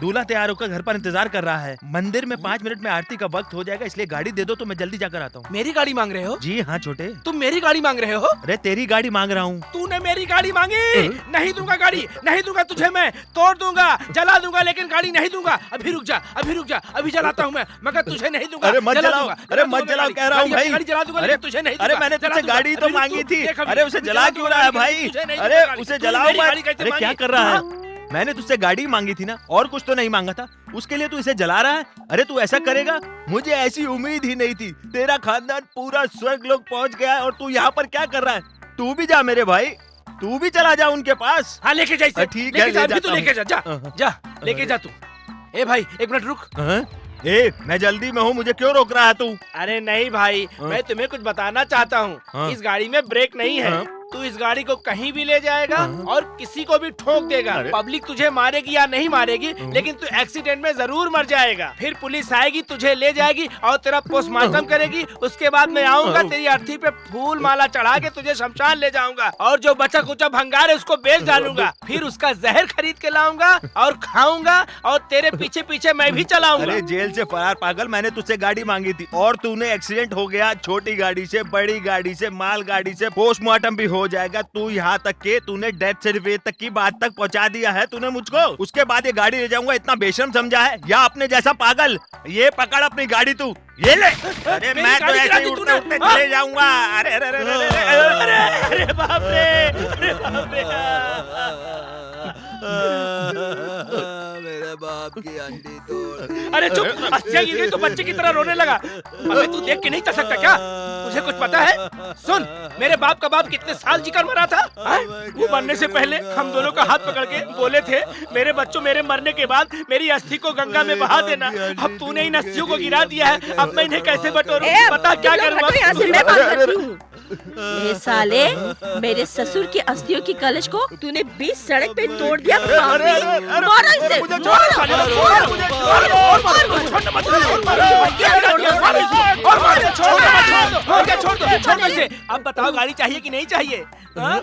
दूल्हा तैयार होकर घर पर इंतजार कर रहा है। मंदिर में 5 मिनट में आरती का वक्त हो जाएगा, इसलिए गाड़ी दे दो तो मैं जल्दी जाकर आता हूँ। मेरी गाड़ी मांग रहे हो? जी हाँ छोटे। तुम मेरी गाड़ी मांग रहे हो? अरे तेरी गाड़ी मांग रहा हूँ। तूने मेरी गाड़ी मांगी। नहीं दूंगा गाड़ी, नहीं दूंगा तुझे, मैं तोड़ दूंगा, जला दूंगा, लेकिन गाड़ी नहीं दूंगा। अभी रुक जा, अभी रुक जा, अभी जलाता हूँ मैं, मगर तुझे नहीं दूंगा। अरे मत जला जलाओ, दूंगा, अरे जला मत दूंगा जलाओ गाड़ी, कह रहा हूँ भाई। गाड़ी जला दूंगा, अरे लेकिन तुझे नहीं अरे दूंगा। मैंने जला तुझसे दूंगा। गाड़ी तो अभी रुक मांगी तू, थी। देख अभी, अरे उसे अभी जला जला क्यों दूंगा रहा है गाड़ी, भाई? तुझे नहीं अरे दूंगा गाड़ी। उसे तूने जलाओ मेरी मत। गाड़ी कैसे अरे क्या मांगी? कर रहा है? मैंने तुझसे गाड़ी मांगी थी ना, और कुछ तो नहीं मांगा था। उसके लिए तू इसे जला रहा है? अरे तू ऐसा करेगा? मुझे ऐसी उम्मीद ही नहीं थी। तेरा खानदान पूरा स्वर्ग लोक पहुंच गया है और तू यहाँ पर क्या कर रहा है? तू भी जा मेरे भाई, तू भी चला जा उनके पास। हाँ लेके जा इसे। ठीक है, लेके जा, ले अभी तू जाता लेके जा, जा, हूँ। जा, लेके जा तू। ए भाई, एक मिनट रुक। हाँ? ए, मैं जल्दी में हूँ, मुझे क्यों रोक रहा है तू? अरे नहीं भाई, मैं तुम्हें कुछ बताना चाहता हूँ। हाँ। इस गाड़ी में ब्रेक नहीं है। हाँ। तू इस गाड़ी को कहीं भी ले जाएगा हाँ। और किसी को भी ठोक देगा। अरे। पब्लिक तुझे मारेगी या नहीं मारेगी, लेकिन तू एक्सीडेंट में जरूर मर जाएगा। फिर पुलिस आएगी, तुझे ले जाएगी और तेरा पोस्टमार्टम करेगी। उसके बाद मैं आऊंगा, तेरी अर्थी पे फूल माला चढ़ा के तुझे शमशान ले जाऊंगा और जो बचा कुचा भंगार है उसको बेच डालूंगा। फिर उसका जहर खरीद के लाऊंगा और खाऊंगा और तेरे पीछे पीछे मैं भी चलाऊंगा। अरे जेल से फरार पागल, मैंने तुझसे गाड़ी मांगी थी और तूने एक्सीडेंट हो गया। छोटी गाड़ी से, बड़ी गाड़ी से, माल गाड़ी से पोस्टमार्टम भी हो जाएगा। तू यहाँ तक के तूने डेथ सर्टिफिकेट तक की बात तक पहुँचा दिया है तूने मुझको। उसके बाद ये गाड़ी ले जाऊंगा, इतना बेशर्म समझा है? या अपने जैसा पागल? ये पकड़ अपनी गाड़ी तू, ये ले। अरे मेरी मैं तो गाड़ी ऐसे गिरा ही दी उठते तूने। उठते हाँ? चले जाऊंगा। अरे अरे अरे अरे अरे अरे बाप रे, अरे बाप रे। मेरे बाप की अंडी तोड़। अरे चुप, अस्थियां गिर गई तो बच्चे की तरह रोने लगा। अबे तू देख के नहीं चल सकता क्या? तुझे कुछ पता है? सुन, मेरे बाप का बाप कितने साल जीकर मरा था? वो मरने से पहले हम दोनों का हाथ पकड़ के बोले थे, मेरे बच्चों मेरे मरने के बाद मेरी अस्थि को गंगा में बहा देना। अब तूने इन अस्थियों को गिरा दिया है, अब मैं इन्हें कैसे बटोरूं? बता क्या करूंगा? यहाँ से मैं बात करती हूँ। ए साले, मेरे ससुर की अस्थियों की कलश को तूने बीच सड़क पे तोड़ दिया। मारो इसे, मुझे छोड़, साले, छोड़ मुझे, छोड़ मत, छोड़ दो इसे। अब बताओ गाड़ी चाहिए कि नहीं चाहिए? हाँ?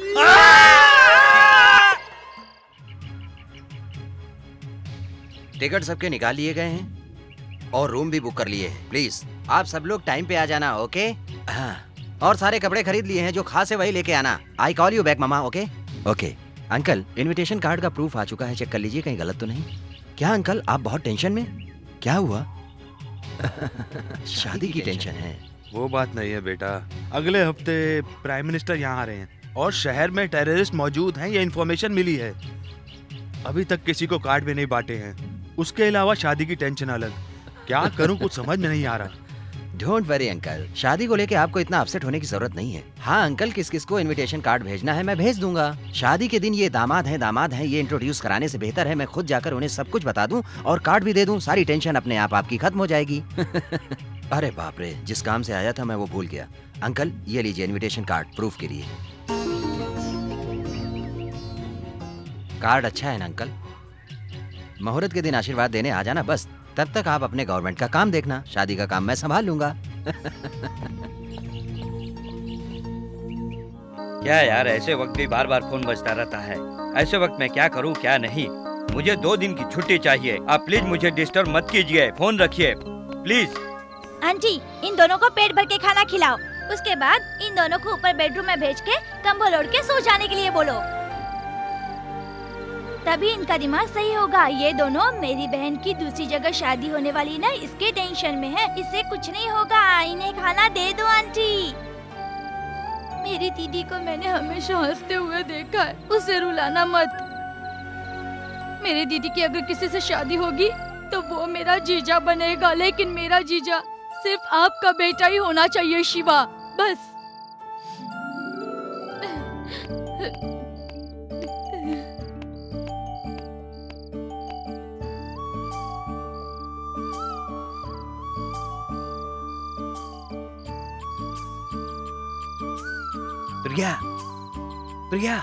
टिकट सबके निकाल लिए गए हैं और रूम भी बुक कर लिए हैं। प्लीज आप सब लोग टाइम पे आ जाना, ओके? हाँ, और सारे कपड़े खरीद लिए हैं, जो खास है वही लेके आना। I call you back mama, okay? Okay uncle, invitation card का प्रूफ आ चुका है, चेक कर लीजिए कहीं गलत तो नहीं। क्या अंकल आप बहुत टेंशन में? क्या हुआ? शादी की टेंशन है? वो बात नहीं है बेटा। अगले हफ्ते प्राइम मिनिस्टर यहाँ आ रहे हैं और शहर में टेररिस्ट मौजूद हैं, ये इन्फॉर्मेशन मिली है। अभी तक किसी को कार्ड भी नहीं बांटे हैं। उसके अलावा शादी की टेंशन अलग। क्या करूं, कुछ समझ में नहीं आ रहा। डोंट वरी अंकल, शादी को लेके आपको इतना अपसेट होने की जरूरत नहीं है। हाँ अंकल, किस किस को इनविटेशन कार्ड भेजना है मैं भेज दूंगा। शादी के दिन ये दामाद हैं, ये इंट्रोड्यूस कराने से बेहतर है मैं खुद जाकर उन्हें सब कुछ बता दूं और कार्ड भी दे दूं। सारी टेंशन अपने आप आपकी खत्म हो जाएगी। अरे बाप रे, जिस काम से आया था मैं वो भूल गया। अंकल ये लीजिए इनविटेशन कार्ड प्रूफ के लिए। कार्ड अच्छा है ना अंकल? मुहूर्त के दिन आशीर्वाद देने आ जाना बस। तब तक आप अपने गवर्नमेंट का काम देखना, शादी का काम मैं संभाल लूंगा। क्या यार, ऐसे वक्त भी बार बार फोन बजता रहता है। ऐसे वक्त मैं क्या करूं क्या नहीं। मुझे 2 दिन की छुट्टी चाहिए। आप प्लीज मुझे डिस्टर्ब मत कीजिए, फोन रखिए प्लीज। आंटी, इन दोनों को पेट भर के खाना खिलाओ। उसके बाद इन दोनों को ऊपर बेडरूम में भेज के कंबल ओढ़ के सो जाने के लिए बोलो, तभी इनका दिमाग सही होगा। ये दोनों मेरी बहन की दूसरी जगह शादी होने वाली ना, इसके टेंशन में है। इससे कुछ नहीं होगा, इन्हें खाना दे दो आंटी। मेरी दीदी को मैंने हमेशा हंसते हुए देखा है, उसे रुलाना मत। मेरी दीदी की अगर किसी से शादी होगी तो वो मेरा जीजा बनेगा, लेकिन मेरा जीजा सिर्फ आपका बेटा ही होना चाहिए शिवा, बस। प्रिया, प्रिया,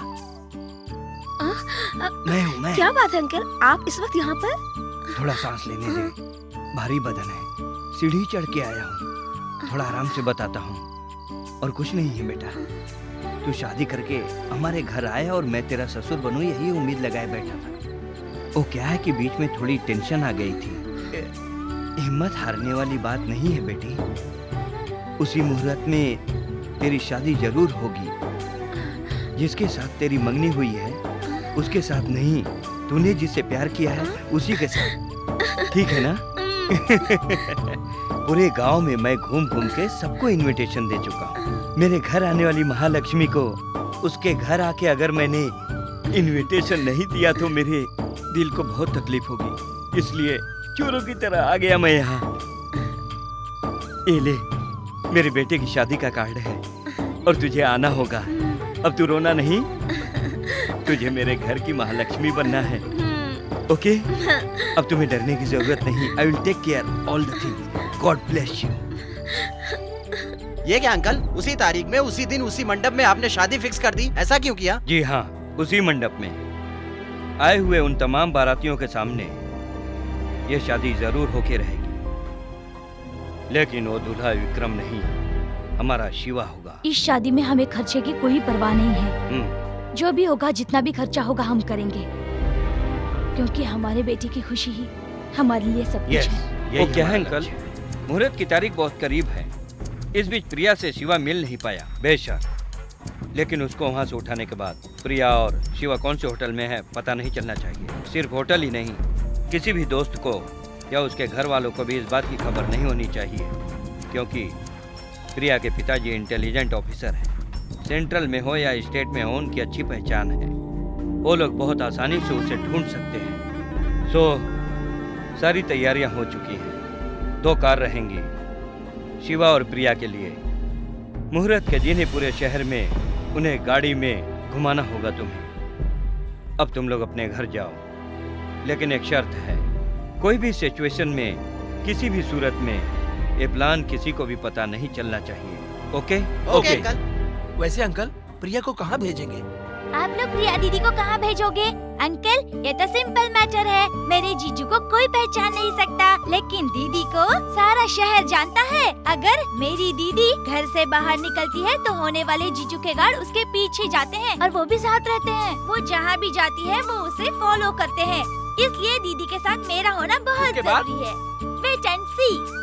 मैं हूँ मैं। क्या बात है अंकल, आप इस वक्त यहाँ पर? थोड़ा सांस लेने दे, भारी बदन है, सीढ़ी चढ़ के आया हूँ। थोड़ा आराम से बताता हूँ। और कुछ नहीं है बेटा, तू शादी करके हमारे घर आया और मैं तेरा ससुर बनूं, यही उम्मीद लगाए बैठा था। वो क्या है कि बीच में थोड़ी टेंशन आ गई थी। हिम्मत हारने वाली बात नहीं है बेटी। उसी मुहूर्त में तेरी शादी जरूर होगी। जिसके साथ तेरी मंगनी हुई है उसके साथ नहीं, तूने जिससे प्यार किया है उसी के साथ, ठीक है ना? पूरे गांव में मैं घूम घूम के सबको इनविटेशन दे चुका हूँ। मेरे घर आने वाली महालक्ष्मी को उसके घर आके अगर मैंने इनविटेशन नहीं दिया तो मेरे दिल को बहुत तकलीफ होगी। इसलिए चोरों की तरह आ गया मैं यहाँ। ये ले, मेरे बेटे की शादी का कार्ड है और तुझे आना होगा। अब तू रोना नहीं, तुझे मेरे घर की महालक्ष्मी बनना है। ओके? अब तुम्हें डरने की जरूरत नहीं। I will take care all the thing. God bless you. ये क्या अंकल, उसी तारीख में, उसी दिन, उसी मंडप में आपने शादी फिक्स कर दी? ऐसा क्यों किया? जी हाँ, उसी मंडप में आए हुए उन तमाम बारातियों के सामने ये शादी जरूर होके रहेगी। लेकिन वो दूल्हा विक्रम नहीं, हमारा शिवा होगा। इस शादी में हमें खर्चे की कोई परवाह नहीं है। जो भी होगा, जितना भी खर्चा होगा हम करेंगे, क्योंकि हमारे बेटे की खुशी ही हमारे लिए सब कुछ है। वो क्या है अंकल, मुहूर्त की तारीख बहुत करीब है। इस बीच प्रिया से शिवा मिल नहीं पाया, बेशक, लेकिन उसको वहाँ से उठाने के बाद प्रिया और शिवा कौन से होटल में है पता नहीं चलना चाहिए। सिर्फ होटल ही नहीं, किसी भी दोस्त को या उसके घर वालों को भी इस बात की खबर नहीं होनी चाहिए, क्योंकि प्रिया के पिताजी इंटेलिजेंट ऑफिसर हैं। सेंट्रल में हो या स्टेट में हो, उनकी अच्छी पहचान है। वो लोग बहुत आसानी से उसे ढूंढ सकते हैं। सो सारी तैयारियां हो चुकी हैं। 2 कार रहेंगी शिवा और प्रिया के लिए। मुहूर्त के दिन ही पूरे शहर में उन्हें गाड़ी में घुमाना होगा तुम्हें। अब तुम लोग अपने घर जाओ, लेकिन एक शर्त है, कोई भी सिचुएशन में, किसी भी सूरत में ये प्लान किसी को भी पता नहीं चलना चाहिए। ओके? Okay uncle. वैसे अंकल, प्रिया को कहाँ भेजेंगे? आप लोग प्रिया दीदी को कहाँ भेजोगे? अंकल, ये तो सिंपल मैटर है। मेरे जीजू को कोई पहचान नहीं सकता, लेकिन दीदी को सारा शहर जानता है। अगर मेरी दीदी घर से बाहर निकलती है तो होने वाले जीजू के गार्ड उसके पीछे जाते हैं और वो भी साथ रहते हैं। वो जहाँ भी जाती है वो उसे फॉलो करते हैं। इसलिए दीदी के साथ मेरा होना बहुत जरूरी है। वेट एंड सी।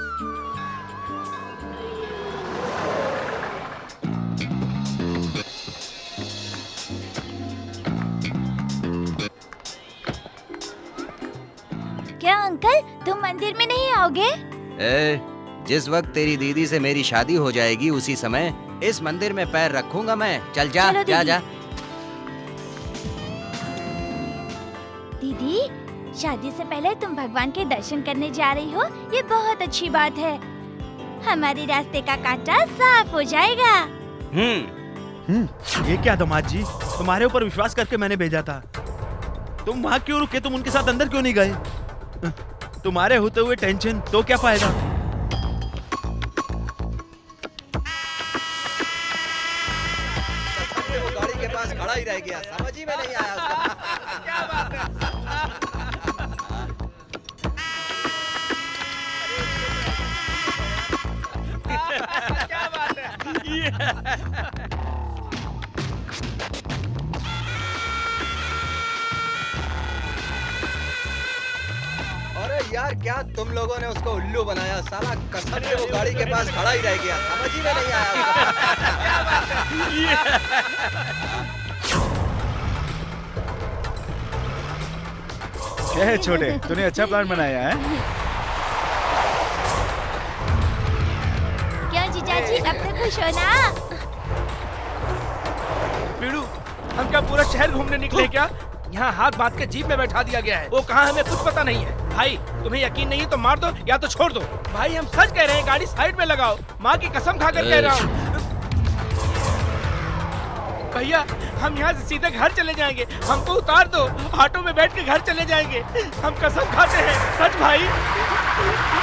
क्या अंकल, तुम मंदिर में नहीं आओगे? जिस वक्त तेरी दीदी से मेरी शादी हो जाएगी उसी समय इस मंदिर में पैर रखूंगा मैं। चल जा, चलो जा जा। दीदी, शादी से पहले तुम भगवान के दर्शन करने जा रही हो, ये बहुत अच्छी बात है। हमारे रास्ते का कांटा साफ हो जाएगा। ये क्या दामाद जी, तुम्हारे ऊपर विश्वास करके मैंने भेजा था। तुम वहाँ क्यों रुके? तुम उनके साथ अंदर क्यों नहीं गए? तुम्हारे होते हुए टेंशन तो क्या फायदा? वो गाड़ी के पास खड़ा ही रह गया, समझ ही में नहीं आया उसका। क्या बात है? क्या बात है? अरे यार, क्या तुम लोगों ने उसको उल्लू बनाया? साला कसम से वो गाड़ी के पास खड़ा ही रह गया, समझ ही में नहीं आया उसका। क्या है छोटे, तूने अच्छा प्लान बनाया है। क्यों जीजाजी, अब तो खुश हो ना? पीड़ू, हम क्या पूरा शहर घूमने निकले क्या? यहाँ हाथ बांध के जीप में बैठा दिया गया है। वो कहाँ हमें कुछ पता नहीं है। भाई, तुम्हें यकीन नहीं है तो मार दो या तो छोड़ दो। भाई, हम सच कह रहे हैं, गाड़ी साइड में लगाओ। माँ की कसम खाकर कह रहा हूँ। भैया, हम यहाँ से सीधे घर चले जाएंगे। हमको उतार दो, ऑटो में बैठ के घर चले जाएंगे। हम कसम खाते हैं, सच भाई।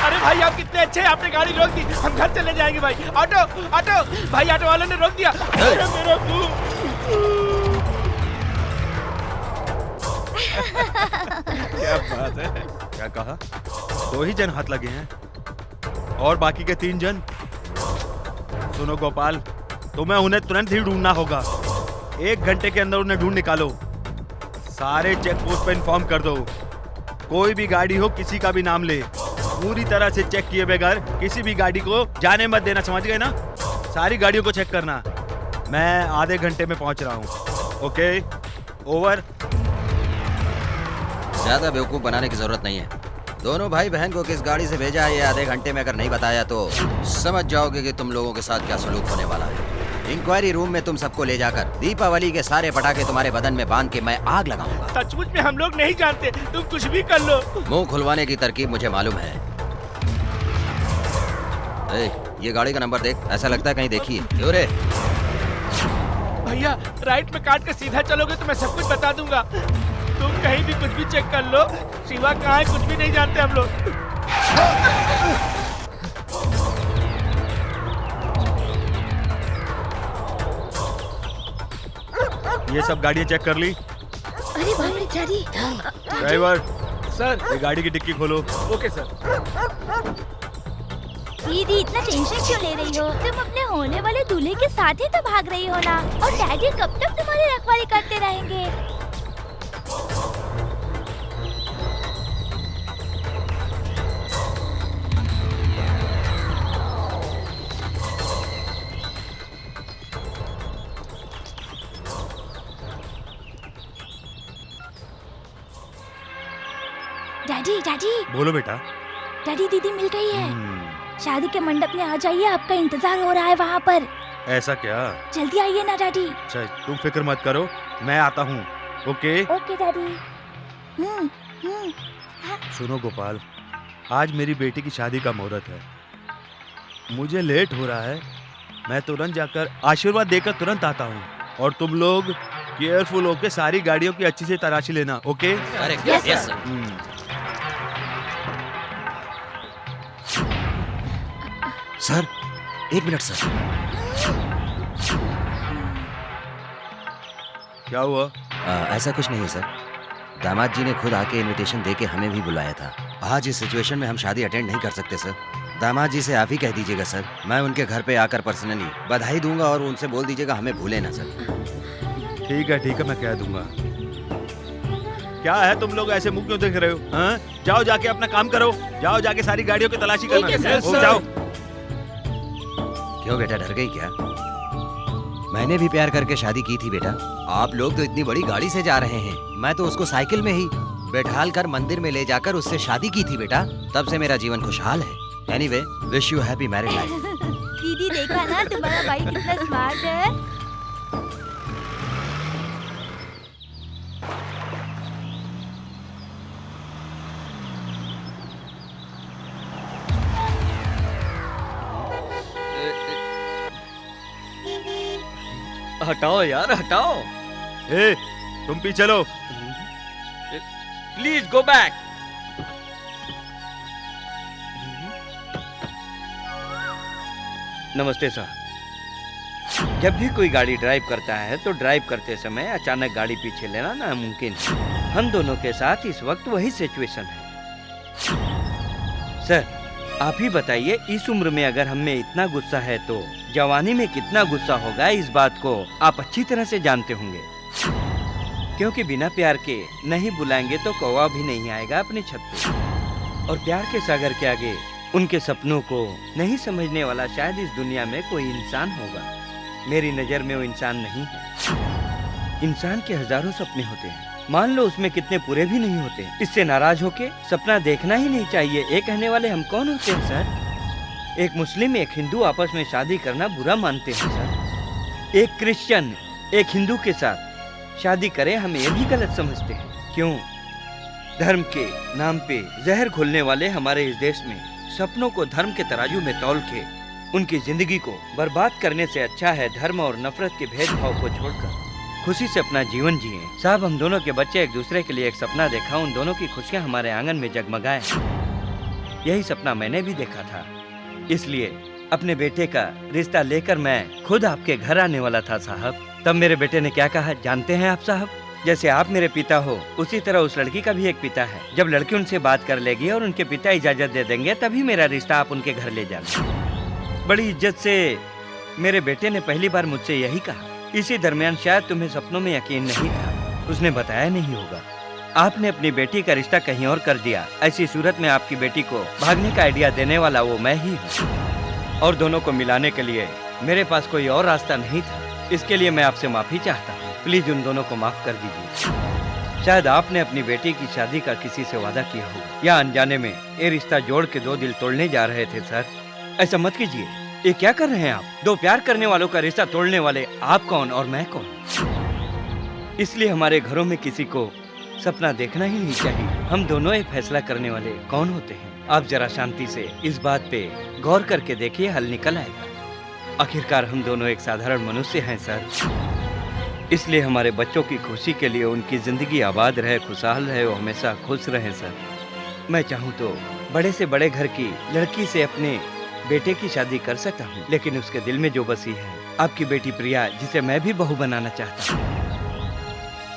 अरे भाई, आप कितने अच्छे हैं, आपने गाड़ी रोक दी। हम घर चले जाएंगे भाई। ऑटो, ऑटो भाई, ऑटो वाले ने रोक दिया। अरे मेरा क्या बात है। क्या कहा? 2 ही जन हाथ लगे हैं और बाकी के 3 जन। सुनो गोपाल, तुम्हें उन्हें तुरंत ही ढूंढना होगा। 1 घंटे के अंदर उन्हें ढूंढ निकालो। सारे चेक पोस्ट पे इन्फॉर्म कर दो कोई भी गाड़ी हो, किसी का भी नाम ले, पूरी तरह से चेक किए बगैर किसी भी गाड़ी को जाने मत देना, समझ गए ना? सारी गाड़ियों को चेक करना। मैं आधे घंटे में पहुंच रहा हूँ। Okay, over. ज्यादा बेवकूफ बनाने की जरूरत नहीं है। दोनों भाई बहन को किस गाड़ी से भेजा है ये आधे घंटे में अगर नहीं बताया तो समझ जाओगे कि तुम लोगों के साथ क्या सलूक होने वाला है। इंक्वायरी रूम में तुम सबको ले जाकर दीपावली के सारे पटाखे तुम्हारे बदन में बांध के मैं आग लगाऊंगा। सचमुच में हम लोग नहीं जानते, तुम कुछ भी कर लो। मुंह खुलवाने की तरकीब मुझे मालूम है। ए, ये गाड़ी का नंबर देख, ऐसा लगता है कहीं देखी है। क्यों रे? भैया राइट में काट कर सीधा चलोगे तो मैं सब कुछ बता दूंगा। तुम कहीं भी कुछ भी चेक कर लो, शिवा कहाँ है कुछ भी नहीं जानते हम लोग। ये सब गाड़ियाँ चेक कर ली? अरे बाप रे डैडी। Driver, sir. ये गाड़ी की डिक्की खोलो। Okay sir. दीदी इतना टेंशन क्यों ले रही हो? तुम अपने होने वाले दूल्हे के साथ ही तो भाग रही हो ना, और डैडी कब तक तुम्हारी रखवाली करते रहेंगे? डैडी डैडी बोलो बेटा। डैडी दीदी मिल गई है। शादी के मंडप में आ जाइए, आपका इंतजार हो रहा है वहाँ पर। ऐसा क्या? जल्दी आइए ना डैडी। अच्छा, तुम फिक्र मत करो, मैं आता हूँ। ओके? Okay daddy. सुनो गोपाल, आज मेरी बेटी की शादी का मुहूर्त है। मुझे लेट हो रहा है, मैं तुरंत जाकर आशीर्वाद देकर तुरंत आता हूँ। और तुम लोग केयरफुल होकर सारी गाड़ियों की अच्छी से तलाशी लेना। ओके? अरे Yes, यस सर, एक मिनट सर। क्या हुआ? ऐसा कुछ नहीं है सर। दामाद जी ने खुद आके इनविटेशन दे के हमें भी बुलाया था। आज इस सिचुएशन में हम शादी अटेंड नहीं कर सकते सर। दामाद जी से आप ही कह दीजिएगा सर, मैं उनके घर पे आकर पर्सनली बधाई दूंगा और उनसे बोल दीजिएगा हमें भूले ना सर। ठीक है, मैं कह दूंगा। क्या है तुम लोग ऐसे मुंह क्यों देख रहे हो? हाँ? जाओ जाके अपना काम करो, जाओ जाके सारी गाड़ियों की तलाशी करना। ठीक है, सर। जाओ। क्यों बेटा, डर गई क्या? मैंने भी प्यार करके शादी की थी बेटा। आप लोग तो इतनी बड़ी गाड़ी से जा रहे हैं, मैं तो उसको साइकिल में ही बैठाल कर मंदिर में ले जाकर उससे शादी की थी बेटा। तब से मेरा जीवन खुशहाल है। Anyway, wish you happy married life. दीदी देखा ना तुम्हारा भाई कितना स्मार्ट है। हटाओ यार, हटाओ। ए, तुम भी चलो। Please go back. नमस्ते साहब। जब भी कोई गाड़ी ड्राइव करता है तो ड्राइव करते समय अचानक गाड़ी पीछे लेना नामुमकिन है। हम दोनों के साथ इस वक्त वही सिचुएशन है। सर, आप ही बताइए, इस उम्र में अगर हम में इतना गुस्सा है तो जवानी में कितना गुस्सा होगा, इस बात को आप अच्छी तरह से जानते होंगे। क्योंकि बिना प्यार के नहीं बुलाएंगे तो कौवा भी नहीं आएगा अपने छत पे। और प्यार के सागर के आगे उनके सपनों को नहीं समझने वाला शायद इस दुनिया में कोई इंसान होगा। मेरी नजर में वो इंसान नहीं है। इंसान के हजारों सपने होते हैं, मान लो उसमें कितने पूरे भी नहीं होते। इससे नाराज होके सपना देखना ही नहीं चाहिए। ये कहने वाले हम कौन होते हैं सर? एक मुस्लिम एक हिंदू आपस में शादी करना बुरा मानते हैं सर। एक क्रिश्चियन एक हिंदू के साथ शादी करे, हम ये भी गलत समझते हैं। क्यों? धर्म के नाम पे जहर घोलने वाले हमारे इस देश में सपनों को धर्म के तराजू में तौल के उनकी जिंदगी को बर्बाद करने से अच्छा है धर्म और नफरत के भेदभाव को छोड़कर खुशी से अपना जीवन जिए। साहब, हम दोनों के बच्चे एक दूसरे के लिए एक सपना देखा, उन दोनों की खुशियां हमारे आंगन में जगमगाए। यही सपना मैंने भी देखा था, इसलिए अपने बेटे का रिश्ता लेकर मैं खुद आपके घर आने वाला था साहब। तब मेरे बेटे ने क्या कहा जानते हैं आप साहब? जैसे आप मेरे पिता हो उसी तरह उस लड़की का भी एक पिता है। जब लड़की उनसे बात कर लेगी और उनके पिता इजाजत दे देंगे तभी मेरा रिश्ता आप उनके घर ले जाना। बड़ी इज्जत से मेरे बेटे ने पहली बार मुझसे यही कहा। इसी दरमियान शायद तुम्हें सपनों में यकीन नहीं था, उसने बताया नहीं होगा। आपने अपनी बेटी का रिश्ता कहीं और कर दिया। ऐसी सूरत में आपकी बेटी को भागने का आइडिया देने वाला वो मैं ही हूँ, और दोनों को मिलाने के लिए मेरे पास कोई और रास्ता नहीं था। इसके लिए मैं आपसे माफी चाहता हूँ। प्लीज उन दोनों को माफ कर दीजिए। शायद आपने अपनी बेटी की शादी का किसी से वादा किया होगा, या अनजाने में ये रिश्ता जोड़ के दो दिल तोड़ने जा रहे थे। सर ऐसा मत कीजिए। ये क्या कर रहे हैं आप? दो प्यार करने वालों का रिश्ता तोड़ने वाले आप कौन और मैं कौन? इसलिए हमारे घरों में किसी को सपना देखना ही नहीं चाहिए। हम दोनों ये फैसला करने वाले कौन होते हैं? आप जरा शांति से इस बात पे गौर करके देखिए, हल निकल आएगा। आखिरकार हम दोनों एक साधारण मनुष्य हैं सर। इसलिए हमारे बच्चों की खुशी के लिए उनकी जिंदगी आबाद रहे, खुशहाल रहे, वो हमेशा खुश रहे सर। मैं चाहूँ तो बड़े से बड़े घर की लड़की से अपने बेटे की शादी कर सकता हूँ, लेकिन उसके दिल में जो बसी है आपकी बेटी प्रिया, जिसे मैं भी बहू बनाना चाहता हूँ,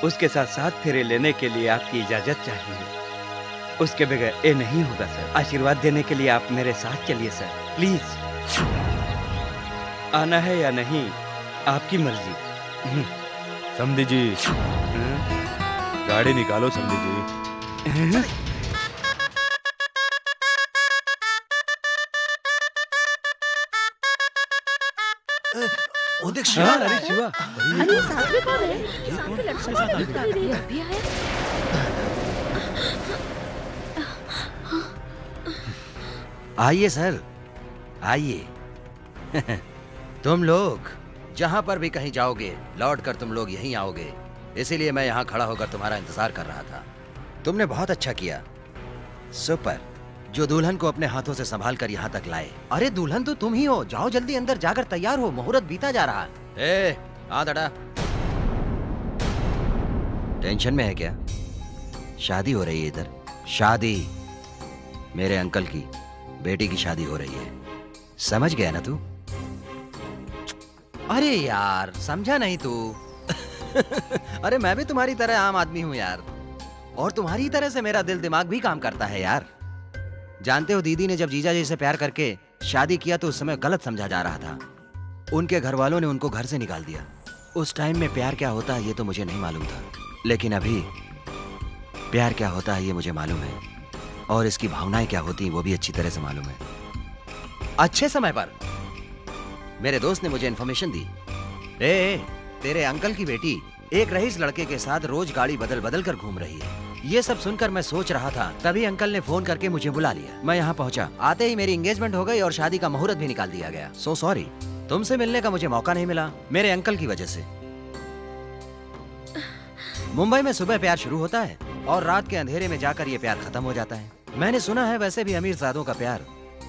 उसके साथ साथ फेरे लेने के लिए आपकी इजाजत चाहिए। उसके बगैर ये नहीं होगा सर। आशीर्वाद देने के लिए आप मेरे साथ चलिए सर, प्लीज। आना है या नहीं आपकी मर्जी। समधी जी, गाड़ी निकालो समधी जी। वो देख शिवा। अरे शिवा, अरे साथ में कौन है? ये साथ में लड़का अभी आया। आइए सर, आइए। तुम लोग जहां पर भी कहीं जाओगे, लौट कर तुम लोग यहीं आओगे, इसीलिए मैं यहाँ खड़ा होकर तुम्हारा इंतजार कर रहा था। तुमने बहुत अच्छा किया, सुपर, जो दुल्हन को अपने हाथों से संभाल कर यहाँ तक लाए। अरे दुल्हन तो तुम ही हो, जाओ जल्दी अंदर जाकर तैयार हो, मुहूर्त बीता जा रहा है। ए, हाथ हटा। टेंशन में है क्या? शादी हो रही है इधर, शादी, मेरे अंकल की बेटी की शादी हो रही है, समझ गया ना तू? अरे यार समझा नहीं तू? अरे मैं भी तुम्हारी तरह आम आदमी हूँ यार, और तुम्हारी तरह से मेरा दिल दिमाग भी काम करता है यार। जानते हो दीदी ने जब जीजा जी से प्यार करके शादी किया तो उस समय गलत समझा जा रहा था। उनके घर वालों ने उनको घर से निकाल दिया। उस टाइम में प्यार क्या होता है ये तो मुझे नहीं मालूम था, लेकिन अभी प्यार क्या होता है ये मुझे मालूम है, और इसकी भावनाएं क्या होती हैं वो भी अच्छी तरह से मालूम है। अच्छे समय पर मेरे दोस्त ने मुझे इन्फॉर्मेशन दी, तेरे अंकल की बेटी एक रईस लड़के के साथ रोज गाड़ी बदल बदल कर घूम रही है। ये सब सुनकर मैं सोच रहा था, तभी अंकल ने फोन करके मुझे बुला लिया। मैं यहाँ पहुँचा, आते ही मेरी एंगेजमेंट हो गई और शादी का मुहूर्त भी निकाल दिया गया। सो सॉरी, तुमसे मिलने का मुझे मौका नहीं मिला मेरे अंकल की वजह से। मुंबई में सुबह प्यार शुरू होता है और रात के अंधेरे में जाकर ये प्यार खत्म हो जाता है। मैंने सुना है वैसे भी अमीरजादों का प्यार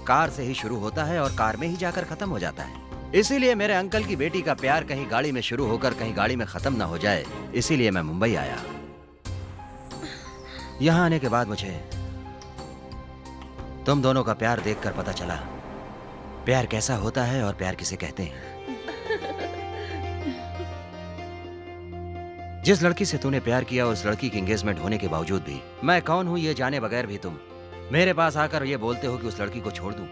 कार से ही शुरू होता है और कार में ही जाकर खत्म हो जाता है। इसीलिए मेरे अंकल की बेटी का प्यार कहीं गाड़ी में शुरू होकर कहीं गाड़ी में खत्म ना हो जाए, इसीलिए मैं मुंबई आया। यहाँ आने के बाद मुझे तुम दोनों का प्यार देखकर पता चला प्यार कैसा होता है और प्यार किसे कहते हैं। जिस लड़की से तूने प्यार किया उस लड़की की एंगेजमेंट होने के बावजूद भी मैं कौन हूँ ये जाने बगैर भी तुम मेरे पास आकर ये बोलते हो कि उस लड़की को छोड़ दूं।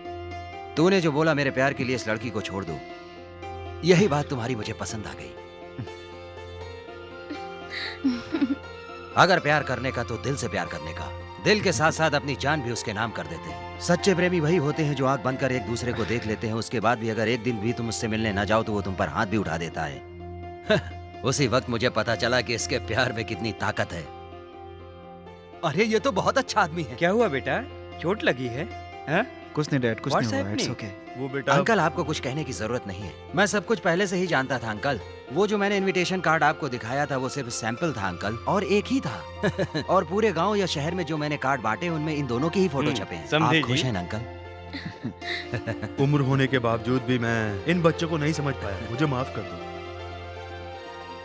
तूने जो बोला मेरे प्यार के लिए इस लड़की को छोड़ दूं, यही बात तुम्हारी मुझे पसंद आ गई। अगर प्यार करने का तो दिल से प्यार करने का, दिल के साथ साथ अपनी जान भी उसके नाम कर देते हैं। सच्चे प्रेमी वही होते हैं जो आंख बंद कर एक दूसरे को देख लेते हैं, उसके बाद भी अगर एक दिन भी तुम उससे मिलने ना जाओ तो वो तुम पर हाथ भी उठा देता है। उसी वक्त मुझे पता चला कि इसके प्यार में कितनी ताकत है। अरे ये तो बहुत अच्छा आदमी है। क्या हुआ बेटा, चोट लगी है? हाँ? कुछ नहीं डैड, कुछ What's नहीं हुआ, इट्स happening? ओके। वो बेटा अंकल आपको कुछ कहने की जरूरत नहीं है, मैं सब कुछ पहले से ही जानता था अंकल। वो जो मैंने इनविटेशन कार्ड आपको दिखाया था वो सिर्फ सैंपल था अंकल, और एक ही था। और पूरे गांव या शहर में जो मैंने कार्ड बांटे उनमें इन दोनों की ही फोटो छपे हैं। समझे आप खुश जी? हैं ना अंकल? उम्र होने के बावजूद भी मैं इन बच्चों को नहीं समझ पाया, मुझे माफ कर दो।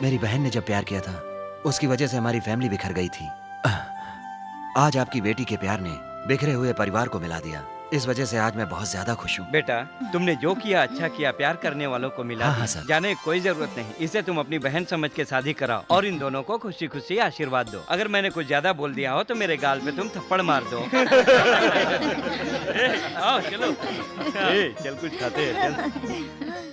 मेरी बहन ने जब प्यार किया था उसकी वजह से हमारी फैमिली बिखर गई थी। आज आपकी बेटी के प्यार ने बिखरे हुए परिवार को मिला दिया, इस वजह से आज मैं बहुत ज्यादा खुश हूँ। बेटा तुमने जो किया अच्छा किया, प्यार करने वालों को मिला हाँ, दिया। सर। जाने की कोई जरूरत नहीं, इसे तुम अपनी बहन समझ के शादी कराओ और इन दोनों को खुशी खुशी आशीर्वाद दो। अगर मैंने कुछ ज्यादा बोल दिया हो तो मेरे गाल पे तुम थप्पड़ मार दो। आओ चलो, चल कुछ खाते हैं चल।